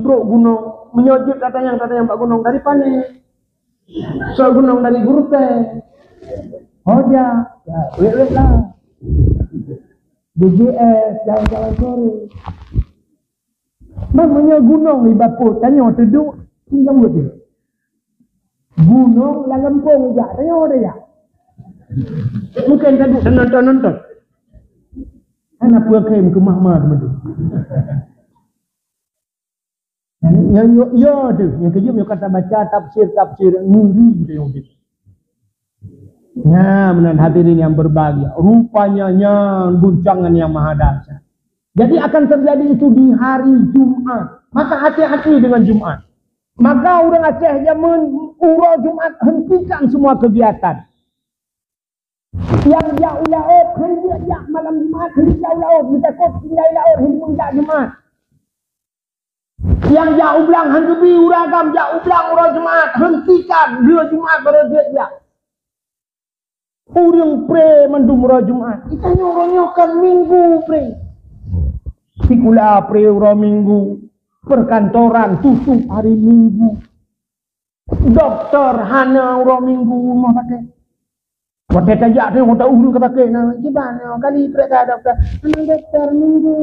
Bro gunung menyojut katanya Pak Gunung dari panik. So gunung dari Gurute. Hoja, ya wet lah. BGS jalan-jalan sore. Namanya gunung di Baput, tanya teduh pinjam betul. Gunung langempung ijak, tanya ada ya. Mungkin tadi nonton. Anak puakem ke mahmah betul. Yang tu, yang kejam yang kata baca tafsir ngeri gitu yang gitu. Ya, benar hadirin yang berbahagia. Rupanya guncangan yang maha dahsyat. Jadi akan terjadi itu di hari Jumat. Maka hati-hati dengan Jumat. Maka orang Aceh zaman urau Jumat hentikan semua kegiatan. Yang jauh laut hendak malam Jumat, hendak laut kita kok tinggal laut hendak Jumat. Yang jauh belang hanggebi uragam jauh belang urang Jumat hentikan dia Jumat berdia. Urang pre mendum urang Jumat. Kita nyoronyokan minggu pre. Sikula pre Minggu, perkantoran tutup hari Minggu. Doktor hana Minggu rumah pakai. Waktu tajak dia tak urus kata ke nah gimana kali periksa doktor. Ana doktor Minggu.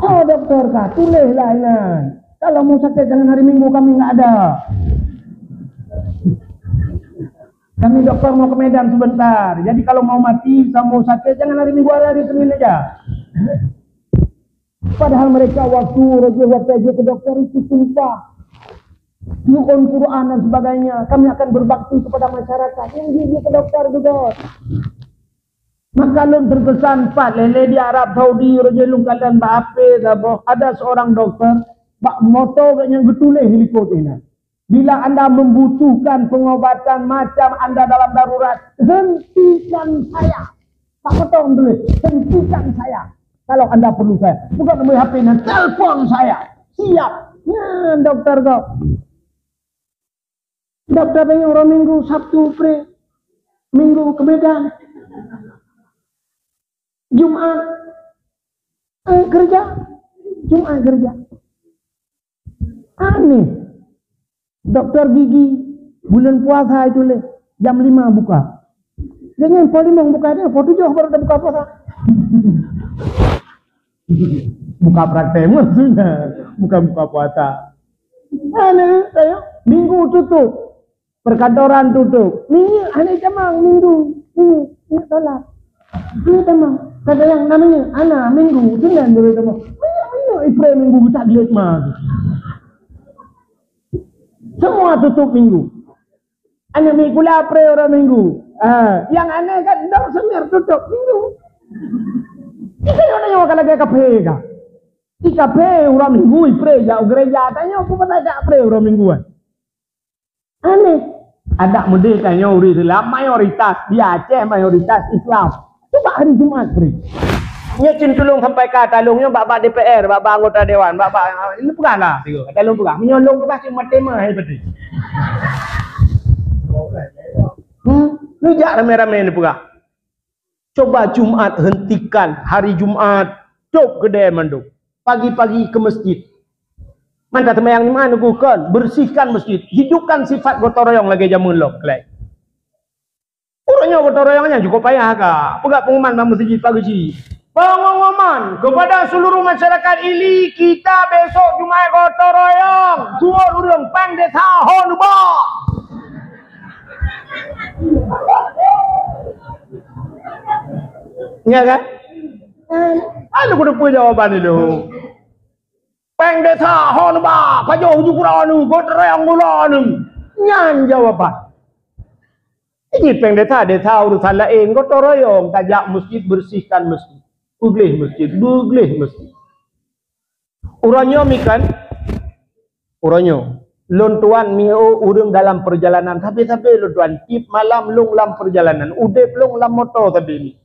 Oh doktor kah tulislah nah. Kalau mau sakit jangan hari Minggu kami enggak ada. Kami dokter mau ke Medan sebentar. Jadi kalau mau mati, mau sakit jangan hari Minggu, hari Senin aja. Padahal mereka waktu aja ke dokter itu sumpah. Yu'un Quran dan sebagainya. Kami akan berbakti kepada masyarakat. Yang dia ke dokter juga. Maka lun terkesan Pak lele di Arab Saudi raja lun kalian baape ada seorang dokter Pak moto yang getuleh helikot ini. Bila anda membutuhkan pengobatan macam anda dalam darurat, hentikan saya. Tak betul dulu, hentikan saya. Kalau anda perlu saya, bukan membeli HP dan telepon saya. Siap. Ya, dokter kau. Dokter yang orang Minggu, Sabtu, Minggu ke Medan. Jumat kerja. Jumat kerja. Aneh. Dokter gigi bulan puasa itu le jam 5 buka. Dengan poli mau buka dia, poli 7 baru dah buka puasa. Buka praktek maksudnya, bukan buka puasa. Aneh saya Minggu tutup. Perkantoran tutup. Minggu aneh jamang Minggu. Ini tolak. Ini tamang. Kata yang namanya ana Minggu, Senin dulu tamang. Minggu tak lihat mah. Semua tutup Minggu. Ana Minggulah orang Minggu. Yang aneh kan dah semir tutup Minggu. Kita yang kalau lagi kafe ka. Di kafe orang Minggu jauh gereja tanya aku pernah ada orang Mingguan. Aneh. Ada muda tanya uri Islam mayoritas di Aceh mayoritas Islam. Coba hari Jumat Nya tolong sampai ke talungnya bapa DPR, bapa anggota dewan, bapa ini peganglah tiga. Talung pegang, menyolong kasih matema hai betul. Lu jak rame-rame ni pegang. Coba Jumat hentikan hari Jumat, cop kedai manduk. Pagi-pagi ke masjid. Mantap temayang ni mana bukan, bersihkan masjid, hidupkan sifat gotong royong lagi jamun lok kelai. Orangnya gotong royongnya cukup payah kah? Pegak pengumuman masjid pagi. Pengumuman kepada seluruh masyarakat Ili, kita besok Jumat gotong royong tuan urang pang desa Honba. Ya kan? Ada kudu punya jawaban itu. Pang desa Honba, kajo hujung kurang gotong royong mula nyan jawaban. Ini pang desa urusan lain gotong royong tajak masjid bersihkan masjid. Bugleh masjid. Uranyo mikan, uranyo. Lon tuan mio urang dalam perjalanan, tapi lon tuan tip malam lung lam perjalanan, udep lung lam motor tadi ni.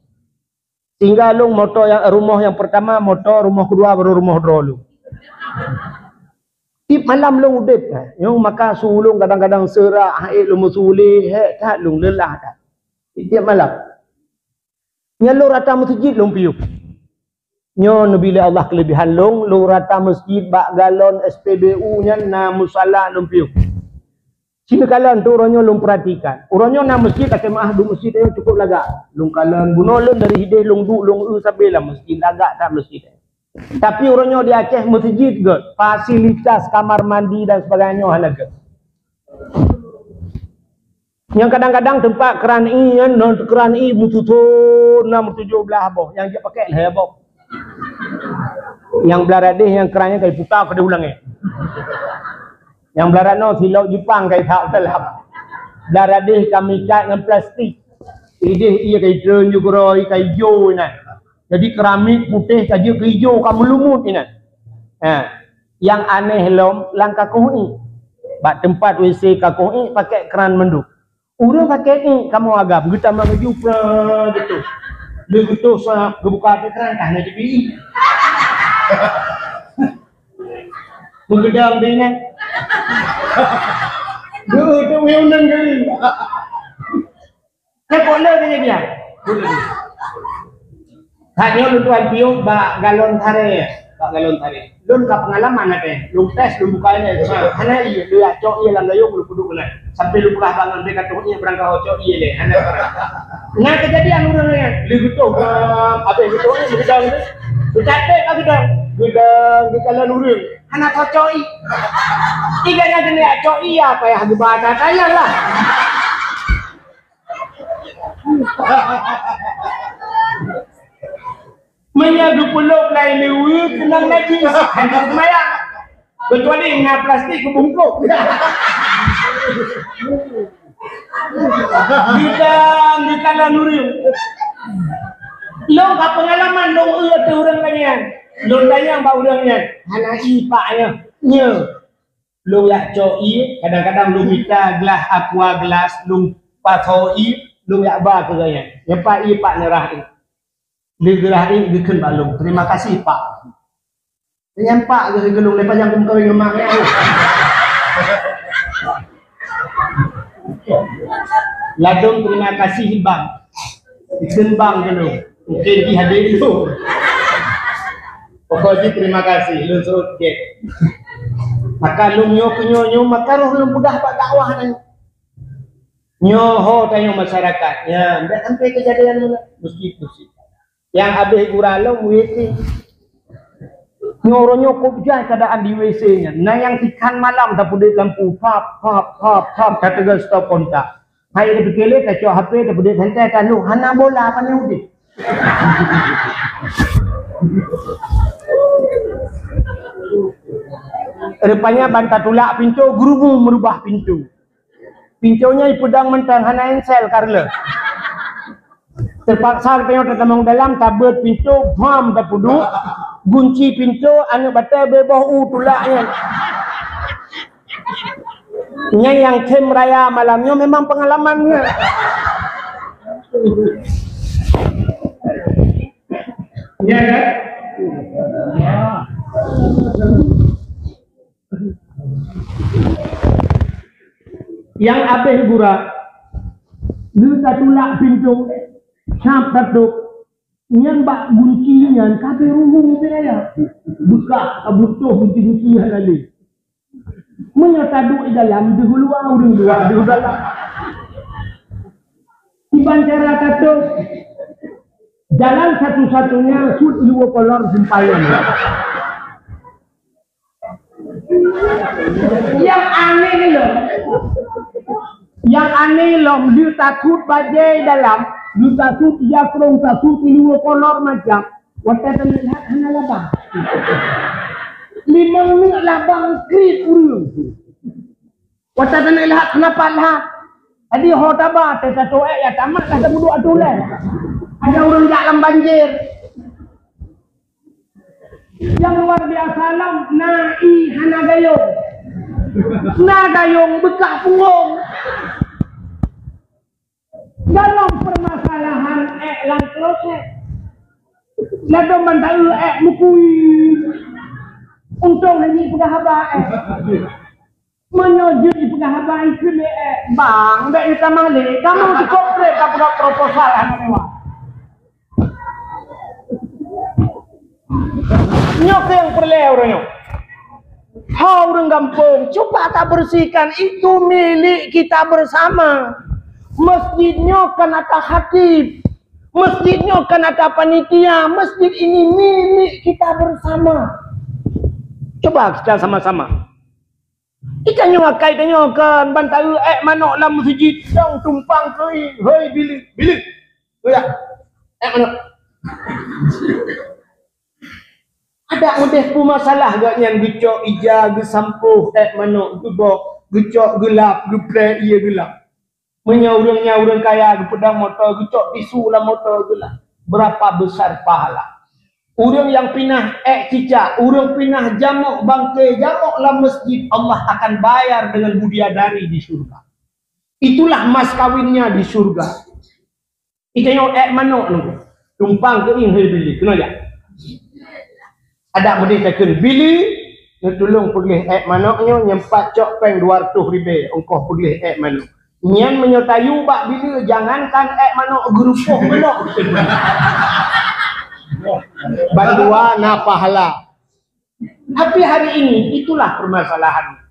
Tinggal lung motor yang rumah yang pertama, motor rumah kedua baru rumah dulu. Tip malam lung udep, yang maka sulung kadang-kadang serak, haid lung musuli, tak lung lelah dah. Tiap malam. Nyalur rata masjid lung piup. Nyo bila Allah kelebihan long lu rata masjid bak galon SPBU nya na musalla lumpiu. Sini kalan tu orangnya lung perhatikan. Orangnya na masjid kata maah du masjid dia cukup lagak. Lung kalan bunolon dari hideh lung du lung sampai lah masjid lagak tak masjid. Tapi orangnya di Aceh masjid ke fasilitas kamar mandi dan sebagainya halaga. Yang kadang-kadang tempat keran i non keran i mututun 617 boh yang dia pakai lah boh. Yang belaradih yang kerannya kayak putar kena ulang yang belarano silau Jepang kayak tak telap belaradih kami cat dengan plastik idih ia kayak drone juga kayak hijau ni jadi keramik putih saja ke hijau kamu lumut ni yang aneh lom langkah kuih bak tempat WC kakuih pakai keran menduk urang pakai ni kamu agak begitu maju betul dia betul saya kebuka keran kah nak pergi menggedang dengan dia tu yang nang gini nak boleh dia boleh Hanya lu tuan piu bak galon tare. Bak galon tare. Lun ka pengalaman ate. Lu tes lu bukanya. Hana iya lu ya cok iya lang gayung lu kudu kena. Sampai lu belah bangun dia kata iya berangkat cok iya deh. Hana. Nah kejadian urangnya. Lu gitu apa gitu ni gedang tu. Lu capek ka gedang. Gedang di kalan urang. Hana cocoi. Tiga nya dia cok iya apa ya bahasa saya lah. Menyadu peluk lain lewi kenang lagi hendak semayang kecuali dengan plastik kebungkuk di kanan nuriu lo gak pengalaman lo tu orang lain lo tanya mbak orangnya hana ipaknya nye lo yak coi kadang-kadang lo minta gelas aqua gelas lo patoi lo yak ba ke gaya nyepak ipak nerah ini digerah ini bikin balung. Terima kasih Pak. Dengan Pak dari gelung lepas yang kau ngemaknya. Ladung terima kasih Bang. Bikin Bang gelung. Mungkin dihadir itu. Pokoknya terima kasih. Lu suruh ke. Maka lu nyo maka roh lu mudah pak dakwah nanya. Nyoho tanya masyarakat. Ya, ndak sampai kejadian lu mesti. Yang habis guralo WC nyoro nyokop jai keadaan di WC-nya. Nah yang ikan malam tak pudek lampu pap kata gas stop kontak. Hai dia berkele kacau HP tak pudek santai kan lu hana bola apa ni udik. Rupanya bantah tulak pintu guru merubah pintu. Pintunya ipudang mentang hana ensel karle. Terpaksa tengok tetemong dalam tabut pintu bam terpuduk gunci pintu anu batal beboh tulaknya yang kem raya malamnya memang pengalamannya ya kan yang abeh gura dia tulak pintu sampai tu yang bak guncinya kabe ruhung dia buka butuh gunci lagi menyatadu di dalam dulu orang dua di dalam tiban cara kata jalan satu-satunya sud dua kolor sempayan yang aneh loh dia takut bajai dalam lu takut ya kurang takut dua kolor macam waktu terlihat hanya labang 5 minit labang krit urung waktu terlihat kenapa lah tadi hotaba teta toe ya tamat lah budu atulah ada orang dalam banjir yang luar biasa lam nai hana gayung bekah punggung dalam permasalahan lang kloset nado mandalu mukui untung ini pegahaba menuju di pegahaba itu bang ndak kita male kamu dikopre kapura proposal anu nyok yang perle orangnya orang kampung coba tak bersihkan itu milik kita bersama. Masjidnya kan ada khatib, masjidnya kan ada panitia, masjid ini milik kita bersama. Coba kita sama-sama. Kita nyokai tanyakan bantal manok dalam masjid dong tumpang ke hei bilik. Ya. Manok. Ada udah pu masalah gak yang gecok ija gesampuh manok gebok gecok gelap geplek iya gelap. Menyaurang kaya pedang motor gecok tisu lah motor gelap. Berapa besar pahala. Orang yang pinah cicak, orang pinah jamuk bangkai jamuk lah masjid, Allah akan bayar dengan budiadari di surga. Itulah mas kawinnya di surga. Itu yang manok nunggu. Tumpang ke ini beli, kena ya? Ada boleh takkan beli, tolong pergi manoknya nyempat cok peng 200 ribu, engkau pergi manok. Nyan menyotayu bak bila jangankan manok gerupuh belok. Kedua, na pahala. Tapi hari ini itulah permasalahan.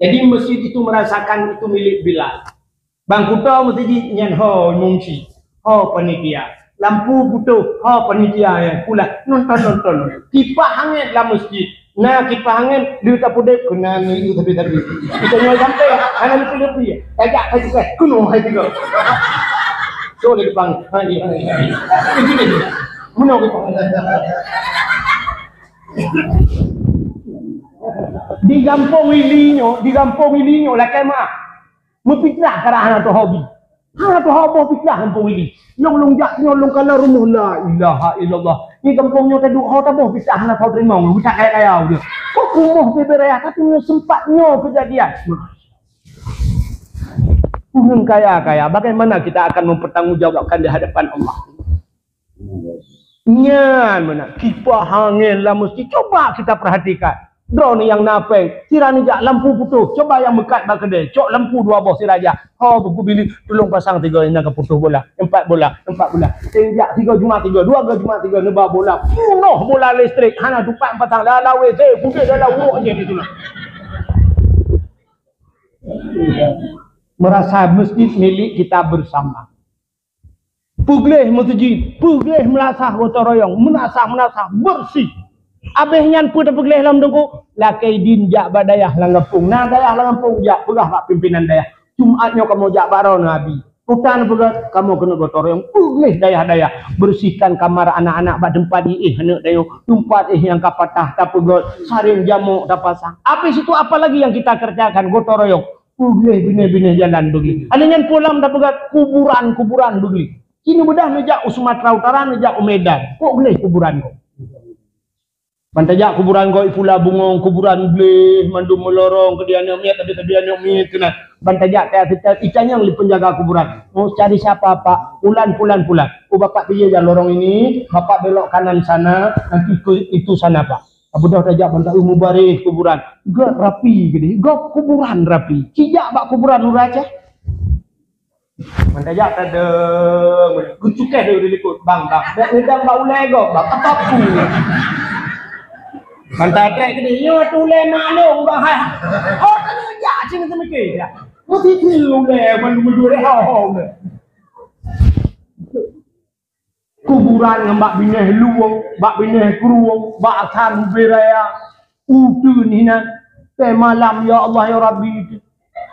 Jadi masjid itu merasakan itu milik Bilal. Bang Kuto masjid nyan ho mungsi, ho panitia. Lampu butuh, ho panitia ya pula nonton. Kipas hangat dalam masjid. Nah kipas hangat dia tak pudek kena ni tapi. Kita nyoi sampai ana lebih. Ajak saya kuno hai tiga. So di depan. Ini. Kuno kita. Di kampung ilinyo lah kemah. Mempitnah kerana anak tu hobi. Anak tu hobi fitnah kampung ini. Long jak nyolong kana rumah la ilaha illallah. Ni kampungnya tadi ho tak boh fitnah anak kau terima. Bisa kaya dia. Kok rumah beberaya tapi sempatnya kejadian. Mungkin kaya. Bagaimana kita akan mempertanggungjawabkan di hadapan Allah? Nyan mana? Kipas angin lah mesti coba kita perhatikan. Drone yang napeng, sirani jak lampu putus. Coba yang mekat bak kedai, cok lampu 2 boh siraja. Oh, buku bili tolong pasang 3 ini ke putus bola. 4 bola. Sejak 3 Jumat 3, 2 Jumat 3 nebak bola. Penuh bola listrik. Hana tupak patang dah lawe saya putih dah lawa je di sana. Merasa masjid milik kita bersama. Pugleh masjid, pugleh melasah gotong royong, menasah bersih. Abehnya pun terpegelih dalam dengku lakai dinjak badayah langampung. Nah dayah langampung jak pegah pak pimpinan dayah. Jumatnya kamu jak baron Nabi. Bukan pegah kamu kena gotong royong. Puglih dayah-dayah. Bersihkan kamar anak-anak bak tempat anak dayo. Tempat yang kapatah tak pegah. Saring jamu tak pasang. Habis itu apa lagi yang kita kerjakan gotong royong. Puglih bina-bina jalan begini. Adanya pulang tak pegah kuburan begini. Kini bedah nejak Sumatera Utara nejak Medan. Kok boleh kuburan kau? Pantajak kuburan kau ipula bungong kuburan bleh mandum melorong kediana miat tadi miat kena pantajak kita ikan yang penjaga kuburan mau cari siapa pak pulan oh bapak pergi jalan lorong ini bapak belok kanan sana nanti itu sana pak abu dah tajak pantai mubarik kuburan gak rapi gede gak kuburan rapi cijak pak kuburan uraja pantajak ada kucukeh dia diliput bang ngedang bau lego bak apa Mantai trek ni yo tu le malung ba hai. Oh tadi ya sing sama ke ya. Mesti tu le mendu ho. Kuburan ngambak bineh luwung, bak bineh kuruwung, bak akan beraya. Utu ni na. Malam ya Allah ya Rabbi.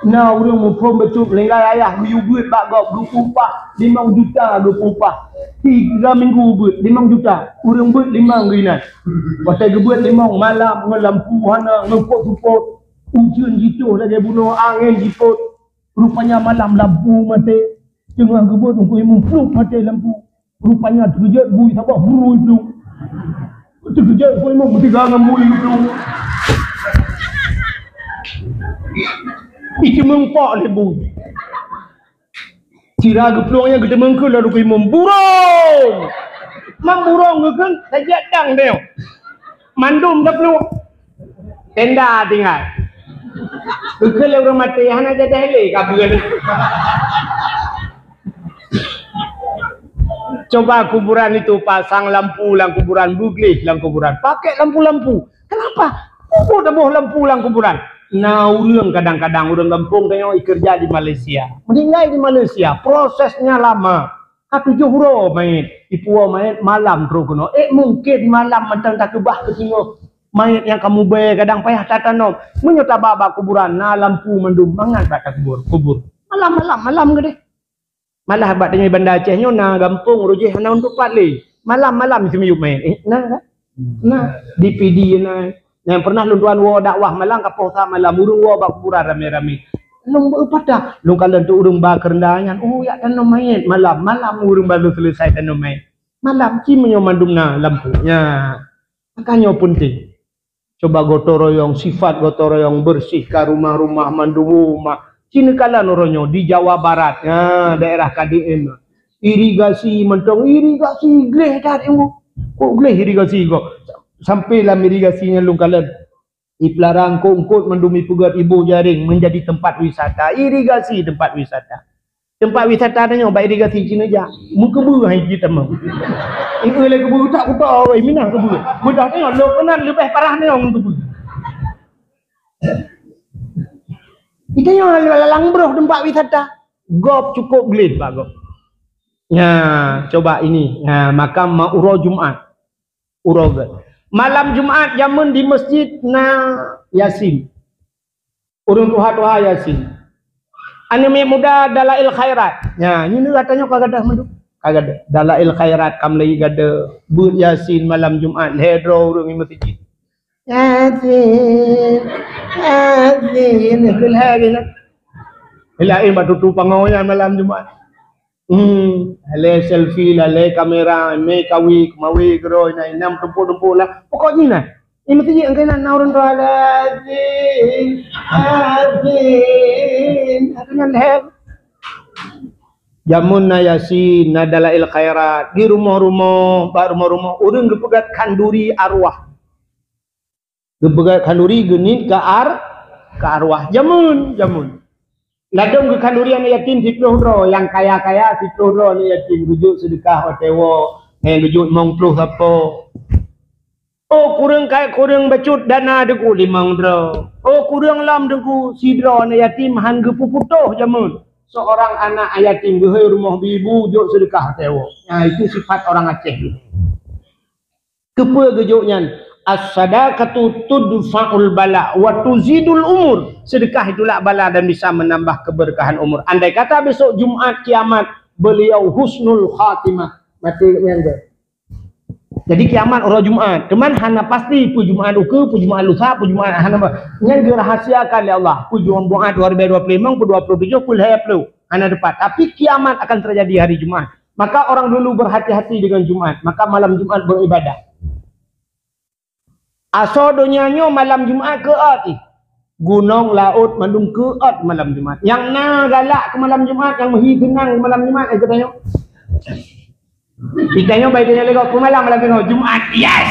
Nah urang mu pom betul lengai ayah biu buat bak gop 24 5 juta 24 3 minggu buat 5 juta urang buat 5 gina pasal buat 5 malam lampu hana ngepot-ngepot ujian gitu lagi bunuh angin jipot rupanya malam lampu mati tengah gebut ungku imum fluk mati lampu rupanya terkejut bui sabah buru itu terkejut ungku imum bertiga dengan bui itu itu mengpak lebu. Kira geplongnya gede mengkul lalu kui memburung. Memburung kan saja dang dia. Mandum geplong. Tenda tinggal. Gekal orang mati hana jadi hele kabel. Coba kuburan itu pasang lampu lang kuburan buglih lang kuburan. Pakai lampu-lampu. Kenapa? Kok dah boh lampu lang kuburan? Nah, urang kadang-kadang urang kampung tengok kerja di Malaysia. Meninggal di Malaysia, prosesnya lama. Tapi johro main, ipuo main malam terus kono. Mungkin malam mentang tak kebah ketingok. Mayat yang kamu bay kadang payah tatanom. Menyota baba kuburan, nah lampu mendum mangan bak kubur. Malam gede. Malah bak dengan banda Acehnya nah gampung rujih hana untuk patli. Malam semiyup main. Nah DPD nah. Yang pernah lunduan wo dakwah malang kapau sa malam urung wo bak kuburan rame-rame. Long pada long kalian tu urung ba kerendahan. Oh ya tanam main malam urung baru selesai tanam main. Malam cimenyo mandumna lampunya. Makanya penting. Coba gotong royong sifat gotong royong bersihkan rumah-rumah mandum rumah. Cina kala noronyo di Jawa Barat. Daerah KDM. Irigasi mentong irigasi gleh dah emo. Kok gleh irigasi kok. Sampai dalam irigasinya lungkalan Iplarang kongkot mendumi pugat ibu jaring menjadi tempat wisata. Irigasi tempat wisata. Tempat wisata tanya baik irigasi Cina aja. Muka bu hai kita mau. Ini lagi kebu tak kuta oi minah kebu. Mudah tengok lo kenan lebih parah ni orang tu. Kita yang lalang bro tempat wisata. Gop cukup gelid Pak Gop. Ya, coba ini. Ya, makam Uro Jumat. Uro. Malam Jumat jamun di masjid na Yasin. Urung tuha Yasin. Anu muda dalail khairat. Ya, ini katanya kagak ada mendu. Kagak ada. Dalail khairat kam lagi gada bud Yasin malam Jumat hedro urang masjid. Yasin. Yasin kul hadina. Ilahi batu pangoyan malam Jumat. Ale selfie lah, ale kamera, me kawi, mawi gero na inam tempo lah. Pokoknya nah. Ini mesti angkai nak orang tu ada azin, artinya leh. Jamun na Yasin, na dalail khairat di rumah-rumah, orang gepegat kanduri arwah, gepegat kanduri genit ke arwah. Jamun. Ladong ke kanduri anak yatim siploh ro, yang kaya siploh ro anak yatim rujuk sedekah otewo, rujuk mongpluh apa. Oh kurang bacut dana deku limang dro. Oh kurang lam deku sidro anak yatim hangge puputoh jamun. Seorang anak yatim gehoi rumah bibu juk sedekah tewo. Nah itu sifat orang Aceh. Kepa gejoknya as-sadaqatu tudfa'ul bala wa tuzidul umur. Sedekah itulah bala dan bisa menambah keberkahan umur. Andai kata besok Jumat kiamat beliau husnul khatimah. Mati yang jadi kiamat orang Jumat. Teman hana pasti pu Jumat uke, pu Jumat lusa, pu Jumat hana yang dirahasiakan oleh Allah. Pu Jumat 2025, pu 27, pu 20. Hana dapat. Tapi kiamat akan terjadi hari Jumat. Maka orang dulu berhati-hati dengan Jumat. Maka malam Jumat beribadah. Aso donyanya malam Jumat keat. Gunung laut mandung keat malam Jumat. Yang na galak ke malam Jumat, yang mehi tenang ke malam Jumat, kita tengok. Ditanya baiknya lagi ke malam tengok Jumat. Yes.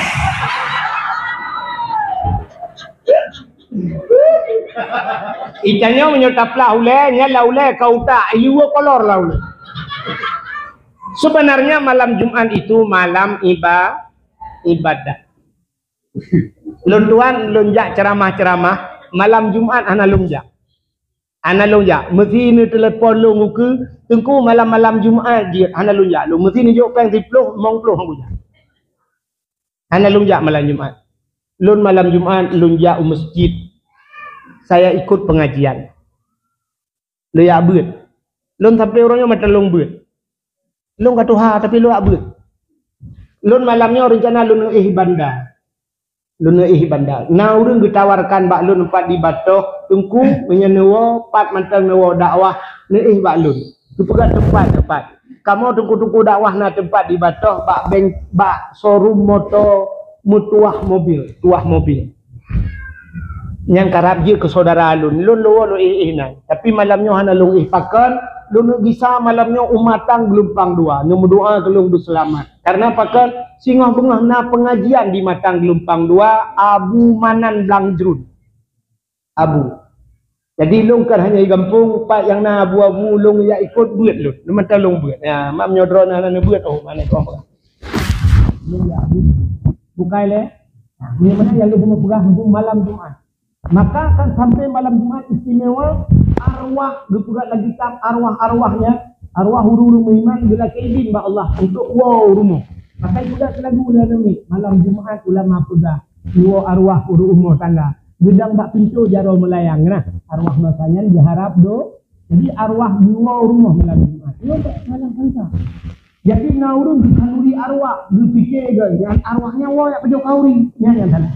Itanya menyotaplah uleh, nyala uleh kau tak iwa kolor lah uleh. Sebenarnya malam Jumat itu malam ibadah. Luntuan lunjak ceramah malam Jumat ana lunjak. Mesti ni telepon lu muka tengku malam-malam Jumat dia ana lunjak lu. Mesti ni jok peng 10 mong 10 lunjak. Ana lunjak malam Jumat. Lun malam Jumat lunjak masjid. Saya ikut pengajian. Lu ya beut. Lun sampai orangnya macam long beut. Lun ka tuha tapi lu beut. Lun malamnya rencana lun bandar. Lun bandar. Na urang ditawarkan bak lun empat di Batoh, tungku menyenewa pat mantang newa dakwah bak lun. Tu pegat tempat. Kamu tungku dakwah na tempat di Batoh bak showroom motor mutuah mobil. Yang karab je ke saudara lun lawa lu nang. Tapi malamnya hana lun pakan, lun bisa malamnya umatang gelumpang dua. Nombor doa kelung du selamat. Karena pakan singah bengah na pengajian di matang gelumpang dua Abu Manan Blangjrun. Abu. Jadi lung kan hanya gampung pak yang na abu-abu lung ya ikut buat lun. Lu mentang lung buat. Ya, mak menyodron na buat mana kau. Lung ya abu. Bukai le. Ini mana yang lu mau pegang malam Jumat. Maka kan sampai malam Jumat istimewa arwah gepugat lagi tak arwah-arwahnya arwah huru iman bila keidin ba Allah untuk rumah. Maka sudah selagu ni malam Jumat ulama pedah dua arwah huru umur tangga gedang bak pintu jaro melayang nah arwah masanya diharap do. Jadi arwah dua rumah malam Jumat. Yo malam kansa. Jadi naurun kanuri arwah berfikir dengan arwahnya ya pejo kauri nya yang sana.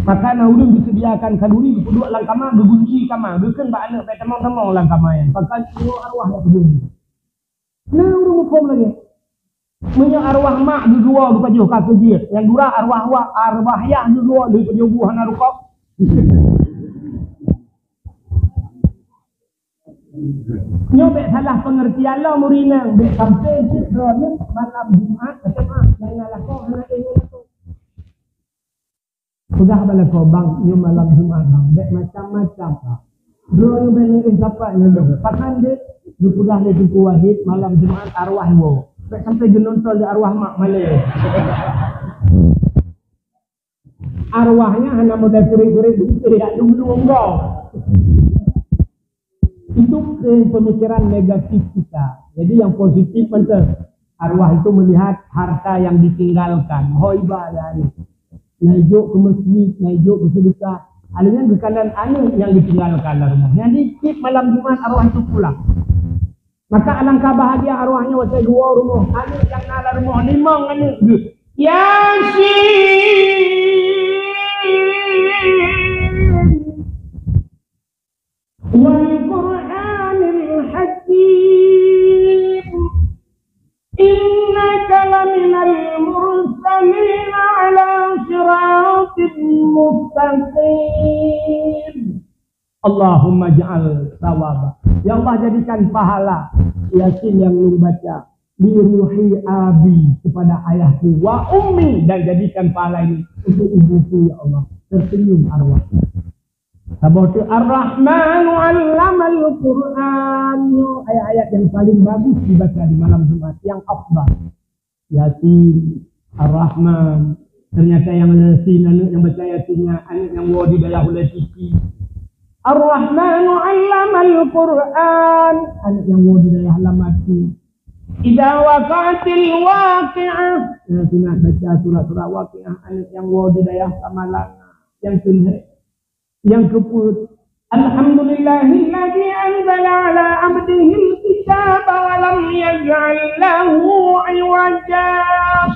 Maka naurun disediakan kanuri kedua langkama begunci kama beken ba anak pe temong-temong langkama yang pakai dua arwah yang begini. Naurun hukum lagi. Punya arwah mak dua lupa jauh kakejir. Yang dua arwah yah dua lupa jauh buah narukok. Nyobek salah pengertian lah murinang. Bek sampai sidronya malam Jumat ketema yang ngalakok anak ini tu. Sudah balik kau bang nyom malam Jumat bang. Bek macam-macam pak. Dua yang beli siapa nyolong. Pakan dek Dia pernah dia jumpa Wahid malam Jumaat arwah wo. Sampai dia nonton di arwah mak Malay. Arwahnya hanya modal kurik-kurik tidak dulu enggak. Itu pemikiran negatif kita. Jadi yang positif penting. Arwah itu melihat harta yang ditinggalkan. Hoibah ya ini. Naik ke masjid, naik ke sedekah. Alihnya ke kanan anu yang ditinggalkan dalam rumah. Yang dikip malam Jumat arwah itu pulang. Maka alangkah bahagia arwahnya waktu dua rumah. Anu yang nala rumah limang anu. Yasin wal Qur'anil Hakim innaka laminal mursalin ala siratin mustaqim. Allahumma ja'al sawaba. Ya Allah jadikan pahala Yasin yang lu baca di ruhi abi kepada ayahku wa ummi, dan jadikan pahala ini untuk ibuku ya Allah. Tersenyum arwah. Sabtu Ar-Rahmanu 'allamal Qur'an. Ayat-ayat yang paling bagus dibaca di malam Jumat yang afdal. Yasin, Ar-Rahman. Ternyata yang Yasin anak yang baca Yasinnya anak yang wadi daya oleh TV. Ar-Rahmanu 'allamal Qur'an. Anak yang wadi daya halamati. Idza waqa'atil waqi'ah. Yasin baca surah-surah waqi'ah anak yang wadi daya samalana. Yang keput Alhamdulillahilladzi anzala ala abdihi al-kitaba wa lam yaj'al lahu 'iwaja.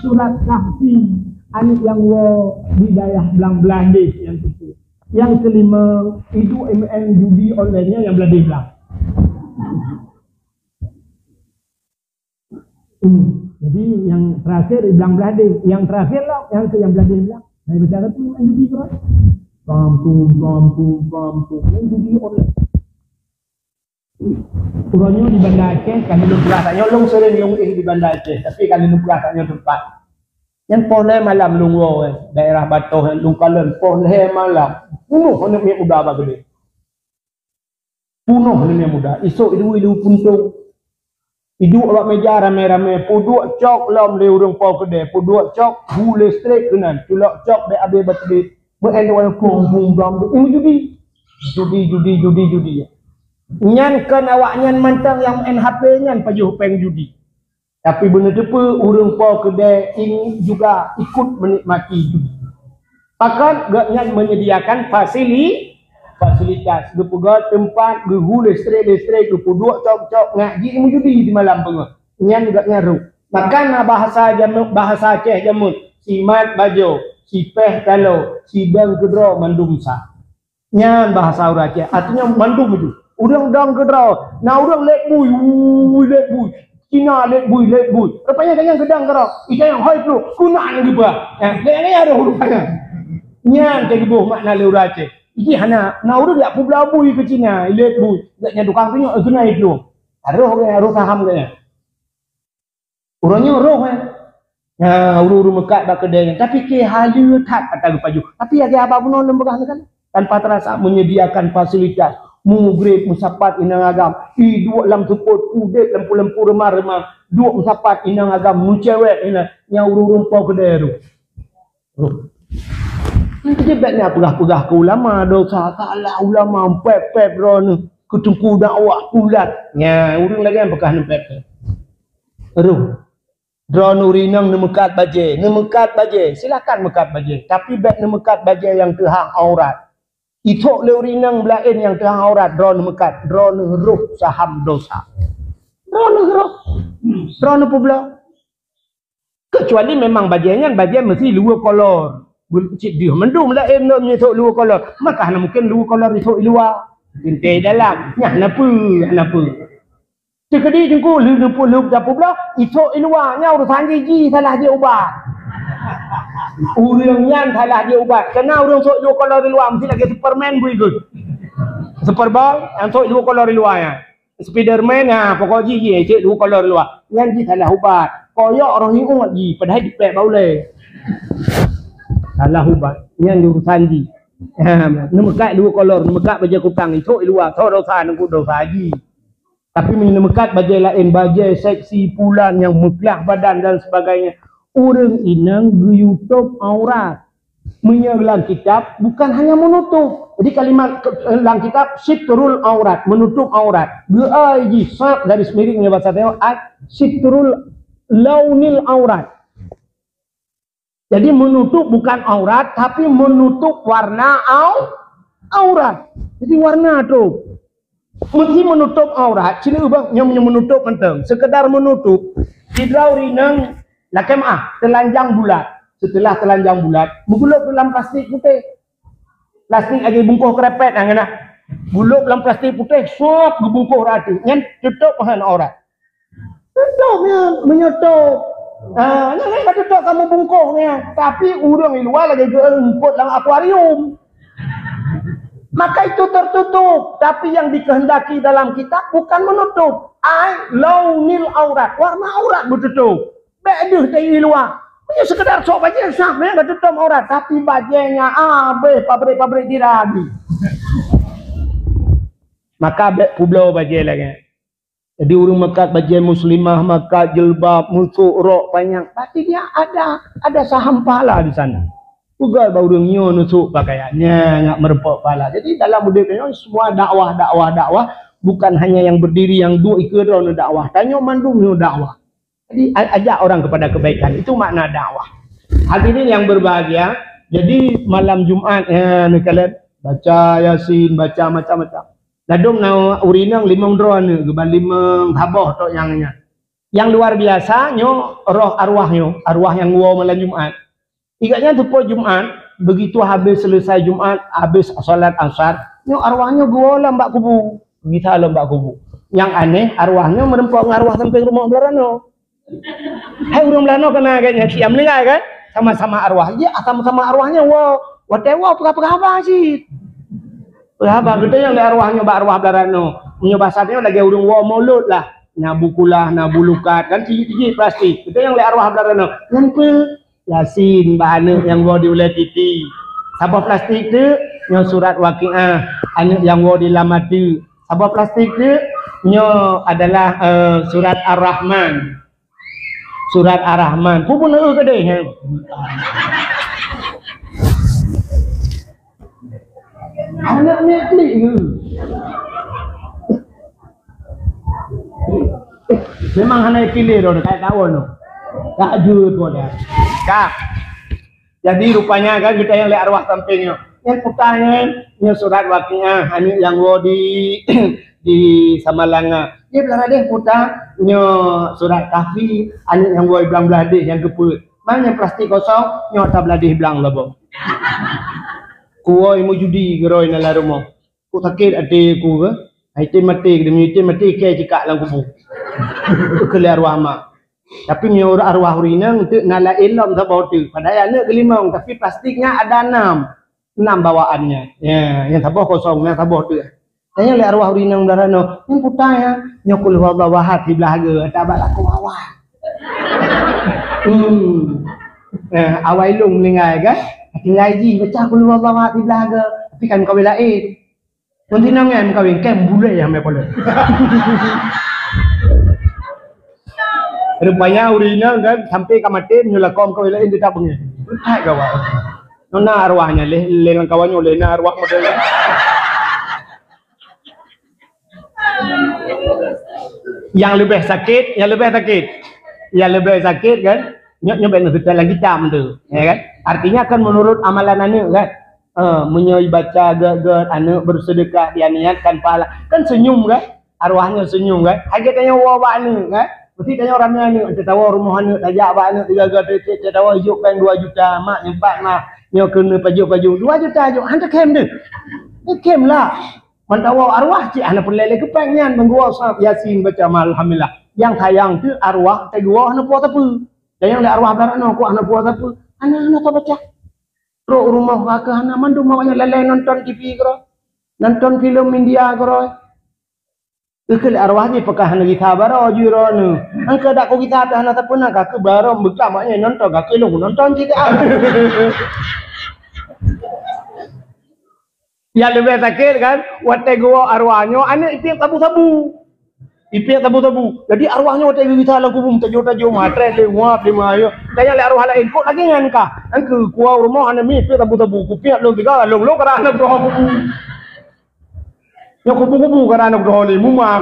Surat Kahfi anak yang hidayah belang-belang yang keput. Yang kelima itu MN judi online-nya yang belang-belang. Jadi yang terakhir belang-belang, yang terakhir lah yang belang-belang. Saya bicara tu MN judi terus. Kampung, judi online. Kurangnya di Banda Aceh, kami lupa tanya, long sering yang di Banda Aceh, tapi kami lupa tanya tempat. Yang poleh malam lungwo, daerah Batoh, lungkalan, poleh malam, punuh hendak yang muda apa gede. Punuh hendak yang muda, isok idu puntung. Idu awak meja rame-rame, puduk cok lam le urung pau gede, puduk cok bule straight kenan, tulak cok de abe batde. Berendawal kumpul ini judi. Nyan kan awak nyan mantang yang NHP nyan pajuh peng judi. Tapi benar depa urang po kedai ini juga ikut menikmati judi. Pakat gak nyan menyediakan fasilitas gepegat tempat gehu listrik gepuduk cok ngaji ilmu judi di malam pengah. Nyan gak nyaru. Maka bahasa Aceh jamun simat bajo sipeh kalau sidang kedro mandum sa. Nyan bahasa orang Aceh artinya mandum itu. Urang dang kedro. Nah urang lek bui. Cina lek bui. Rupanya kan gedang kedro. Ita yang hoi tu kunang gitu bah. Lek ada rupanya. Nyan ke gebuh makna le orang Aceh. Iki hana na urang dak publa bui ke Cina, lek bui. Dak nya tukang tunjuk kena itu. Roh saham kaya. Urangnya roh ya, uru-uru mekat bak kedai. Tapi ke halu tak kata paju. Tapi ada apa pun orang begah kan tanpa terasa menyediakan fasilitas, mugrib musapat inang agam, dua lam tuput kudet lempu-lempu remah-remah, dua musapat inang agam mucewek ina yang uru-uru pau kedai tu. Ini betnya pegah-pegah ke ulama dosa salah ulama pep ron ketungku dakwah pulat. Ya, urang lagi yang bekah pep. Drone urinang nemekat baje, silakan mekat baje. Tapi beg nemekat baje yang terhang aurat. Itu le urinang belain yang terhang aurat, drone mekat, drone ruh saham dosa. Drone pula. Kecuali memang baje mesti luar kolor. Cik dia mendung belain nak menyetok luar kolor. Maka mungkin luar kolor itu luar. Bintai dalam. Nyah napa? Sekedi jengku lup dapu belah isok iluanya urusan gigi salah dia ubat. Urang yang salah dia ubat. Kena urang sok dua kolor di luar mesti lagi Superman bui good. Superball yang sok dua kolor di luarnya. Spiderman pokok gigi cik dua kolor di luar. Yang ji salah ubat. Koyak orang ingat ji padahal dipek baulai. Salah ubat. Yang urusan ji. Nemekat dua kolor, nemekat baja kutang isok di luar. So dosa nunggu dosa ji. Tapi menemekat bajai lain, bajai seksi pulan yang megah badan dan sebagainya. Orang inang YouTube aurat. Menyelang kitab bukan hanya menutup. Jadi kalimat dalam kitab sitrul aurat, menutup aurat. Gaji sab dari miringnya bahasa tengok sitrul launil aurat. Jadi menutup bukan aurat tapi menutup warna aurat. Jadi warna tu. Mesti menutup aurat, sila ubah yang menutup penting. Sekedar menutup, hidrau rinang lakemah telanjang bulat. Setelah telanjang bulat, menggulup dalam plastik putih. Plastik lagi bungkuh kerepet angana. Gulup dalam plastik putih, suap gebungkuh ratu. Ngan tutup bahan aurat. Tutupnya menutup. Jangan tutup kamu bungkuhnya. Tapi urang di luar lagi geemput dalam akuarium. Maka itu tertutup. Tapi yang dikehendaki dalam kitab bukan menutup. Launil aurat. Warna aurat bertutup. Beduh dari luar. Hanya sekedar sok baju sama yang tutup aurat. Tapi bajunya pabrik-pabrik diragi. Maka pulau baju lagi. Jadi urung mekat baju muslimah, maka jilbab, musuh, rok panjang. Tapi dia ada saham pahala di sana. Ugal bau urungnya nusuk pakaiannya, ngak merepok pala. Jadi dalam budaya semua dakwah bukan hanya yang berdiri yang dua ikut dakwah. Tanya mandum dakwah. Jadi ajak orang kepada kebaikan. Itu makna dakwah. Hadirin yang berbahagia. Jadi malam Jumat kalian baca Yasin, baca macam-macam. Ladung na urinang limang drone, geban limang habah tok yangnya. Yang luar biasa nyo roh arwah yang gua malam Jumat. Igaknya tupo Jumat, begitu habis selesai Jumat, habis salat asar, nyo arwahnya gua lah mbak kubu. Kita lah mbak kubu. Yang aneh arwahnya merempok ngarwah sampai rumah belarano. Hai urang belano kena kayaknya kiam lengai kan? Sama-sama arwah. Ya, sama-sama arwahnya watewa apa sih? Apa gede yang arwahnya mbak arwah belarano. Punya bahasanya lagi urang mulut lah. Nabukulah, nabulukat kan ciji plastik. Gede yang arwah belarano. Yang Yasin bahana yang gua diulai titi. Sabah plastik tu nyo surat waqiah, anu yang gua dilamat tu. Sabah plastik tu nyo adalah surat Ar-Rahman. Surat Ar-Rahman. Pupun ke deh. Anaknya klik ke? Memang hanya pilih dah kayak kawan tu. Tak jujur tu dah. Kak. Jadi rupanya kan kita yang lihat arwah sampingnya. Yang putahnya ini surat waqiah anu yang wo di Samalanga. Dia belah deh putah nyo surat kahfi anu yang wo belang beladih yang keput. Mana plastik kosong nyo tak beladih belang labo. Kuoi mu judi geroi nala rumah. Ku sakit ade ku ke. Aitin mati demi mati ke cikak lang kubu. Keluar arwah mak. Tapi menurut arwah urinang untuk nala ilom tak bawa tu. Padahal anak kelimang tapi plastiknya ada 6 bawaannya. Ya, yang tabah kosong, yang tabah tu. Tanya oleh arwah urinang darano, yang putanya nyokul wallah wahat di belaga, tak balak ku awal. Awal lingai kan? Tinggal ji baca kul wallah wahat di belaga. Tapi kan kau belain. Nanti nangan kau yang kem bule yang me boleh. Rupanya urina kan sampai ke mati nyulakom kau lain tidak punya. Hai kawan. Nona arwahnya lelang kawannya lena arwah model. Yang lebih sakit kan nyobek nak lagi jam tu, ya kan? Artinya kan menurut amalan anak kan menyoi baca gegar anak bersedekah dia niatkan pahala. Kan senyum kan? Arwahnya senyum kan? Hakikatnya wawa ni kan? Mesti tanya orang ni, kita tahu rumah ni tajak abang ni 3 kita tahu hidup kan 2 juta, mak nyempat mak, nyo kena paju 2 juta aja, hanta kem tu. Kem lah. Man tahu arwah cik anak pelele kepeng nian menggua sahab Yasin baca alhamdulillah. Yang sayang tu arwah tak gua anak puas apa. Yang arwah belar aku anak puas apa. Anak tak baca. Ro rumah kakak anak mandu mawanya lele nonton TV kro. Nonton film India kro. Ikut arwahnya pekah nak kita baru juron. Angka dak ko kita dah nak pun nak ke baru bekam maknya nonton kak lu nonton kita. Ya lebih sakit kan? Wate gua arwahnya anak itu sabu-sabu. Ipik tabu-tabu. Jadi arwahnya wata kita lah kubum tajo-tajo matre le nguap le mayo. Kaya le arwah lain kok lagi ngan ka. Angku kuau rumah ana mi ipik tabu-tabu kupiak lo tiga long karana doh kubu. Ya kubu-kubu karana doh le muma.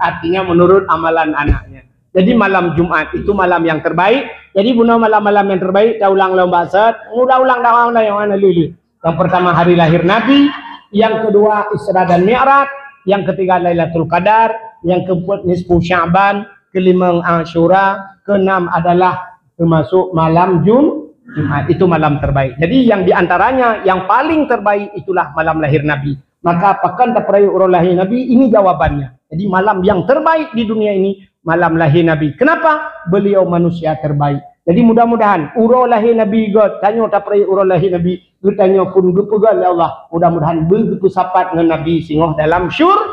Artinya menurut amalan anaknya. Jadi malam Jumat itu malam yang terbaik. Jadi guna malam-malam yang terbaik dah ulang lomba set. Ulang-ulang yang ana lili. Yang pertama hari lahir Nabi, yang kedua Isra dan Mi'raj, yang ketiga Lailatul Qadar, yang keempat nisfu Sya'ban, kelima Asyura, keenam adalah termasuk malam Jumat. Itu malam terbaik. Jadi yang diantaranya yang paling terbaik itulah malam lahir Nabi. Maka apakah terperaya urang lahir Nabi? Ini jawabannya. Jadi malam yang terbaik di dunia ini malam lahir Nabi. Kenapa? Beliau manusia terbaik. Jadi mudah-mudahan urang lahir Nabi God tanya terperaya urang lahir Nabi, tanya pun gepegal ya Allah. Mudah-mudahan begitu sapat dengan Nabi singoh dalam syurga.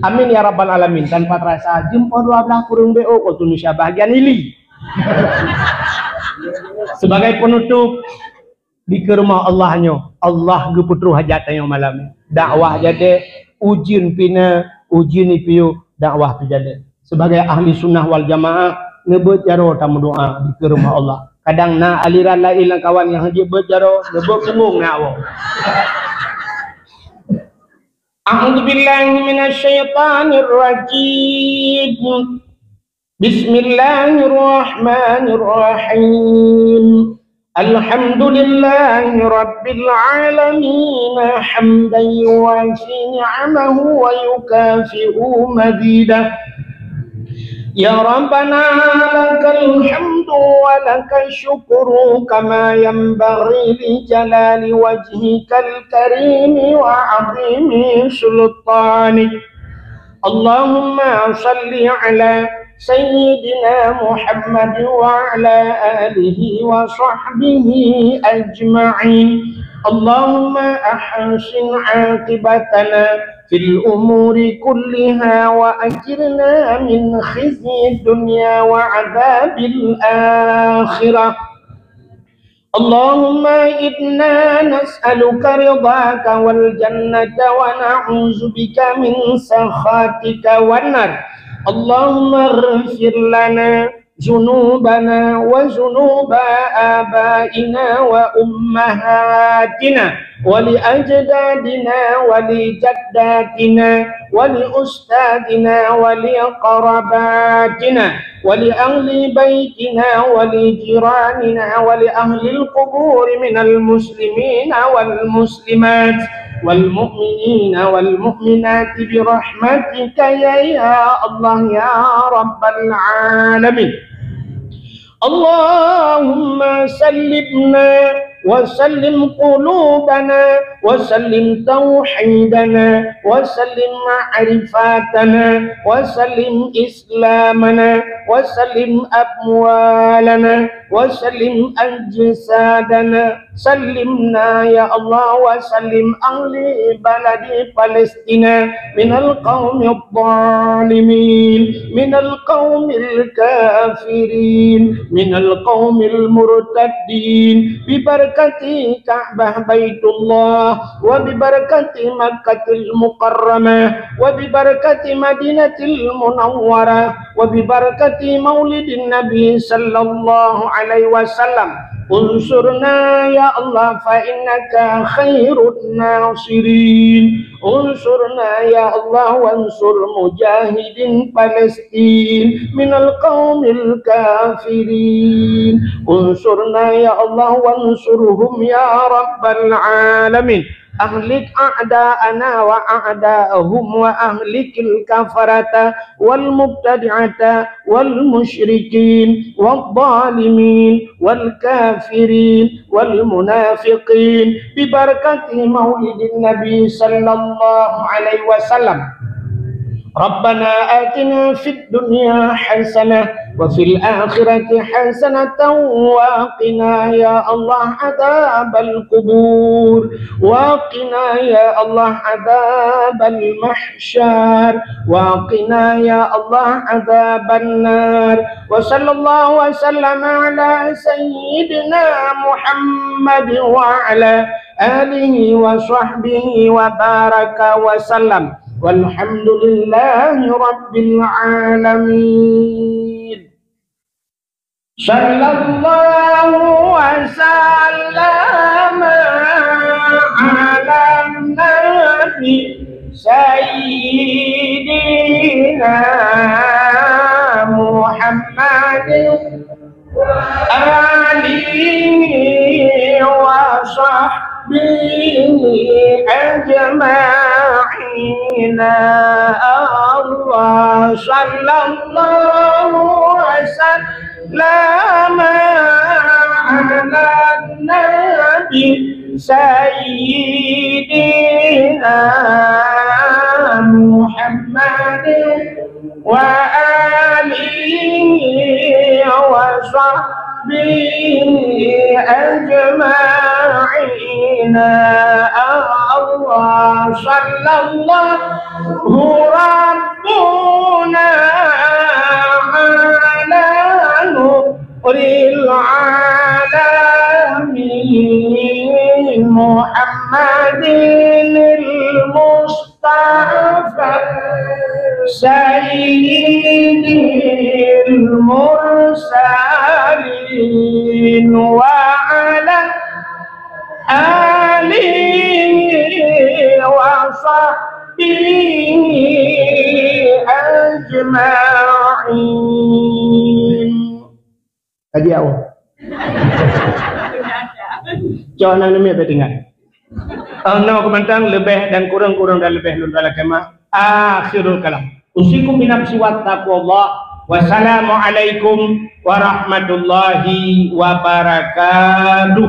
Amin ya rabbal alamin. Tanpa terasa jumpa 12 kurung BO waktu Indonesia bahagian ini. Sebagai penutup di ke rumah Allahnya, Allah geputru hajatnya malam. Dakwah jadi ujian pina, ujian ipiu dakwah jadi. Sebagai ahli sunnah wal jamaah ngebut jaro tamu doa di ke rumah Allah. Kadang na aliran lain kawan yang haji berjaro ngebut semung na awak. A'udzu billahi minasyaitonir rajim. Bismillahirrahmanirrahim. Alhamdulillahi rabbil alamin hamdan yuwafi ni'amahu wa yukafi'u mazidah. Ya Rabbana lakal hamdu wa lakal syukru kama yanbaghi li jalali wajhikal karimi wa 'azimi sultanik. Allahumma salli ala Sayyidina Muhammad wa ala alihi wa sahbihi ajma'in. Allahumma ahsin 'aqibatana fil umuri kulliha wa ajirna min khizyi dunya wa 'adzabil akhirah. Allahumma inna nas'aluka ridhaka wal jannata wa na'udzu bika min sakhatika wan nar. Allahumma ighfir lana zunubana wa zunuba abaina wa ummahatina wa li ajdadina wa li jaddatina wa li ustadina wa li qarabatina wa li ahli baitina wa li jiranina wa li ahli al-qubur minal muslimina wal muslimat wal mu'minina wal mu'minati bi rahmatika ya Allah ya rabbal alamin. Allahumma sallimna wa sallim qulubana wa sallim tauhidana wa sallim ma'rifatana wa sallim islamana wa sallim amwalana wa sallim ajsadana. Sallimna ya Allah wa sallim ahli baladi Palestina minal qawmil zalimin minal qawmil kafirin minal qawmil murtaddin bi barakati Ka'bah Baitullah wa bi barakati Makkahil Mukarramah wa bi barakati Madinatil Munawwarah wa bi barakati Maulidin Nabi sallallahu alaihi wasallam. Unsurna ya Allah fa innaka khairun nasirin. Unsurna ya Allah wansur mujahidin Palestin minal qaumil kafirin. Unsurna ya Allah wansurhum ya rabbal alamin. Ahlik a'da'ana wa a'da'ahum wa ahlikil kafarata wal mubtadi'ata wal musyrikin wal zalimin wal kafirin wal munafiqin bi barakati maulidin Nabi sallallahu alaihi wasallam. Rabbana atina fid dunya hasanah wa fil akhirati hasanatan wa qina ya Allah adzabal qubur wa qina ya Allah adzabal mahsyar wa qina ya Allah adzaban nar. Wa sallallahu wa sallama ala sayyidina Muhammad wa ala alihi wa sahbihi wa baraka wa sallam. walhamdulillahi rabbil alamin. Sallallahu wasallam ala nabi sayyidina Muhammadin alihi wa sahbihi ajma'ina. Allah sallallahu wasallam ala nabi sayyidina Muhammadin wa alihi wa sahbihi ajma'ina. Allah sallallahu rabbuna ala nuril alamin Muhammadin Mustafa sayyidil mursalin wa ala alihi wa sahbihi ajma'in. Tadi awak jangan nama apa dengar. No komentar lebih dan kurang-kurang dan lebih dalam kemah. Akhirul kalam. Usikum binafsi wa taqwallah. Wassalamualaikum warahmatullahi wabarakatuh.